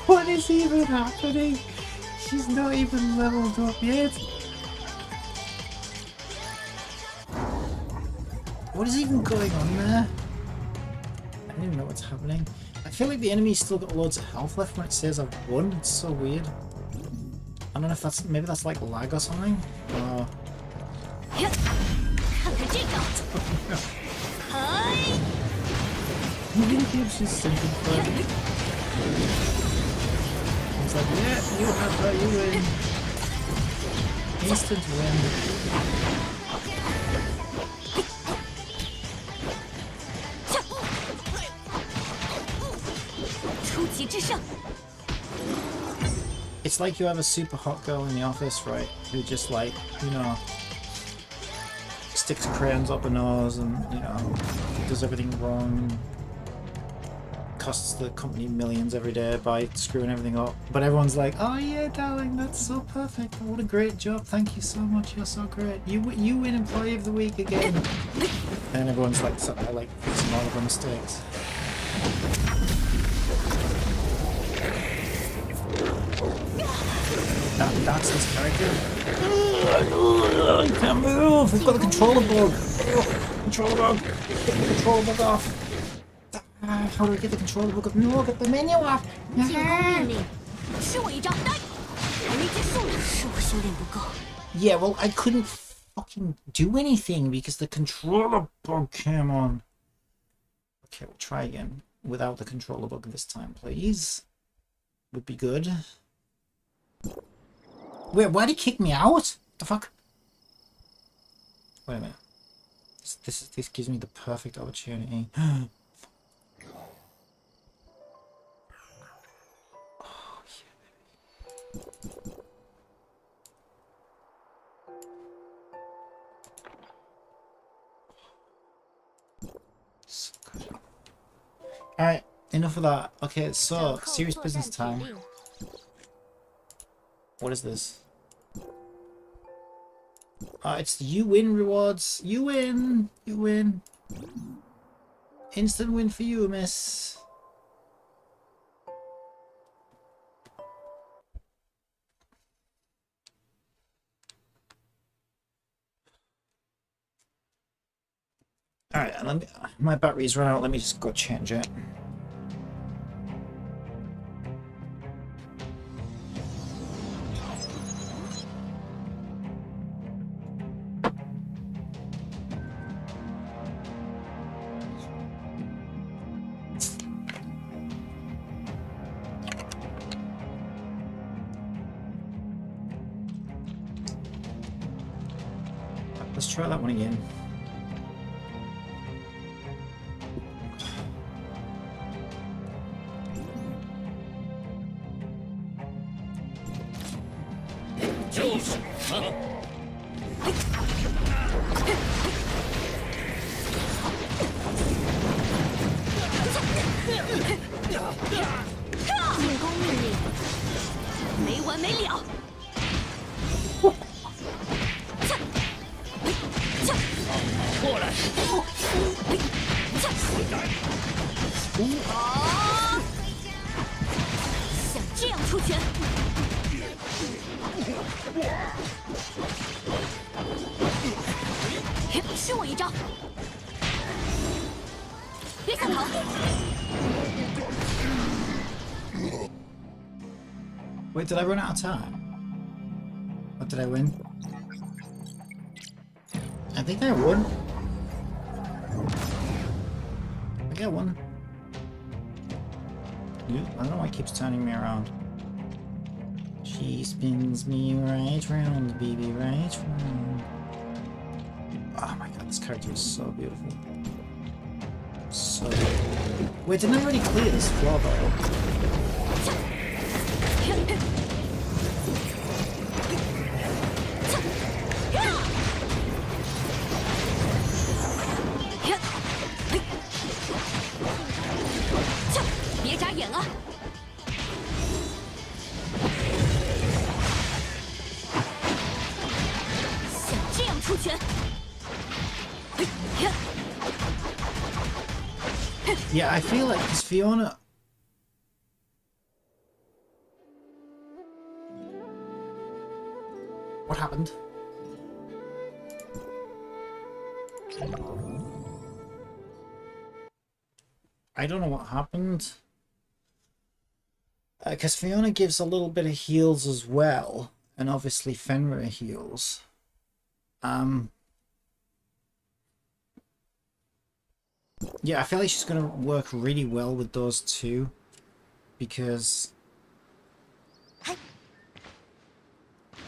S2: ！What
S1: is even happening? She's not even leveled up yet. What is even going on there? I don't even know what's happening. I feel like the enemy's still got loads of health left when it says I've won. It's so weird. I don't know if that's maybe that's like lag or something. Oh. Really gives you something fun. It's like, yeah, you have her, you win. Instant win.
S2: 出奇制胜。
S1: It's like you have a super hot girl in the office, right? Who just like, you know, sticks crayons up her nose and, you know, does everything wrong. Costs the company millions every day by screwing everything up. But everyone's like, oh yeah, darling, that's so perfect. What a great job. Thank you so much. You're so great. You win Employee of the Week again. And everyone's like, fixing all of her mistakes. That's this character. I can't move. We've got the controller bug. Controller bug. Get the controller bug off. How do I get the controller bug off? No, get the menu off.
S2: 进攻命令，吃我一招！还没结束呢，是我修炼不够。
S1: Yeah, well, I couldn't fucking do anything because the controller bug came on. Okay, we'll try again without the controller bug this time, please. Would be good. Wait, why'd he kick me out? The fuck? Wait a minute. This gives me the perfect opportunity. Oh, yeah. So good. Alright, enough of that. Okay, so, serious business time. What is this? It's the you win rewards. You win. You win. Instant win for you, miss. Alright, let me. My battery's run out. Let me just go change it. Let's try that one again.
S2: 进攻命令，没完没了。
S3: 过来！
S2: 想这样出拳？吃我一招！别想逃！
S1: Wait, did I run out of time? Or did I win? I think I won. I think I won. I don't know why it keeps turning me around. She spins me right round, baby, right round. Oh my god, this character is so beautiful. So beautiful. Wait, didn't I already clear this floor though? Yeah, I feel like this Fiona. What happened? I don't know what happened. Because Fiona gives a little bit of heals as well, and obviously Fenrir heals. Yeah, I feel like she's going to work really well with those two, because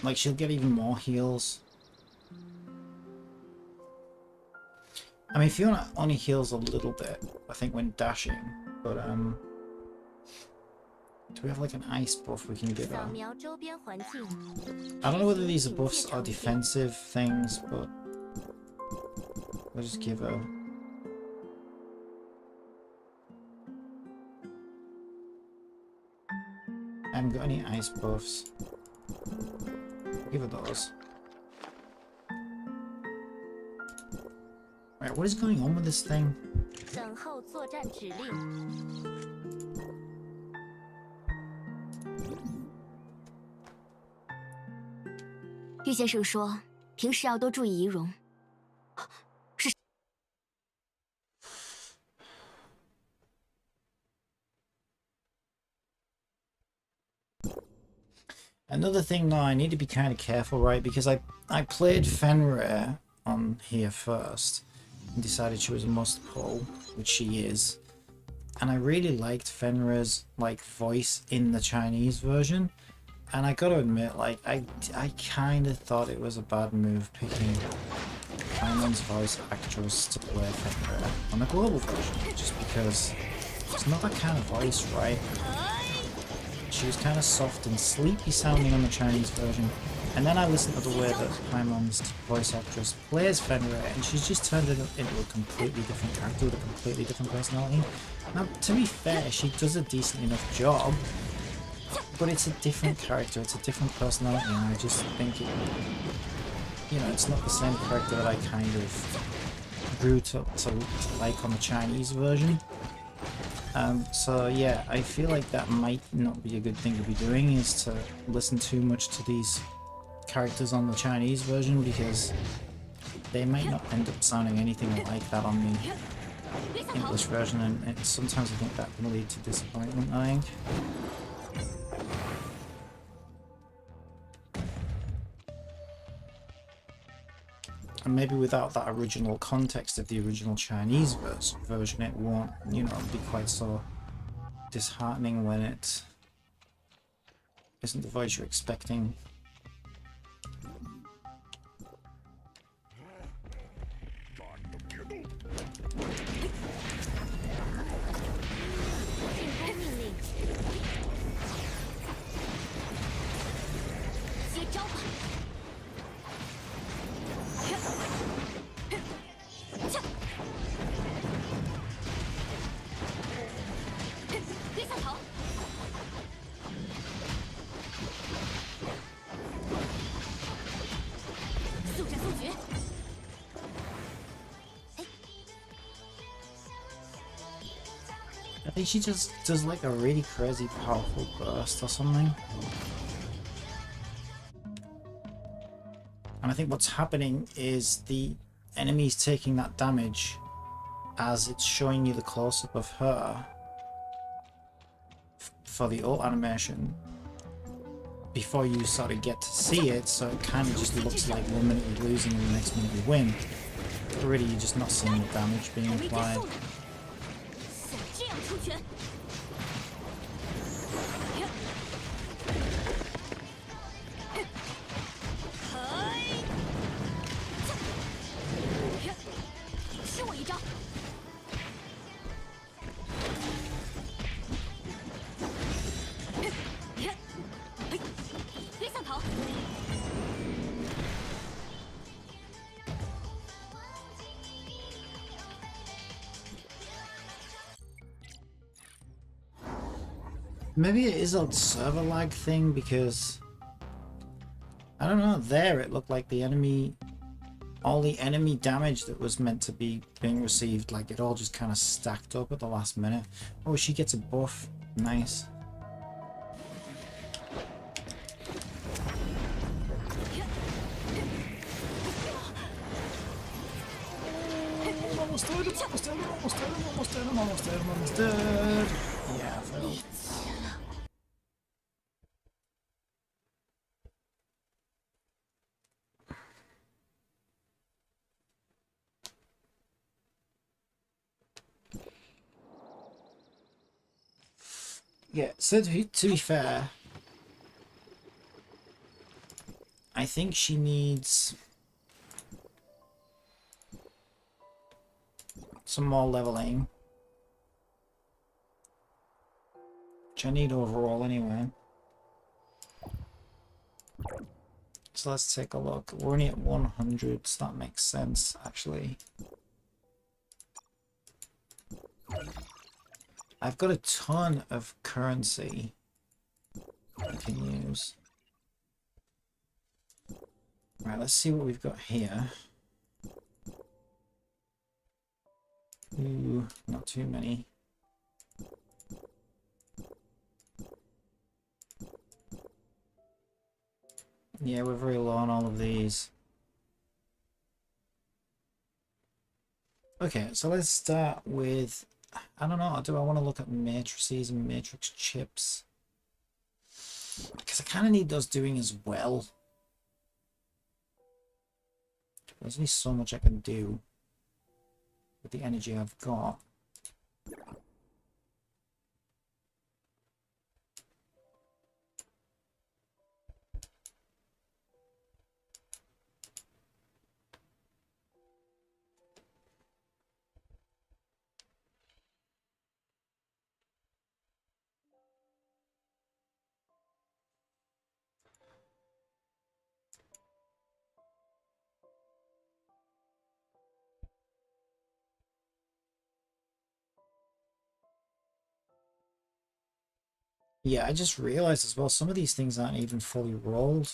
S1: like she'll get even more heals. I mean, Fiona only heals a little bit, I think, when dashing, but do we have like an ice buff we can give her? I don't know whether these are buffs or defensive things, but we'll just give her. I haven't got any ice buffs. Give her those. Right, what is going on with this thing?
S2: 等候作战指令。玉先生说，平时要多注意仪容。是。
S1: Another thing now, I need to be kind of careful, right? Because I played Fenrir on here first and decided she was a must pull, which she is. And I really liked Fenrir's like voice in the Chinese version. And I gotta admit, like, I kind of thought it was a bad move picking Iman's voice actress to play Fenrir on the global version, just because it's not that kind of voice, right? She was kind of soft and sleepy sounding on the Chinese version, and then I listened to the way that Paimon's voice actress plays Fenrir, and she's just turned it into a completely different character with a completely different personality. Now, to be fair, she does a decent enough job, but it's a different character, it's a different personality, and I just think it, you know, it's not the same character that I kind of grew to like on the Chinese version. So yeah, I feel like that might not be a good thing to be doing, is to listen too much to these characters on the Chinese version, because they might not end up sounding anything like that on the English version, and sometimes I think that can lead to disappointment, I think. And maybe without that original context of the original Chinese version, it won't, you know, be quite so disheartening when it isn't the voice you're expecting. think she just does like a really crazy powerful burst or something. And I think what's happening is the enemy's taking that damage as it's showing you the close-up of her for the ult animation before you sort of get to see it, so it kind of just looks like 1 minute you're losing and the next minute you win. But really you're just not seeing the damage being
S2: 还没结
S1: applied.
S2: 束呢，想这样出拳？吃我一招！别想逃！
S1: Maybe it is a server lag thing because I don't know, there it looked like the enemy, all the enemy damage that was meant to be being received, like it all just kind of stacked up at the last minute. Oh, she gets a buff. Nice. Almost dead. Yeah, I fell. Yeah, so to be fair, I think she needs some more leveling, which I need overall anyway. So let's take a look. We're only at 100, so that makes sense actually. I've got a ton of currency I can use. Right, let's see what we've got here. Ooh, not too many. Yeah, we're very low on all of these. Okay, so let's start with, I don't know, do I want to look at matrices and matrix chips? Because I kind of need those doing as well. There's only so much I can do with the energy I've got. Yeah, I just realized as well, some of these things aren't even fully rolled.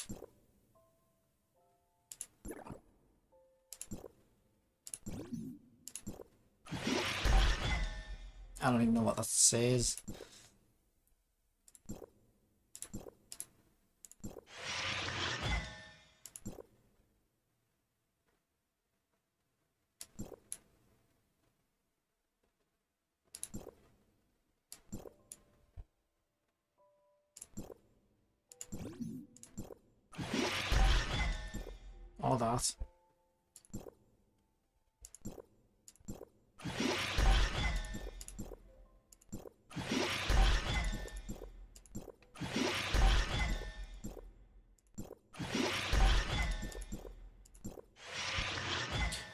S1: I don't even know what that says. All that.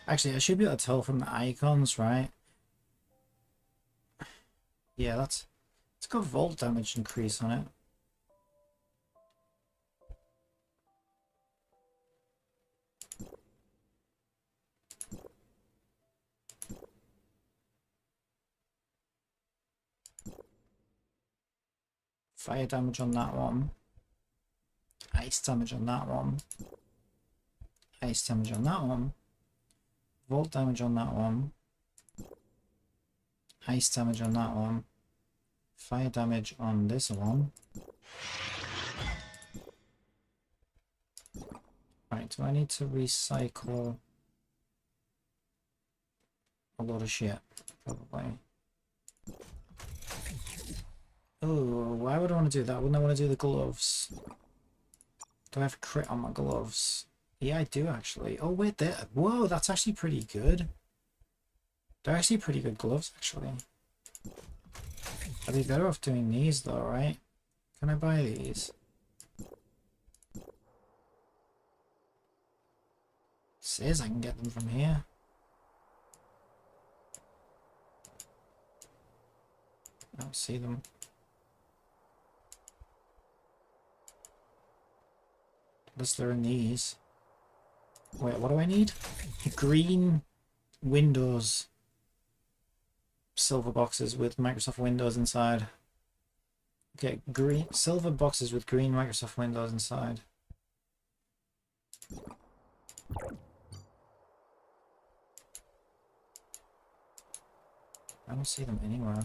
S1: Actually, I should be able to tell from the icons, right? Yeah, it's got volt damage increase on it. Fire damage on that one. Ice damage on that one. Ice damage on that one. Volt damage on that one. Ice damage on that one. fire damage on this one. Right, do I need to recycle a lot of shit? Probably. Oh, why would I want to do that? Wouldn't I want to do the gloves? Do I have a crit on my gloves? Yeah, I do actually. Oh, wait, there. Whoa, that's actually pretty good. They're actually pretty good gloves, actually. I'd be better off doing these, though, right? Can I buy these? It says I can get them from here. I don't see them. Unless they're in these. Wait, what do I need? Green Windows silver boxes with Microsoft Windows inside. Okay, green silver boxes with green Microsoft Windows inside. I don't see them anywhere.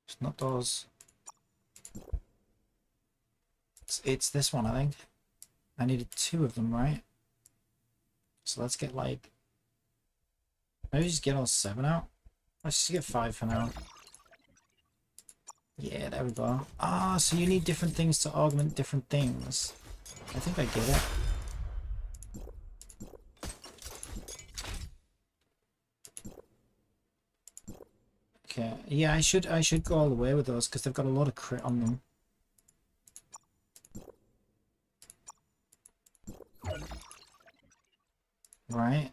S1: It's not those. It's this one, I think. I needed 2 of them, right? So let's get like... Maybe just get all 7 out? Let's just get 5 for now. Yeah, there we go. Ah, so you need different things to augment different things. I think I get it. Okay, yeah, I should go all the way with those because they've got a lot of crit on them. Right.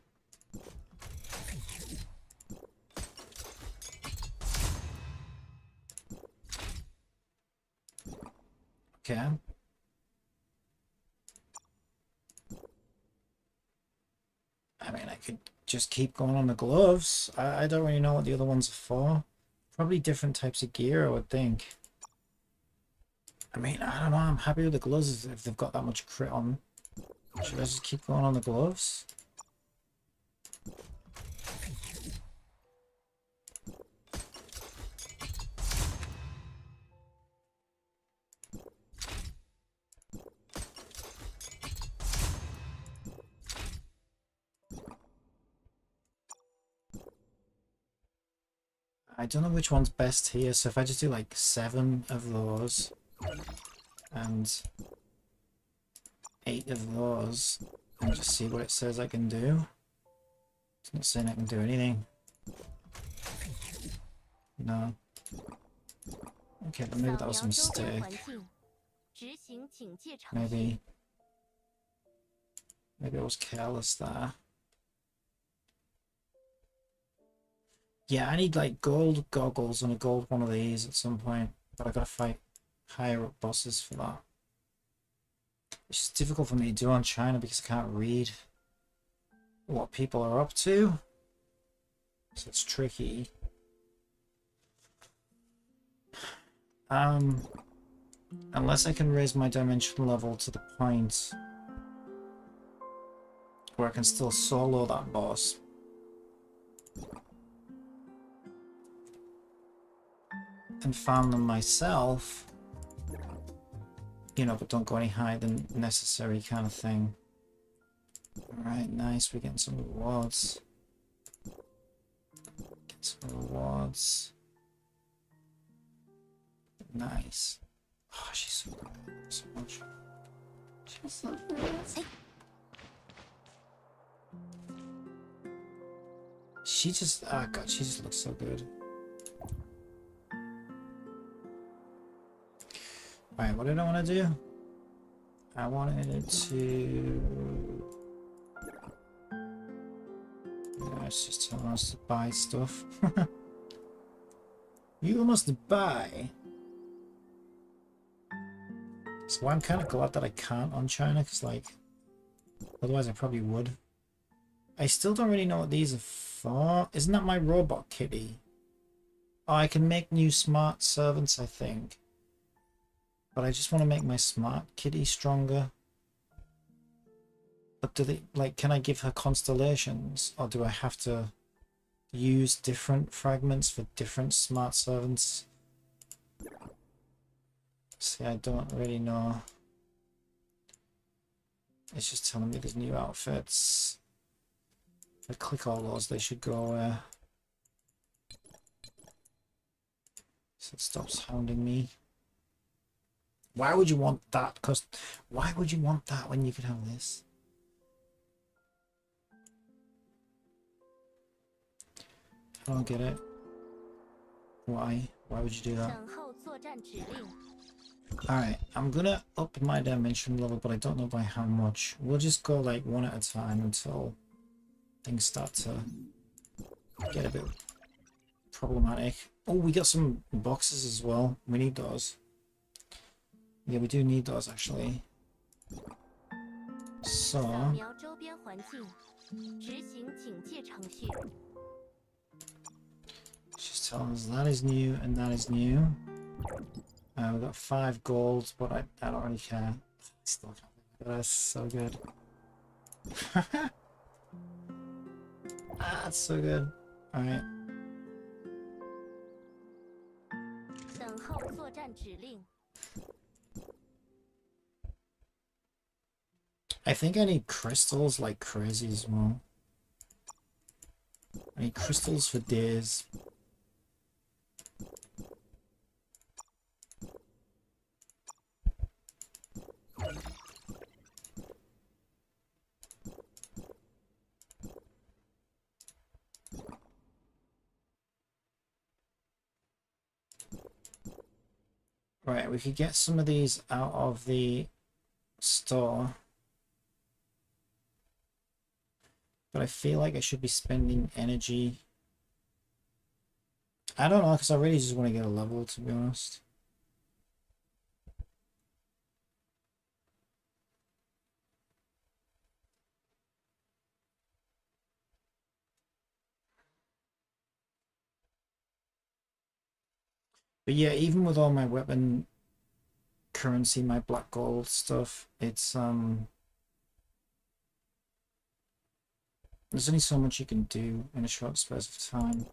S1: Okay. I mean, I could just keep going on the gloves. I don't really know what the other ones are for. Probably different types of gear, I would think. I mean, I don't know. I'm happy with the gloves if they've got that much crit on. Should I just keep going on the gloves? I don't know which one's best here, so if I just do like 7 of those and 8 of those and just see what it says I can do. It's not saying I can do anything. No. Okay, but maybe that was a mistake. Maybe I was careless there. Yeah, I need like gold goggles and a gold one of these at some point, but I gotta fight higher up bosses for that. It's just difficult for me to do on China because I can't read what people are up to, so it's tricky. Unless I can raise my dimension level to the point where I can still solo that boss. And farm them myself, you know, but don't go any higher than necessary kind of thing. Alright, nice, we're getting some rewards. Get some rewards. Nice. Oh, she's so good. So much. She's so good. She just, oh god, she just looks so good. Alright, what did I want to do? I wanted to... No, it's just telling us to buy stuff. You must buy. So I'm kind of glad that I can't on China, because like, otherwise I probably would. I still don't really know what these are for. Isn't that my robot kitty? Oh, I can make new smart servants, I think. But I just want to make my smart kitty stronger. But do they, like, can I give her constellations? Or do I have to use different fragments for different smart servants. See, I don't really know. It's just telling me there's new outfits. If I click all those, they should go away. So it stops hounding me. Why would you want that? Why would you want that when you could have this? I don't get it. Why? Why would you do that?
S2: 等候作战指令。
S1: Alright, I'm gonna up my dimension level, but I don't know by how much. We'll just go like one at a time until things start to get a bit problematic. Oh, we got some boxes as well. We need those. Yeah, we do need those actually. So
S2: 扫描周边环境，执行警戒程序。
S1: she's telling us that is new and that is new. We've got 5 gold, but I don't really care. Still can't think of it. That's so good. That's so good. Alright.
S2: 等候作战指令。
S1: I think I need crystals like crazy as well. I need crystals for days. Right, we could get some of these out of the store. But I feel like I should be spending energy. I don't know, because I really just want to get a level, to be honest. But yeah, even with all my weapon currency, my black gold stuff, it's there's only so much you can do in a short space of time.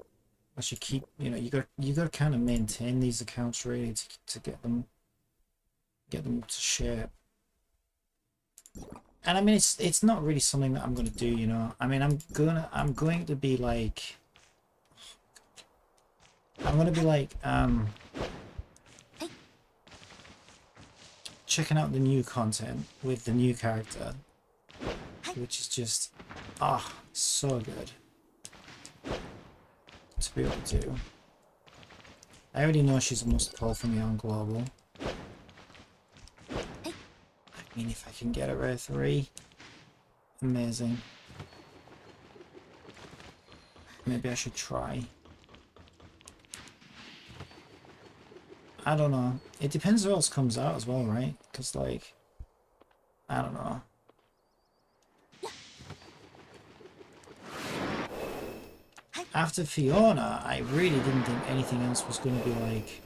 S1: Unless you keep, you know, you got to kind of maintain these accounts really to get them to shape. And I mean, it's not really something that I'm gonna do, you know. I mean, I'm going to be like, checking out the new content with the new character, which is just so good to be able to do. I already know she's a must pull for me on global. I mean, if I can get her at 3, amazing. Maybe I should try. I don't know. It depends who else comes out as well, right? Because, like, I don't know. After Fiona, I really didn't think anything else was going to be, like,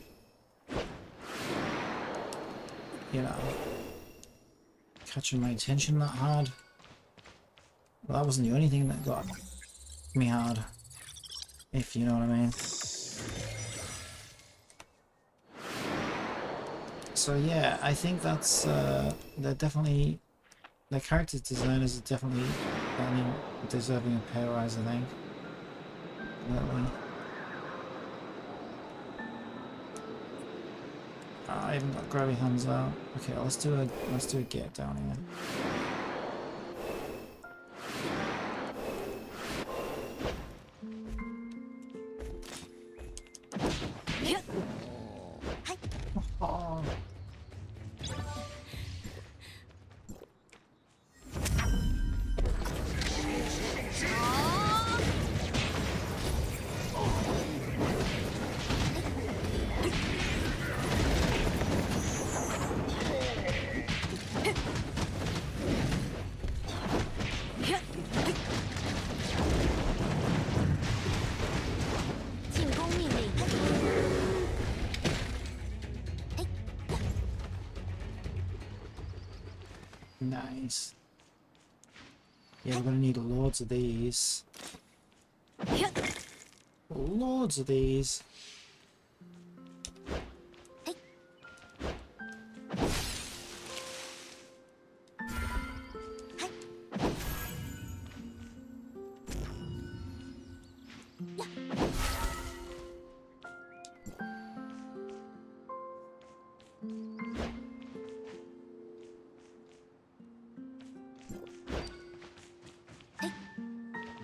S1: you know, catching my attention that hard. Well, that wasn't the only thing that got me hard, if you know what I mean. So yeah, I think that's they're definitely, the character designers are definitely deserving a pay rise, I think. Definitely. I haven't got grabby hands out. Okay, let's do a get down here. Oh. Nice. Yeah, we're gonna need loads of these. Loads of these.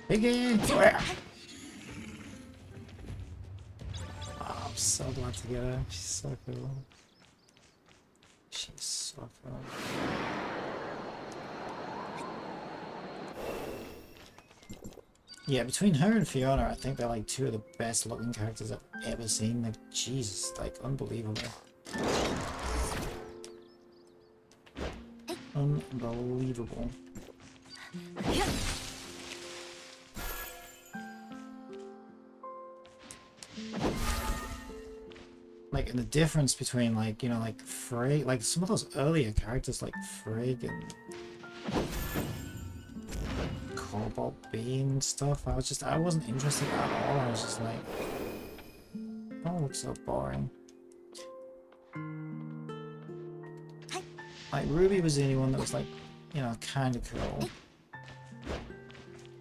S1: Piggy! Where? Oh, I'm so glad to get her. She's so cool. She's so cool. Yeah, between her and Fiona, I think they're like two of the best looking characters I've ever seen. Like, Jesus, like, unbelievable. Unbelievable. Like, and the difference between, like, you know, like Frigg, like some of those earlier characters like Frigg and Cobalt Bean and stuff, I wasn't interested at all. I was just like, oh, it looks so boring. Like, Ruby was the only one that was like, you know, kind of cool.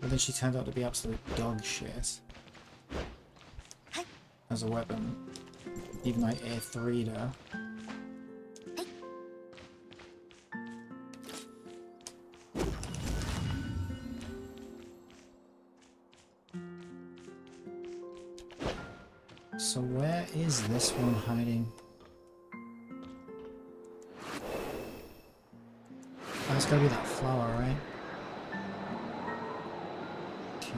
S1: But then she turned out to be absolute dog shit as a weapon. Even though I A3'd her. So where is this one hiding? Oh, it's gotta be that flower, right? Okay.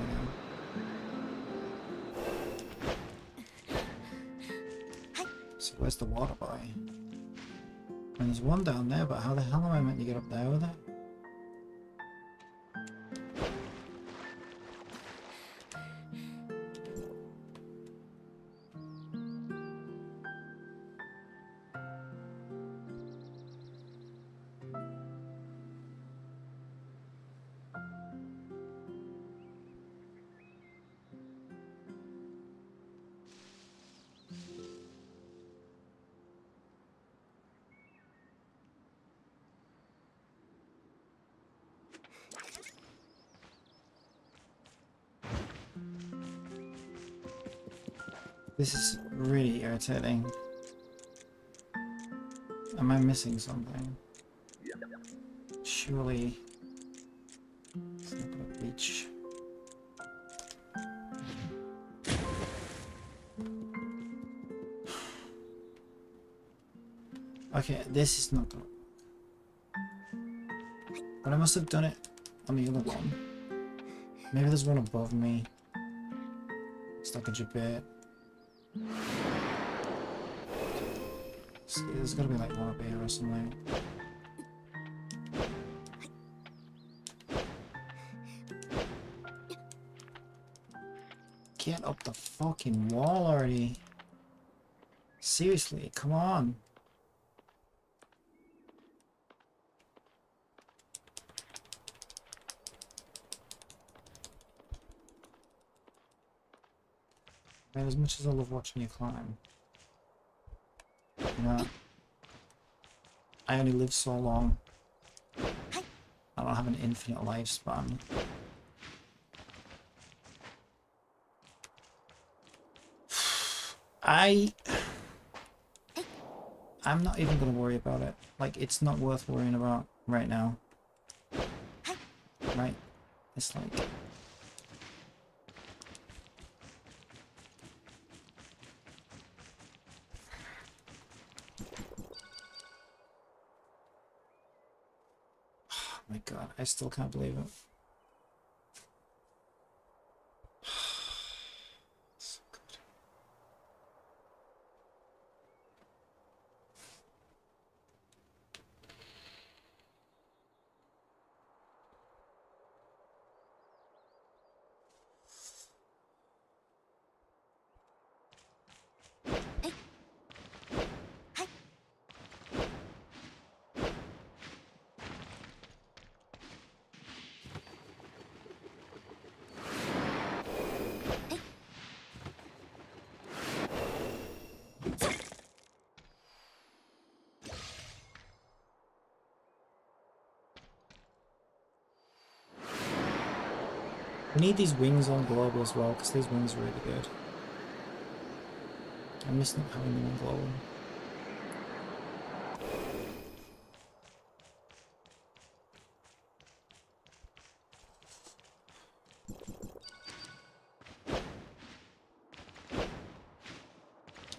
S1: So where's the water boy? And there's one down there, but how the hell am I meant to get up there with it? This is really irritating. Am I missing something? Surely it's not gonna reach. Okay, this is not gonna. But I must have done it on the other one. Maybe there's one above me. It's like a gibbet. See, there's gotta be like one up here or something. Get up the fucking wall already. Seriously, come on. Man, as much as I love watching you climb, you know, I only live so long. I don't have an infinite lifespan. I'm not even gonna worry about it. Like, it's not worth worrying about right now. Right? It's like... Oh my god, I still can't believe it. So good. We need these wings on global as well, because these wings are really good. I miss not having them on global.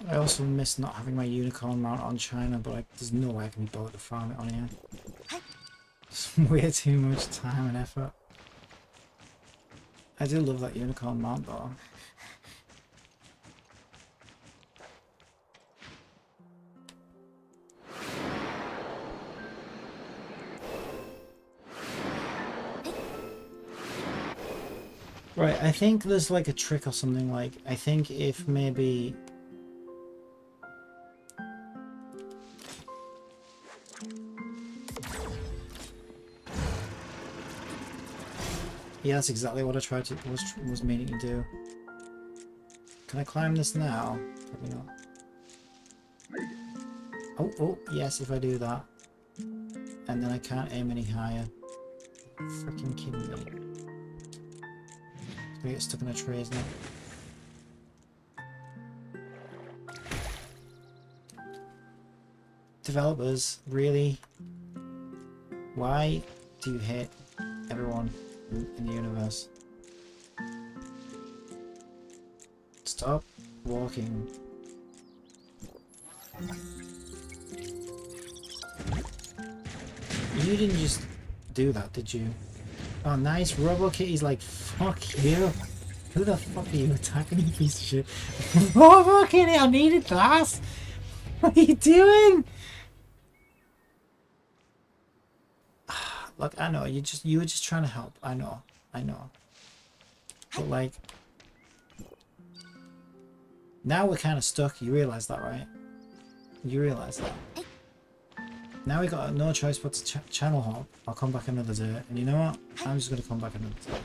S1: I also miss not having my unicorn mount on China, but there's no way I can be bothered to farm it on here. It's way too much time and effort. I do love that unicorn mount though. Right, I think there's like a trick or something. Like, I think if maybe... Yeah, that's exactly what I tried to was meaning to do. Can I climb this now? Probably not. Oh, yes, if I do that. And then I can't aim any higher. Freaking kidding me. I'm gonna get stuck in a tree, isn't it? Developers, really? Why do you hate everyone in the universe? Stop walking. You didn't just do that, did you? Oh, nice. RoboKitty's like, fuck you. Who the fuck are you attacking, you piece of shit? RoboKitty, I needed that. What are you doing? Look, I know you were just trying to help. I know. But like, now we're kind of stuck. You realize that, right? You realize that. Now we got no choice but to channel hop. I'll come back another day. And you know what? I'm just gonna come back another day.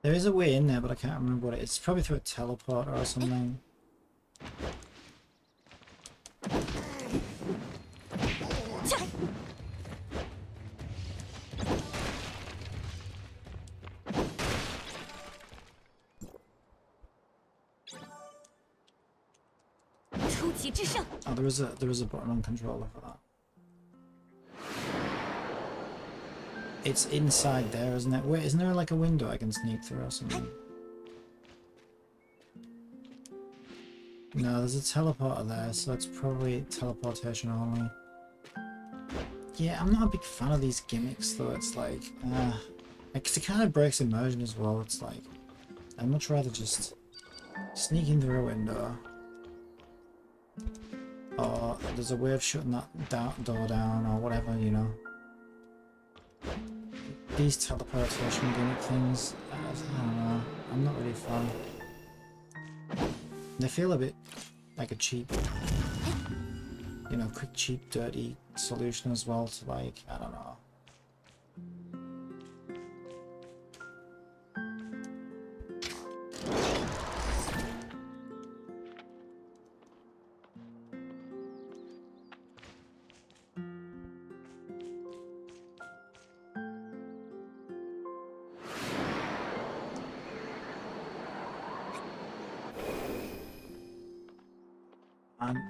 S1: There is a way in there, but I can't remember what it is. It's probably through a teleporter or something. Oh, there was a button on controller for that. It's inside there, isn't it? Wait, isn't there like a window I can sneak through or something? No, there's a teleporter there, so it's probably teleportation only. Yeah, I'm not a big fan of these gimmicks though. It's like, because it kind of breaks immersion as well. It's like, I'd much rather just sneak in through a window. Or there's a way of shutting that door down or whatever, you know. These teleportation gimmick things, I don't know, I'm not really a fan. They feel a bit like a cheap, you know, quick, cheap, dirty solution as well to like, I don't know.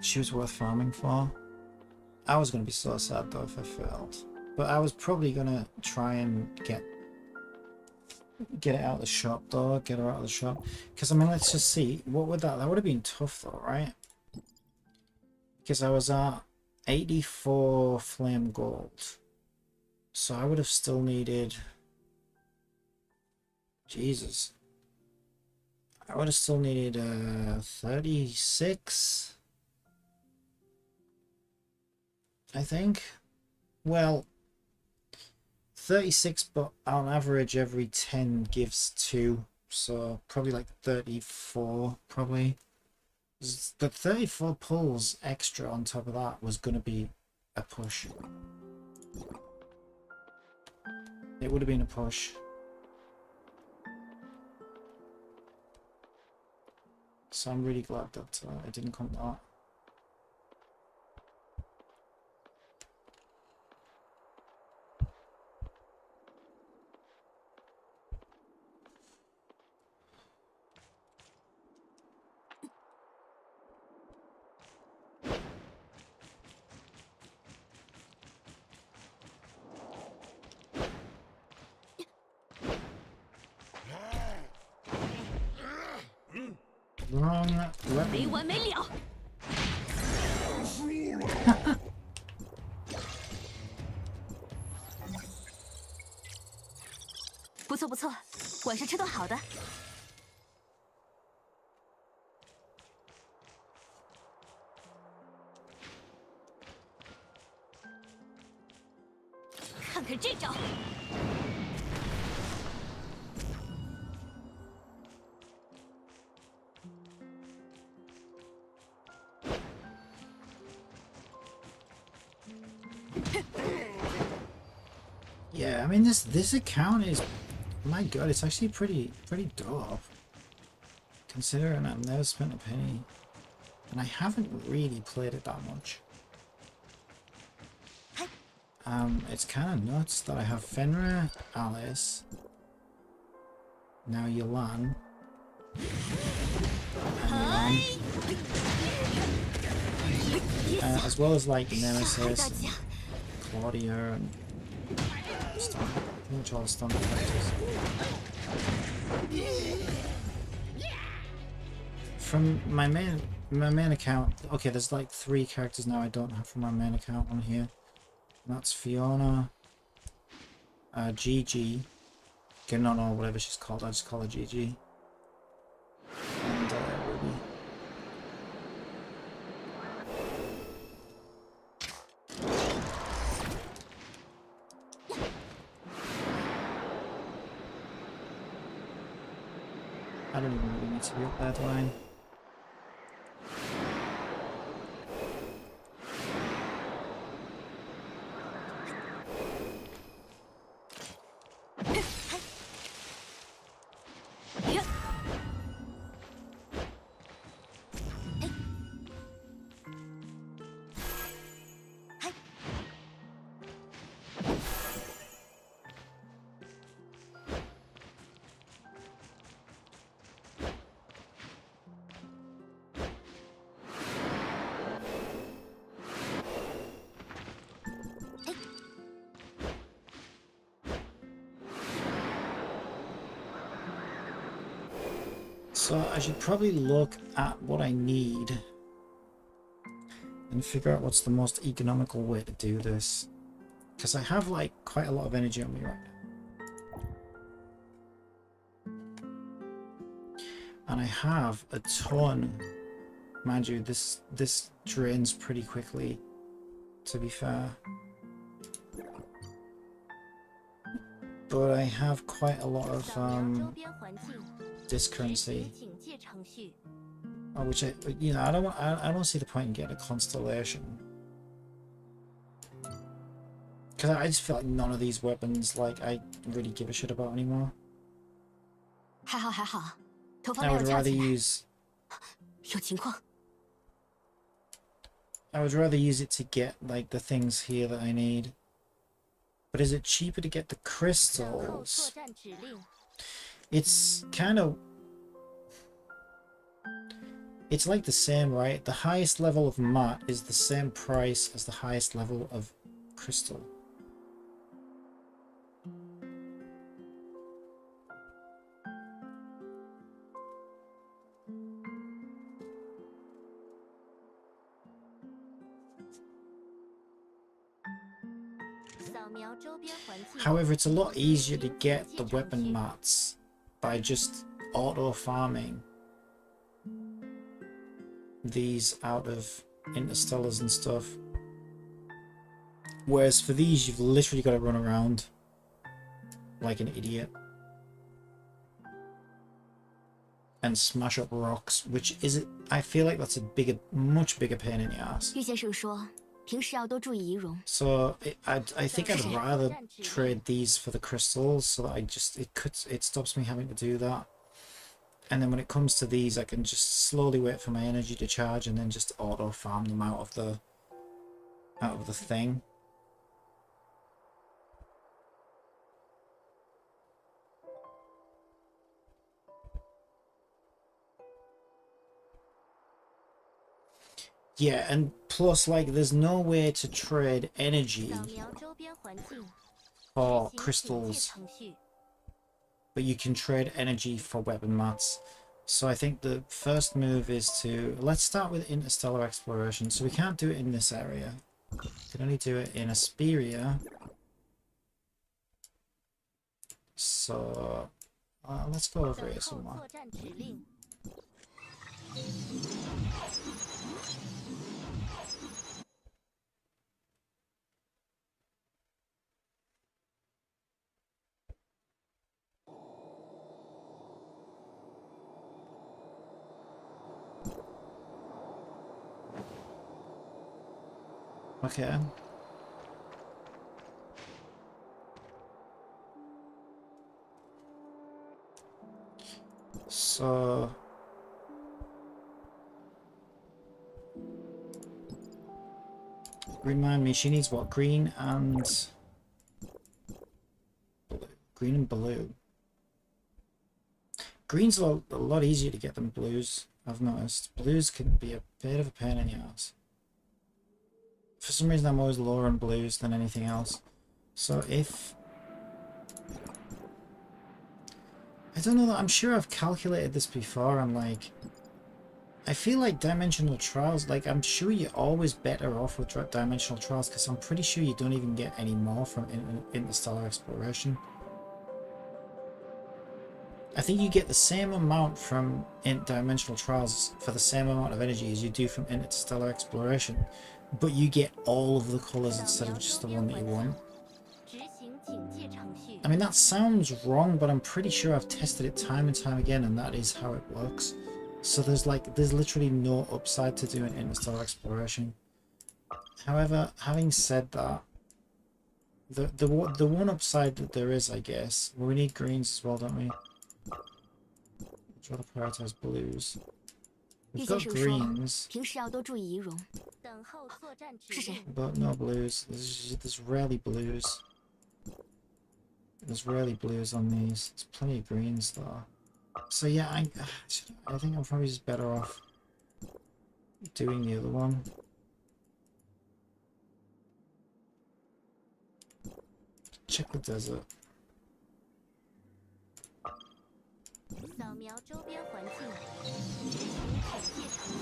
S1: She was worth farming for. I was going to be so sad though if I failed. But I was probably going to try and get it out of the shop though. Get her out of the shop. Because I mean, let's just see. What would that would have been tough though, right? Because I was at 84 flame gold. So I would have still needed... Jesus. I would have still needed 36, I think. Well, 36, but on average every 10 gives 2, so probably like 34, probably. But 34 pulls extra on top of that was going to be a push. It would have been a push. So I'm really glad that it didn't come to that. Wrong
S2: 没
S1: weapon.
S2: 完没了。不错不错，晚上吃顿好的。看看这招。
S1: Yeah, I mean this account is, my god, it's actually pretty dope. Considering I've never spent a penny, and I haven't really played it that much. It's kind of nuts that I have Fenrir, Alice, now Yulan, and Yulan, as well as like Nemesis, and Claudia, and pretty much all the standard characters. From my main account, okay, there's like 3 characters now I don't have from my main account on here. And that's Fiona, Gigi, okay, no, whatever she's called, I just call her Gigi, and Ruby. I don't even really need to be up that line. So I should probably look at what I need and figure out what's the most economical way to do this, because I have like quite a lot of energy on me right now, and I have a ton. Mind you, this drains pretty quickly, to be fair, but I have quite a lot of this currency, which I don't see the point in getting a constellation, because I just feel like none of these weapons like I really give a shit about anymore.
S2: 还好还好，头发
S1: I
S2: 没有
S1: would
S2: 翘
S1: rather
S2: 起来。
S1: use
S2: 有情况。
S1: I would rather use it to get like the things here that I need. But is it cheaper to get the
S2: 等候作
S1: crystals?
S2: 战指令。
S1: It's kind of, it's like the same, right? The highest level of mat is the same price as the highest level of crystal. However, it's a lot easier to get the weapon mats by just auto farming these out of interstellars and stuff. Whereas for these, you've literally got to run around like an idiot and smash up rocks, which is, I feel like that's a much bigger pain in the ass.
S2: 玉先生说，平时要多注意仪容。
S1: So I think I'd rather trade these for the crystals, so that it stops me having to do that. And then when it comes to these, I can just slowly wait for my energy to charge and then just auto farm them out of the thing. Yeah, and plus, like, there's no way to trade energy
S2: 扫描周边环境，
S1: for
S2: 执行警戒
S1: crystals,
S2: 程序。
S1: but you can trade energy for weapon mats. So I think the first move is to, let's start with interstellar exploration. So we can't do it in this area. We can only do it in Asperia. So let's go over
S2: 等
S1: here
S2: 候
S1: somewhere.
S2: 作战指令。
S1: Okay. So remind me, she needs what? Green and blue. Green and blue. Green's a lot easier to get than blues, I've noticed. Blues can be a bit of a pain in the ass. For some reason I'm always lower on blues than anything else. So if... I don't know, I'm sure I've calculated this before. I'm like... I feel like Dimensional Trials, like I'm sure you're always better off with Dimensional Trials because I'm pretty sure you don't even get any more from Interstellar Exploration. I think you get the same amount from Dimensional Trials for the same amount of energy as you do from Interstellar Exploration, but you get all of the colours instead of just the one that you want.
S2: 执行警戒程序。
S1: I mean, that sounds wrong, but I'm pretty sure I've tested it time and time again, and that is how it works. So there's literally no upside to doing Interstellar Exploration. However, having said that, the one upside that there is, I guess, well, we need greens as well, don't we? Try to prioritize blues.
S2: 玉
S1: We've
S2: 先
S1: got
S2: 生说，
S1: greens,
S2: 平时要多注意仪容。等候作战指令。
S1: but no blues. There's rarely blues. There's rarely blues on these. There's plenty of greens though. So yeah, I think I'm probably just better off doing the other one. Check the desert.
S2: 扫描周边环境，执行警戒程序。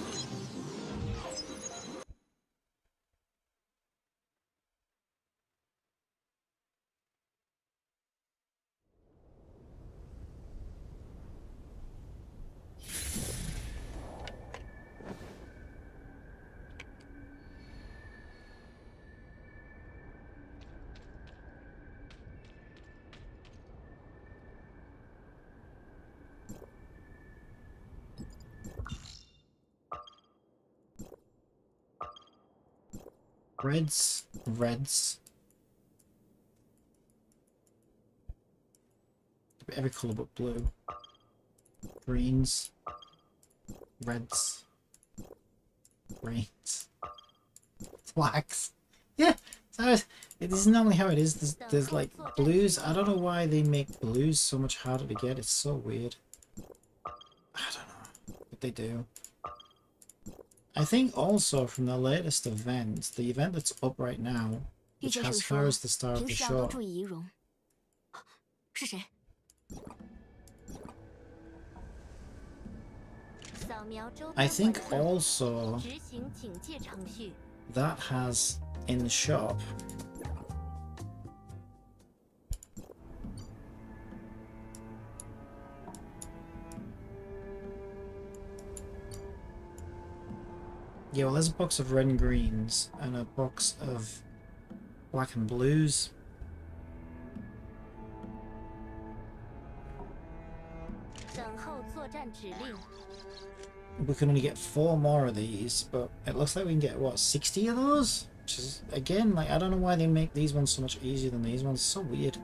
S1: Reds. Every colour but blue. Greens. Reds. Greens. Blacks. Yeah, so it is normally how it is. There's like blues. I don't know why they make blues so much harder to get. It's so weird. I don't know, but they do. I think also from the latest event, the event that's up right now,
S2: 玉
S1: which
S2: 先生
S1: has
S2: 说
S1: her as the star of
S2: 平
S1: the
S2: 时要多
S1: show.
S2: 注意仪容。是谁？扫描周
S1: I
S2: 边
S1: think
S2: 环境，
S1: also
S2: 执行警戒程序。
S1: that has in the shop Yeah, well, there's a box of red and greens and a box of black and blues. We can only get 4 more of these, but it looks like we can get, what, 60 of those? Which is, again, like, I don't know why they make these ones so much easier than these ones. It's so weird.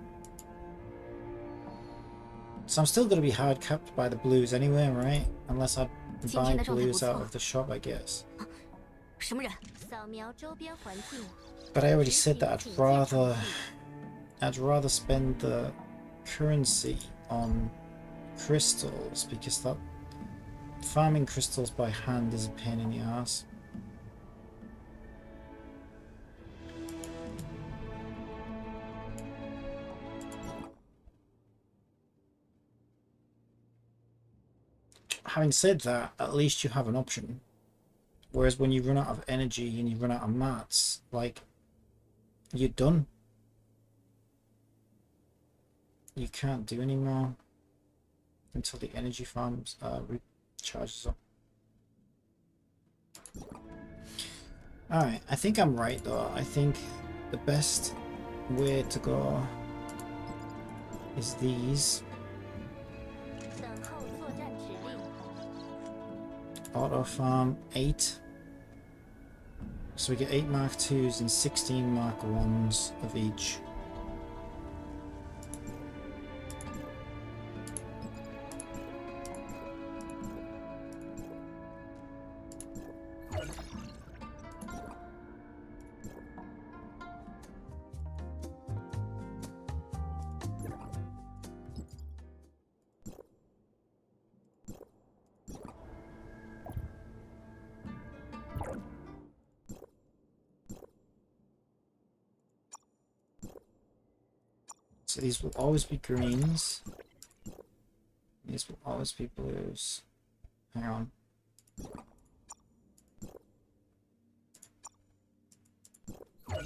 S1: So I'm still going to be hard capped by the blues anyway, right? Unless I buy blues out of the shop, I guess. But I already said that I'd rather spend the currency on crystals, because that farming crystals by hand is a pain in the ass. Having said that, at least you have an option. Whereas when you run out of energy and you run out of mats, like, you're done. You can't do any more until the energy farms recharges up. Alright, I think I'm right though. I think the best way to go is these. Auto farm 8. So we get 8 Mark 2s and 16 Mark 1s of each. So these will always be greens. These will always be blues. Hang on. What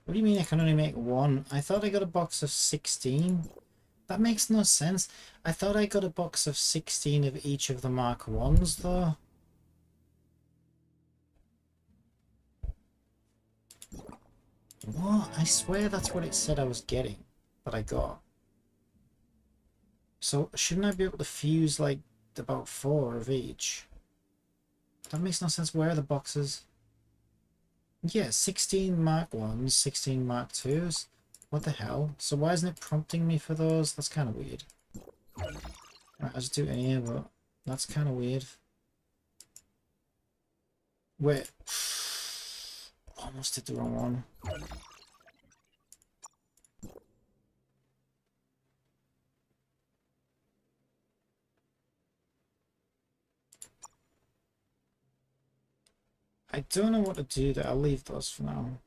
S1: do you mean I can only make 1? I thought I got a box of 16. That makes no sense. I thought I got a box of 16 of each of the Mark 1s though. What? I swear that's what it said I was getting, that I got. So shouldn't I be able to fuse like about 4 of each? That makes no sense. Where are the boxes? Yeah, 16 Mark 1s, 16 Mark 2s. What the hell? So why isn't it prompting me for those? That's kind of weird. Right, I'll just do it in here, but that's kind of weird. Wait. Almost did the wrong one. I don't know what to do there. I'll leave those for now.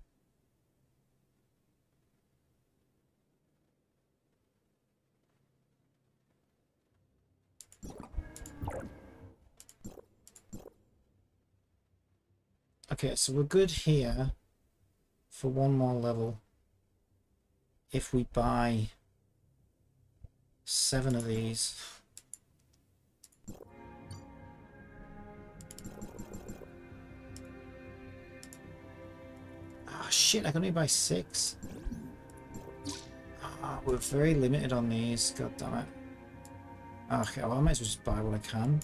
S1: Okay, so we're good here for 1 more level if we buy 7 of these. Ah, shit, I can only buy 6. Ah, we're very limited on these, god damn it. Okay, well I might as well just buy what I can.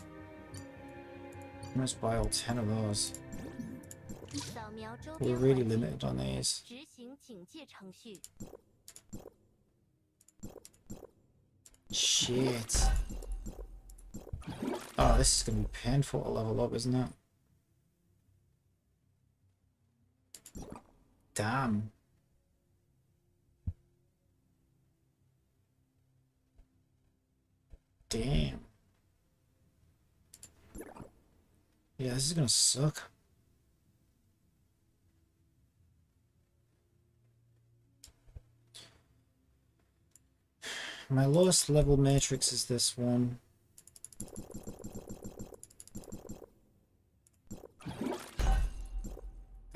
S1: I might as well buy all 10 of those. We're really limited on these. Shit. Oh, this is going to be painful to level up, isn't it? Damn. Damn. Yeah, this is going to suck. My lowest level matrix is this one.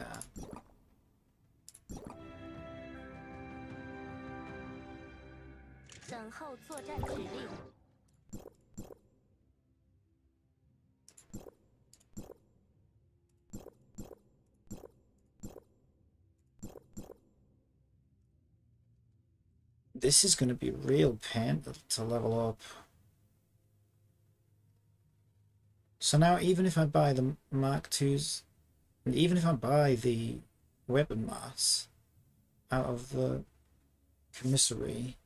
S1: Ah. This is going to be real pain to level up. So now even if I buy the Mark IIs, and even if I buy the weapon mass out of the commissary,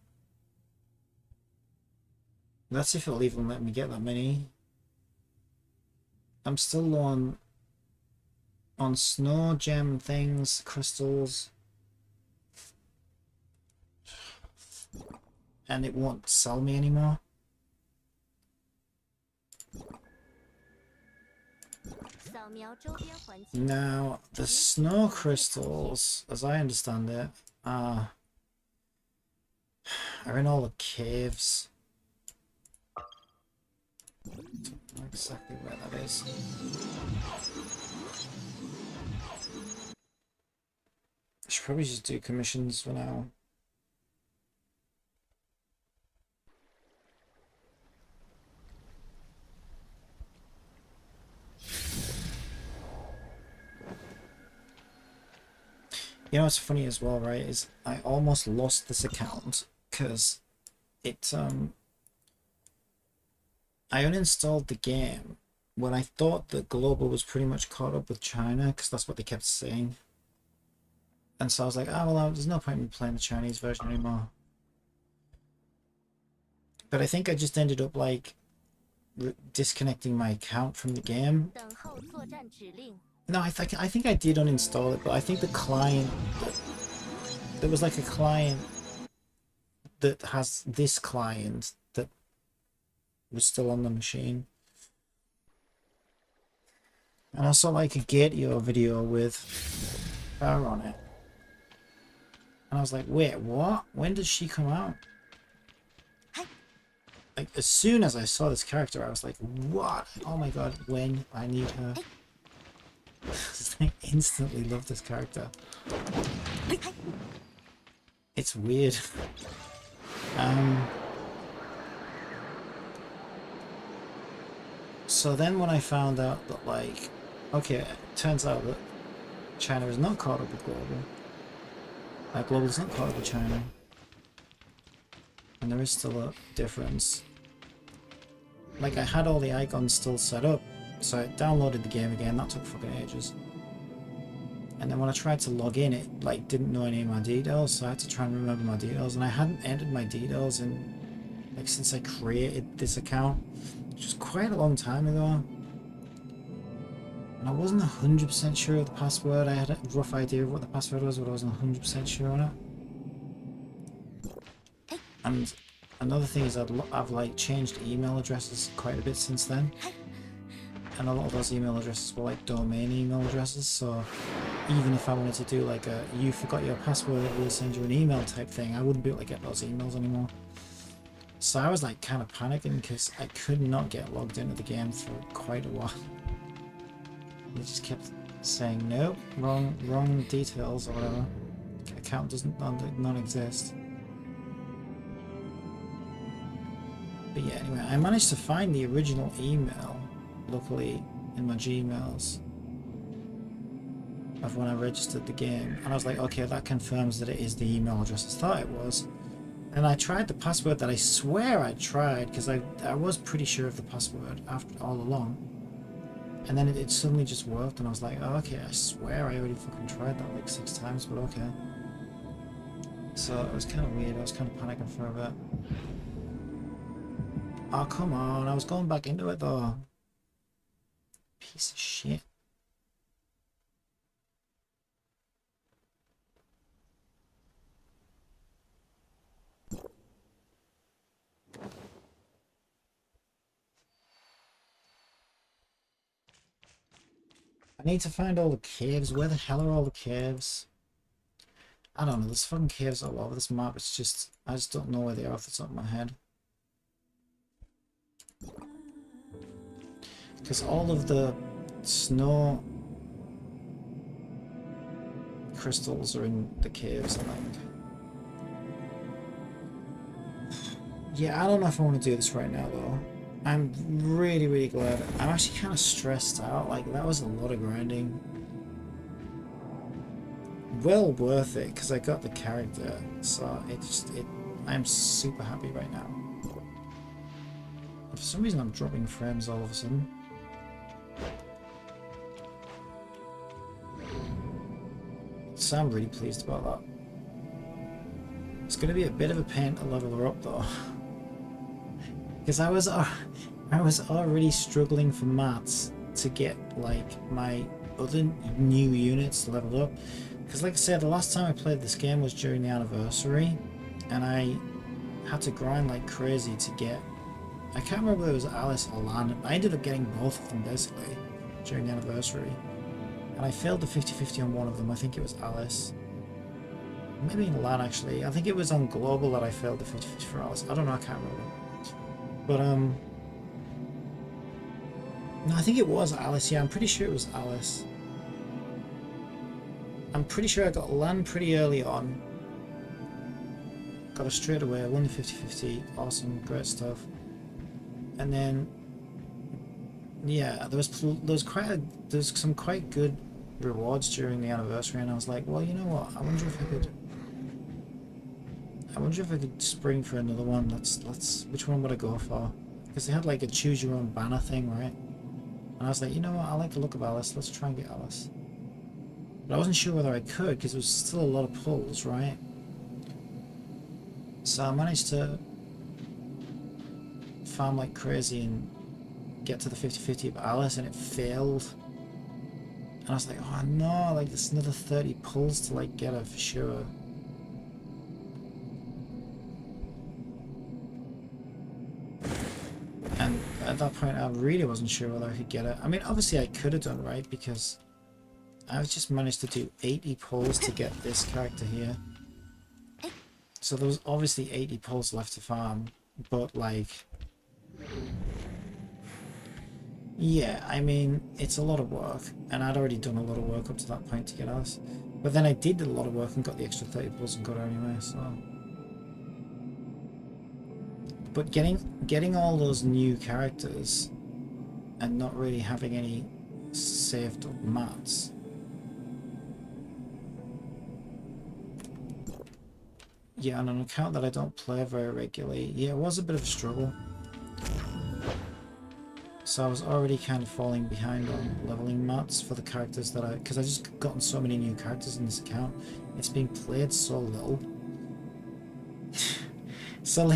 S1: that's if it'll even let me get that many. I'm still low on snow gem things, crystals, and it won't sell me anymore. Now the snow crystals, as I understand it, are in all the caves. Don't know exactly where that is. I should probably just do commissions for now. You know what's funny as well, right, is I almost lost this account because it I uninstalled the game when I thought that global was pretty much caught up with China, because that's what they kept saying. And so I was like, oh well, there's no point in me playing the Chinese version anymore. But I think I just ended up like disconnecting my account from the game. No, I think I did uninstall it, but I think the client, there was like a client that has this client that was still on the machine. And I saw like a Gatio video with her on it. And I was like, wait, what? When did she come out? Like, as soon as I saw this character, I was like, what? Oh my god, when? I need her. I instantly love this character. It's weird. So then when I found out that, like, okay, it turns out that China is not caught up with global. Global is not caught up with China. And there is still a difference. Like, I had all the icons still set up, so I downloaded the game again. That took fucking ages. And then when I tried to log in, it like didn't know any of my details, so I had to try and remember my details. And I hadn't entered my details in like since I created this account, which was quite a long time ago. And I wasn't 100% sure of the password. I had a rough idea of what the password was, but I wasn't 100% sure on it. And another thing is I've like changed email addresses quite a bit since then. And a lot of those email addresses were like domain email addresses, so even if I wanted to do like a you forgot your password, it will send you an email type thing, I wouldn't be able to get those emails anymore. So I was like kind of panicking because I could not get logged into the game for quite a while. It just kept saying nope, wrong details or whatever. Account doesn't non-exist. But yeah, anyway, I managed to find the original email, luckily, in my Gmails of when I registered the game, and I was like, okay, that confirms that it is the email address I thought it was. And I tried the password that I swear I tried, because I was pretty sure of the password after all along, and then it suddenly just worked, and I was like, oh, okay, I swear I already fucking tried that like 6 times, but okay. So it was kind of weird. I was kind of panicking for a bit. Oh, come on, I was going back into it though. Piece of shit. I need to find all the caves. Where the hell are all the caves? I don't know, there's fucking caves all over this map. It's just, I just don't know where they are off the top of my head. Because all of the snow crystals are in the caves, I think. Yeah, I don't know if I want to do this right now though. I'm really glad. I'm actually kind of stressed out. Like, that was a lot of grinding. Well worth it because I got the character, so it I'm super happy right now. For some reason I'm dropping frames all of a sudden. So I'm really pleased about that. It's going to be a bit of a pain to level her up though. Because I was already struggling for mats to get like my other new units leveled up. Because like I said, the last time I played this game was during the anniversary, and I had to grind like crazy to get, I can't remember whether it was Alice or Lan. I ended up getting both of them basically during the anniversary. And I failed the 50-50 on one of them. I think it was Alice. Maybe in Lan actually. I think it was on Global that I failed the 50-50 for Alice. I don't know, I can't remember. But no, I think it was Alice. Yeah, I'm pretty sure it was Alice. I'm pretty sure I got Lan pretty early on. Got her straight away. I won the 50-50. Awesome, great stuff. And then, yeah, there was some quite good rewards during the anniversary, and I was like, well, you know what? I wonder if I could spring for another one. Let's. Which one would I go for? Because they had like a choose your own banner thing, right? And I was like, you know what? I like the look of Alice. Let's try and get Alice. But I wasn't sure whether I could because there was still a lot of pulls, right? So I managed to farm like crazy and get to the 50-50 of Alice, and it failed. And I was like, oh no, like there's another 30 pulls to like get her for sure. And at that point I really wasn't sure whether I could get it. I mean, obviously I could have done, right, because I've just managed to do 80 pulls to get this character here. So there was obviously 80 pulls left to farm, but like, yeah, I mean, it's a lot of work, and I'd already done a lot of work up to that point to get us. But then I did a lot of work and got the extra 30 pulls and got her anyway, so. But getting all those new characters and not really having any saved up mats. Yeah, on an account that I don't play very regularly, yeah, it was a bit of a struggle. So I was already kind of falling behind on leveling mats for the characters that because I just gotten so many new characters in this account. It's being played so little. So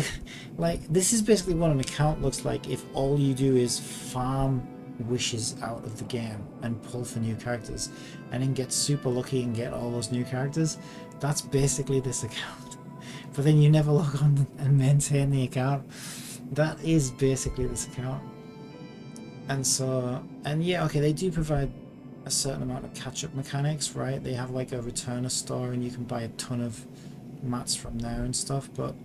S1: like this is basically what an account looks like if all you do is farm wishes out of the game and pull for new characters and then get super lucky and get all those new characters. That's basically this account. But then you never log on and maintain the account. That is basically this account. And so, and yeah, okay, they do provide a certain amount of catch-up mechanics, right? They have like a returner store and you can buy a ton of mats from there and stuff, but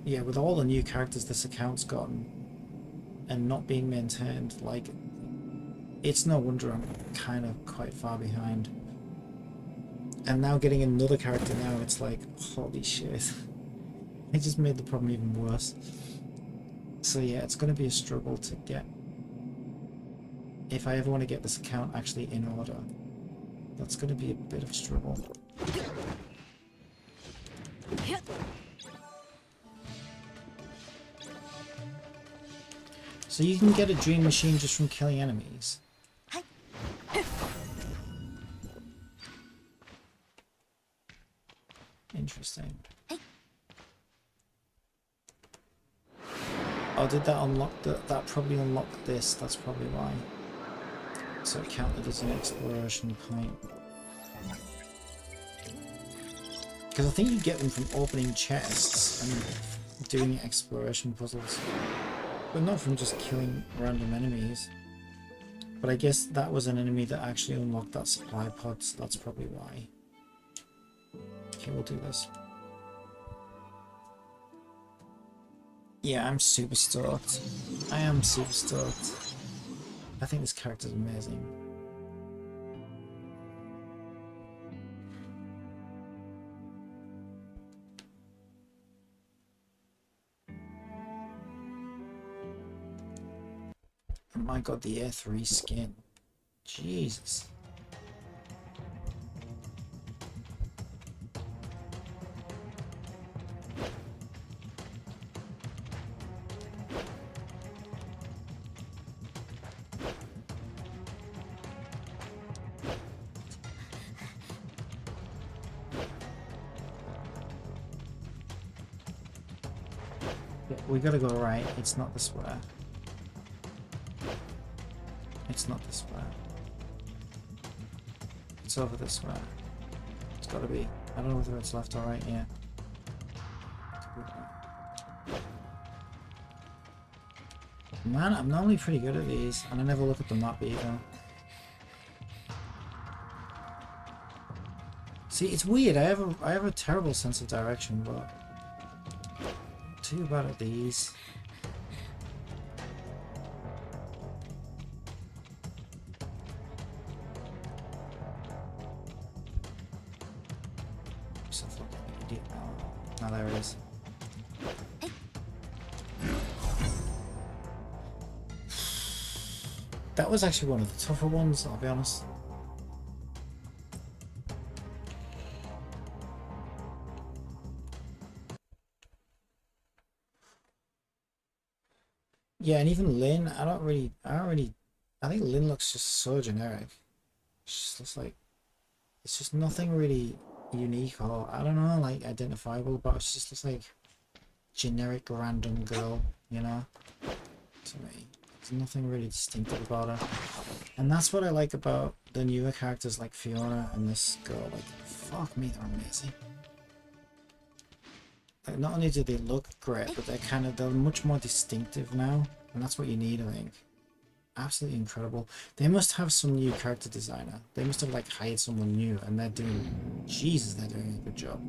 S1: yeah, with all the new characters this account's gotten and not being maintained, like, it's no wonder I'm kind of quite far behind. And now getting another character now, it's like, holy shit. It just made the problem even worse. So yeah, it's going to be a struggle to get, if I ever want to get this account actually in order. That's going to be a bit of a struggle. So you can get a dream machine just from killing enemies. Interesting. Oh, did that unlock that probably unlocked this, that's probably why. So it counted as an exploration point. Because I think you get them from opening chests and doing exploration puzzles. But not from just killing random enemies. But I guess that was an enemy that actually unlocked that supply pod, so that's probably why. Okay, we'll do this. Yeah, I'm super stoked. I am super stoked. I think this character's amazing. Oh my god, the A3 skin. Jesus. Yeah, we gotta go right. It's not this way. It's not this way. It's over this way. It's gotta be. I don't know whether it's left or right, yeah. Man, I'm normally pretty good at these, and I never look at the map either. See, it's weird. I have a terrible sense of direction, but too bad at these. Oh, there it is. That was actually one of the tougher ones, I'll be honest. Yeah, and even Lynn, I think Lynn looks just so generic. She just looks like, it's just nothing really unique or, I don't know, like identifiable about it. She just looks like generic random girl, you know, to me. There's nothing really distinctive about her. And that's what I like about the newer characters like Fiona and this girl. Like, fuck me, they're amazing. Like, not only do they look great, but they're much more distinctive now. And that's what you need, I think. Absolutely incredible. They must have some new character designer. They must have like hired someone new, and they're doing, Jesus, they're doing a good job.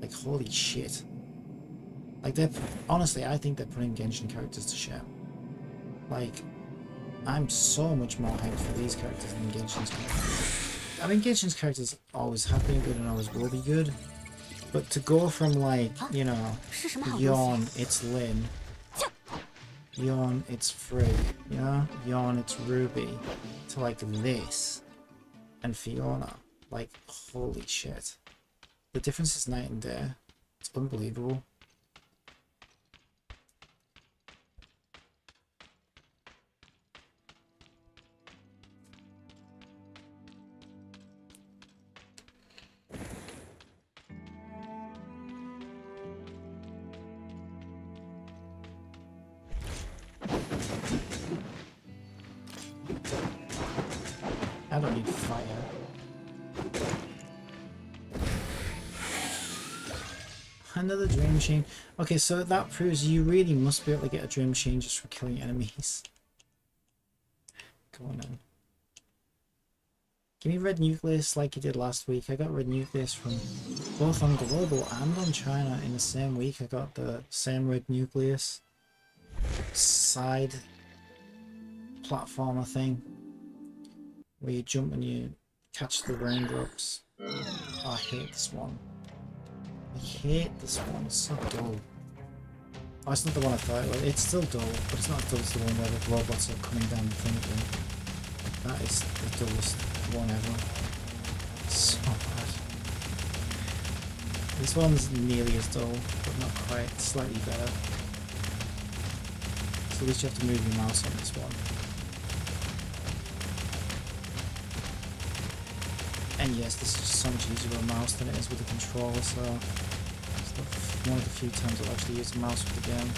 S1: Like, holy shit. Like, honestly, I think they're putting Genshin characters to shame. Like, I'm so much more hyped for these characters than Genshin's characters. I mean, Genshin's characters always have been good and always will be good. But to go from, like, you know, Yawn, it's Lynn. Yawn, it's Frigg. You know? Yawn, it's Ruby. To, like, this. And Fiona. Like, holy shit. The difference is night and day. It's unbelievable. I don't need fire. Another dream machine. Okay, so that proves you really must be able to get a dream machine just for killing enemies. Come on then. Give me red nucleus like you did last week. I got red nucleus from both on global and on China in the same week. I got the same red nucleus side platformer thing where you jump and you catch the raindrops. Oh, I hate this one. I hate this one. It's so dull. Oh, it's not the one I thought it was. It's still dull, but it's not as dull as the one where the robots are coming down the thing again. That is the dullest one ever. So bad. This one's nearly as dull, but not quite. Slightly better. So at least you have to move your mouse on this one. And yes, this is so much easier with a mouse than it is with a controller, so it's one of the few times I've actually used a mouse with the game.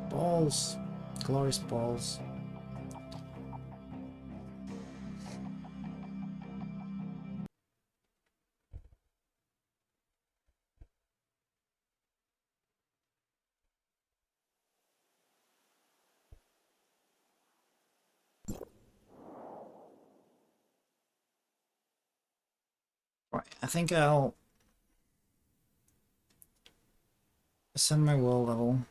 S1: Balls. Glorious balls. Right, I think I'll ascend my world level.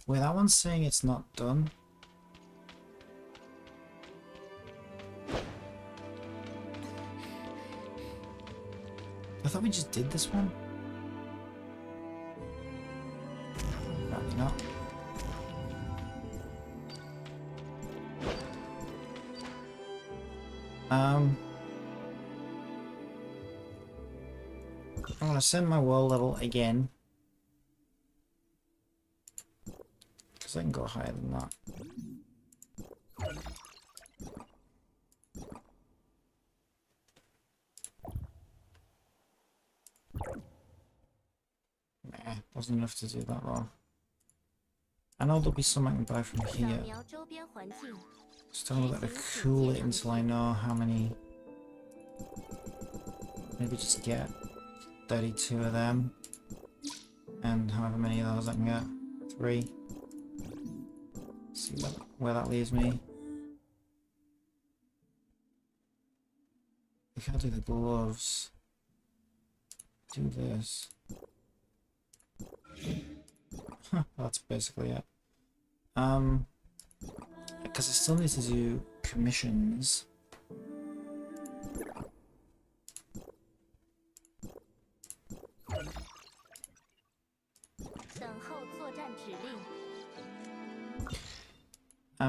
S1: Wait, that one's saying it's not done. thought we just did this one. Apparently not. I'm gonna send my world level again. Because I can go higher than that. Nah, wasn't enough to do that wrong. I know there'll be some I can buy from here. Just don't let it cool it until I know how many. Maybe just get 32 of them. And however many of those I can get. 3. See where that leaves me. I can't do the gloves. Do this. Huh, that's basically it. Because I still need to do commissions.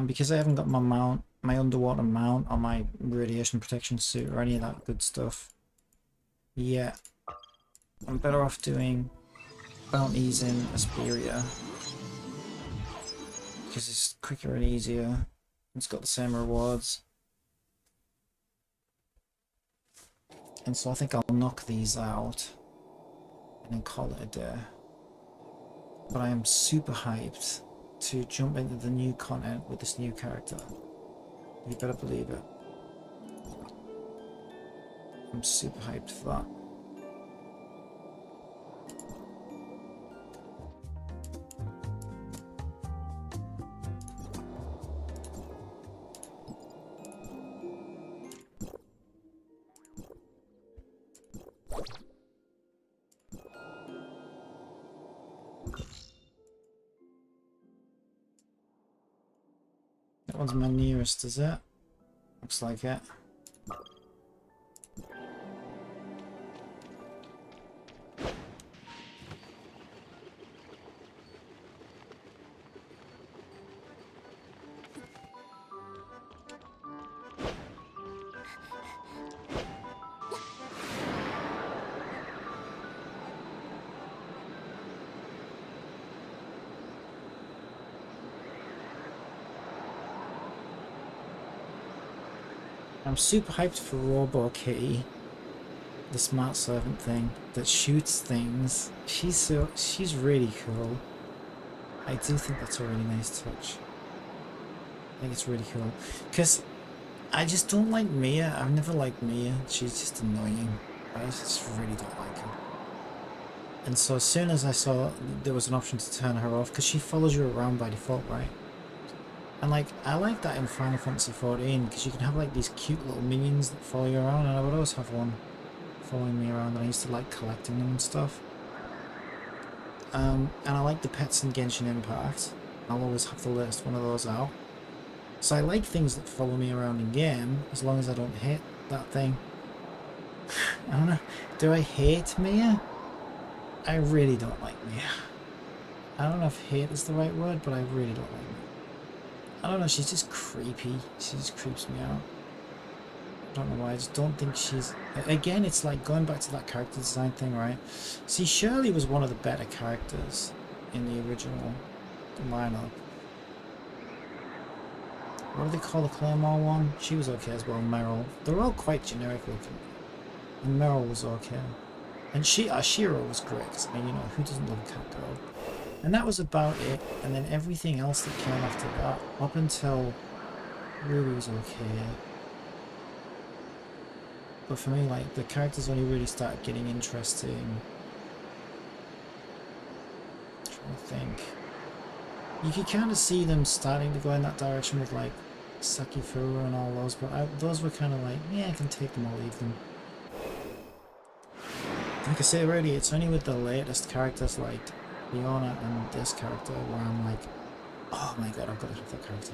S1: Because I haven't got my mount, my underwater mount or my radiation protection suit or any of that good stuff yet, I'm better off doing bounties in Asperia. Because it's quicker and easier. It's got the same rewards. And so I think I'll knock these out and then call it a day. But I am super hyped to jump into the new content with this new character. You better believe it. I'm super hyped for that. That one's my nearest, is it? Looks like it. I'm super hyped for Robo Kitty, the smart servant thing that shoots things. She's really cool. I do think that's a really nice touch. I think it's really cool. Because I just don't like Mia. I've never liked Mia. She's just annoying. I just really don't like her. And so as soon as I saw there was an option to turn her off, because she follows you around by default, right? And like, I like that in Final Fantasy XIV, because you can have like these cute little minions that follow you around, and I would always have one following me around, and I used to like collecting them and stuff. And I like the pets in Genshin Impact. I'll always have the latest one of those out. So I like things that follow me around in game, as long as I don't hit that thing. I don't know. Do I hate Mia? I really don't like Mia. I don't know if hate is the right word, but I really don't like Mia. I don't know, she's just creepy. She just creeps me out. I don't know why, I just don't think she's... Again, it's like going back to that character design thing, right? See, Shirley was one of the better characters in the original lineup. What do they call the Claymore one? She was okay as well, Meryl. They're all quite generic looking. And Meryl was okay. And Shiro was great, because, I mean, you know, who doesn't love Cat Girl? And that was about it, and then everything else that came after that, up until Ruby was okay. But for me, like, the characters only really started getting interesting. I'm trying to think. You could kind of see them starting to go in that direction with, like, Sakifura and all those, but those were kind of like, yeah, I can take them or leave them. Like I say already, it's only with the latest characters, like Leona and this character, where I'm like, oh my god, I've got to have that character.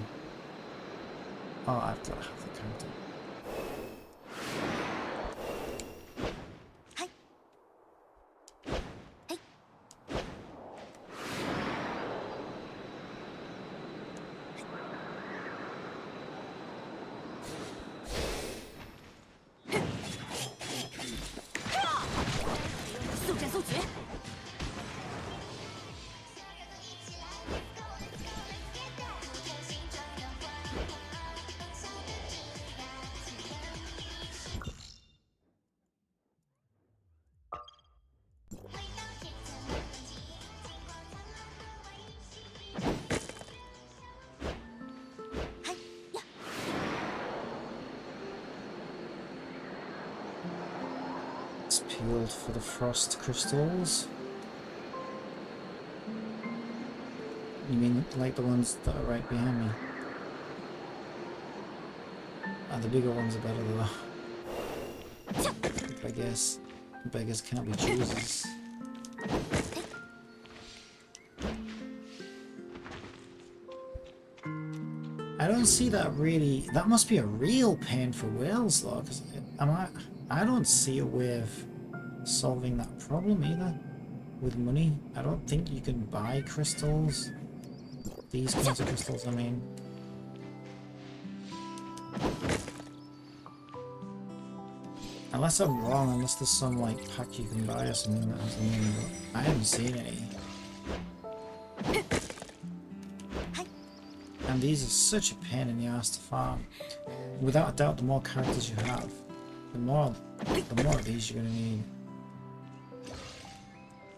S1: Oh, I've got to have that character.
S2: 速诀。
S1: It's peeled for the frost crystals. You mean like the ones that are right behind me? The bigger ones are better though. I guess beggars can't be choosers. I don't see that really. That must be a real pain for whales though, because I don't see a way of solving that problem either with money. I don't think you can buy crystals. These kinds of crystals, I mean. Unless I'm wrong, unless there's some like pack you can buy or something that has the money, but I haven't seen any. And these are such a pain in the ass to farm. Without a doubt, the more characters you have, the more of these you're gonna need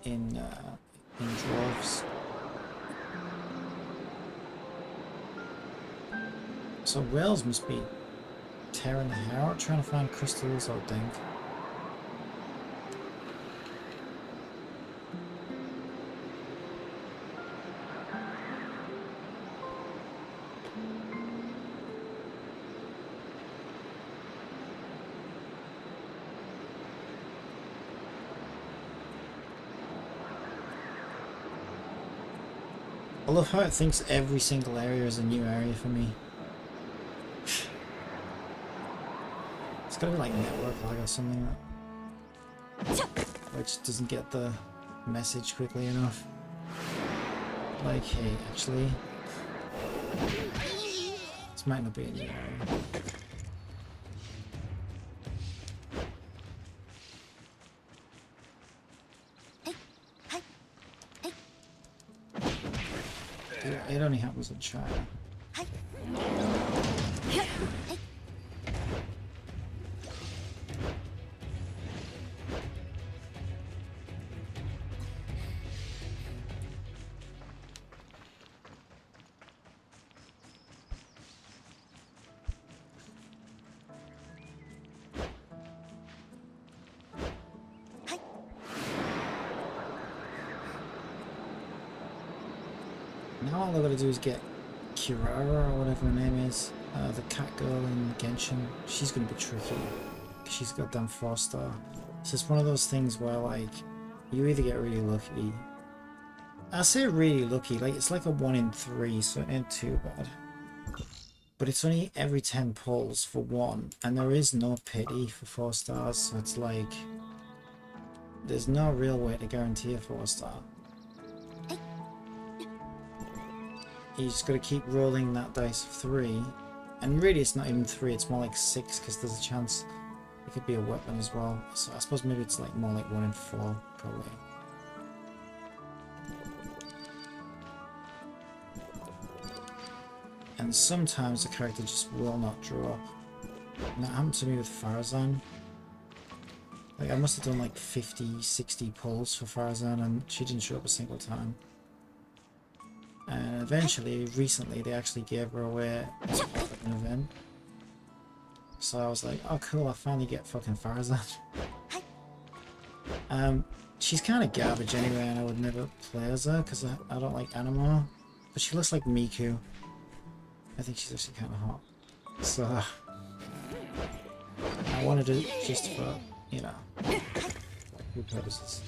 S1: in droves. So whales must be tearing the hair out trying to find crystals, I would think. I love how it thinks every single area is a new area for me. It's gotta be like network lag or something which doesn't get the message quickly enough. Like, hey, actually, this might not be a new area. It only happens in China. Now all I gotta do is get Kirara or whatever her name is, the cat girl in Genshin. She's gonna be tricky. She's got damn 4-star. So it's one of those things where like you either get really lucky. I say really lucky, like it's like a 1 in 3, so it ain't too bad. But it's only every 10 pulls for 1, and there is no pity for 4 stars, so it's like there's no real way to guarantee a 4-star. You just got to keep rolling that dice of 3, and really it's not even 3, it's more like 6 because there's a chance it could be a weapon as well. So I suppose maybe it's like more like 1 in 4 probably. And sometimes the character just will not drop. And that happened to me with Farazan. Like I must have done like 50, 60 pulls for Farazan and she didn't show up a single time. And eventually, recently, they actually gave her away as part of an event. So I was like, oh cool, I finally get fucking Farazan. She's kind of garbage anyway, and I would never play as her because I don't like anime. But she looks like Miku. I think she's actually kind of hot. So I wanted it just for, you know, good purposes.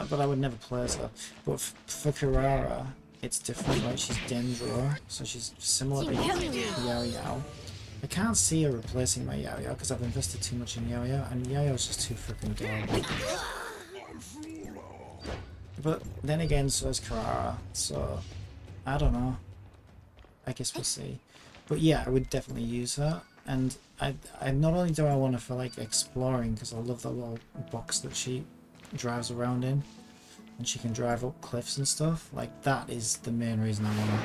S1: But I would never play as her. But for Kirara, it's different, right? She's Dendro, so she's similar to Yao Yao. I can't see her replacing my Yao Yao because I've invested too much in Yao Yao, and Yao Yao's just too freaking adorable. But then again, so is Kirara, so I don't know. I guess we'll see. But yeah, I would definitely use her. And I not only do I want to feel like exploring, because I love that little box that she drives around in, and she can drive up cliffs and stuff. Like, that is the main reason I want to.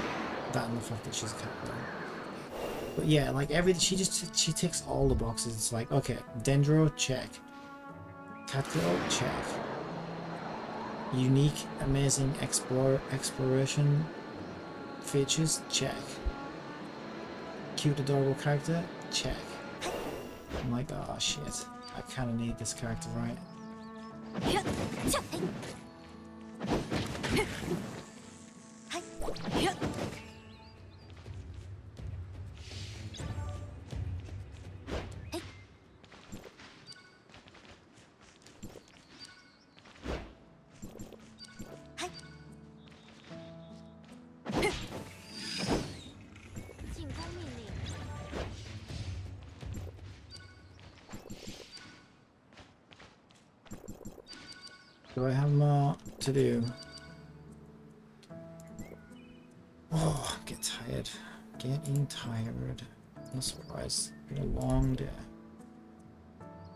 S1: That and the fact that she's a captain. But yeah, like she ticks all the boxes. It's like, okay, Dendro, check. Catgirl, check. Unique, amazing exploration features, check. Cute, adorable character, check. I'm like, oh shit, I kind of need this character, right? Do I have more to do? Oh, I get tired. Getting tired. No surprise. It's been a long day.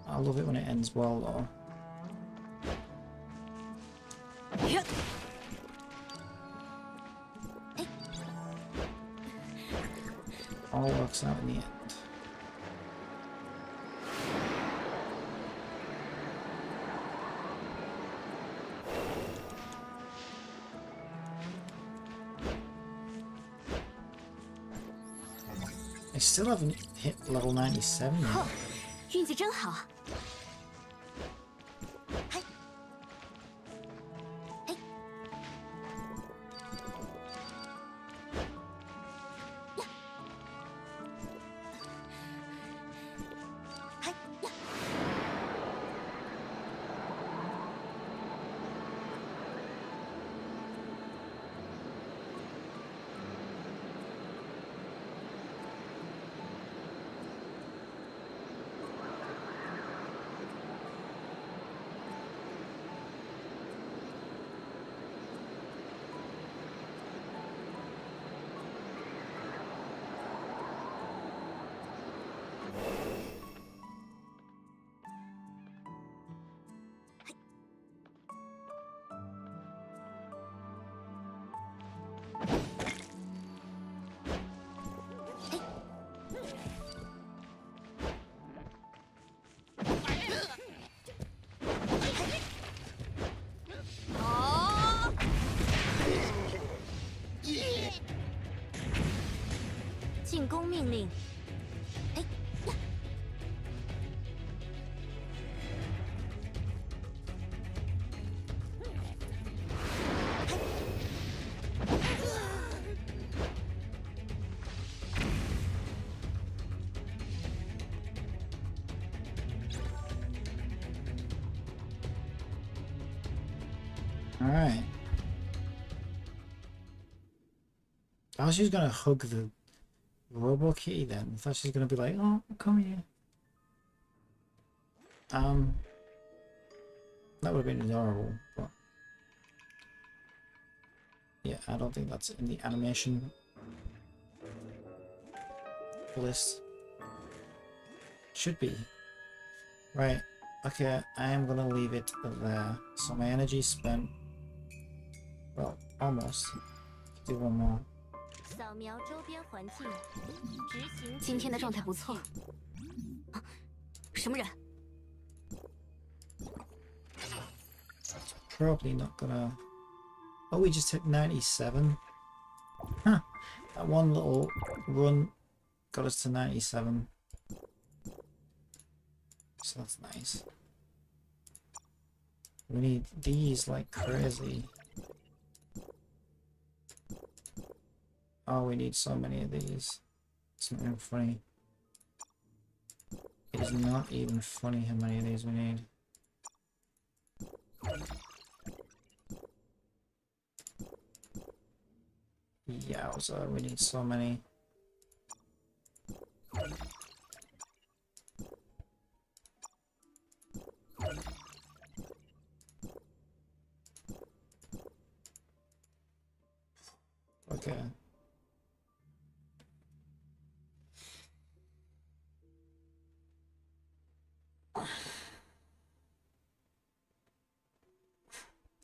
S1: I love it when it ends well though. All works out in the end. I still haven't hit level 97 yet.
S2: 运气真好。进攻命令。哎呀！
S1: All right. Oh, she's gonna hug the Robo Kitty then. I thought she was gonna be like, "Oh, come here." That would have been adorable, but yeah, I don't think that's in the animation list. Should be. Right. Okay, I am gonna leave it there. So my energy spent. Well, almost. Do one more.
S2: 扫描周边环境，执行。今天的状态不错。啊，什么人？
S1: Probably not gonna. Oh, we just hit 97. Huh. That one little run got us to 97. So that's nice. We need these like crazy. Oh, we need so many of these. It's not even funny. It is not even funny how many of these we need. Yowza, we need so many. Okay.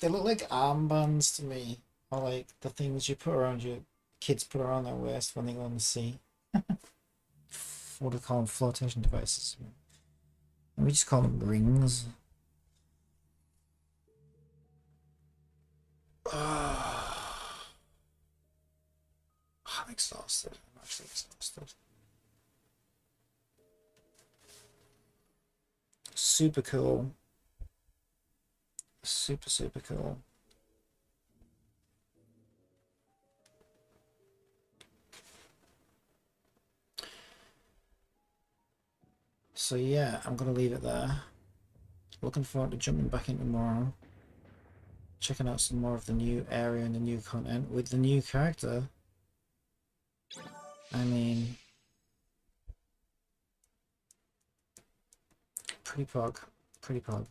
S1: They look like armbands to me, or like the things you put around your kids put around their waist when they go on the sea. What do they call them? Flotation devices. We just call them rings. I'm exhausted. I'm actually exhausted. Super cool. Super, super cool. So yeah, I'm gonna leave it there. Looking forward to jumping back in tomorrow. Checking out some more of the new area and the new content with the new character. I mean, pretty pog. Pretty pog.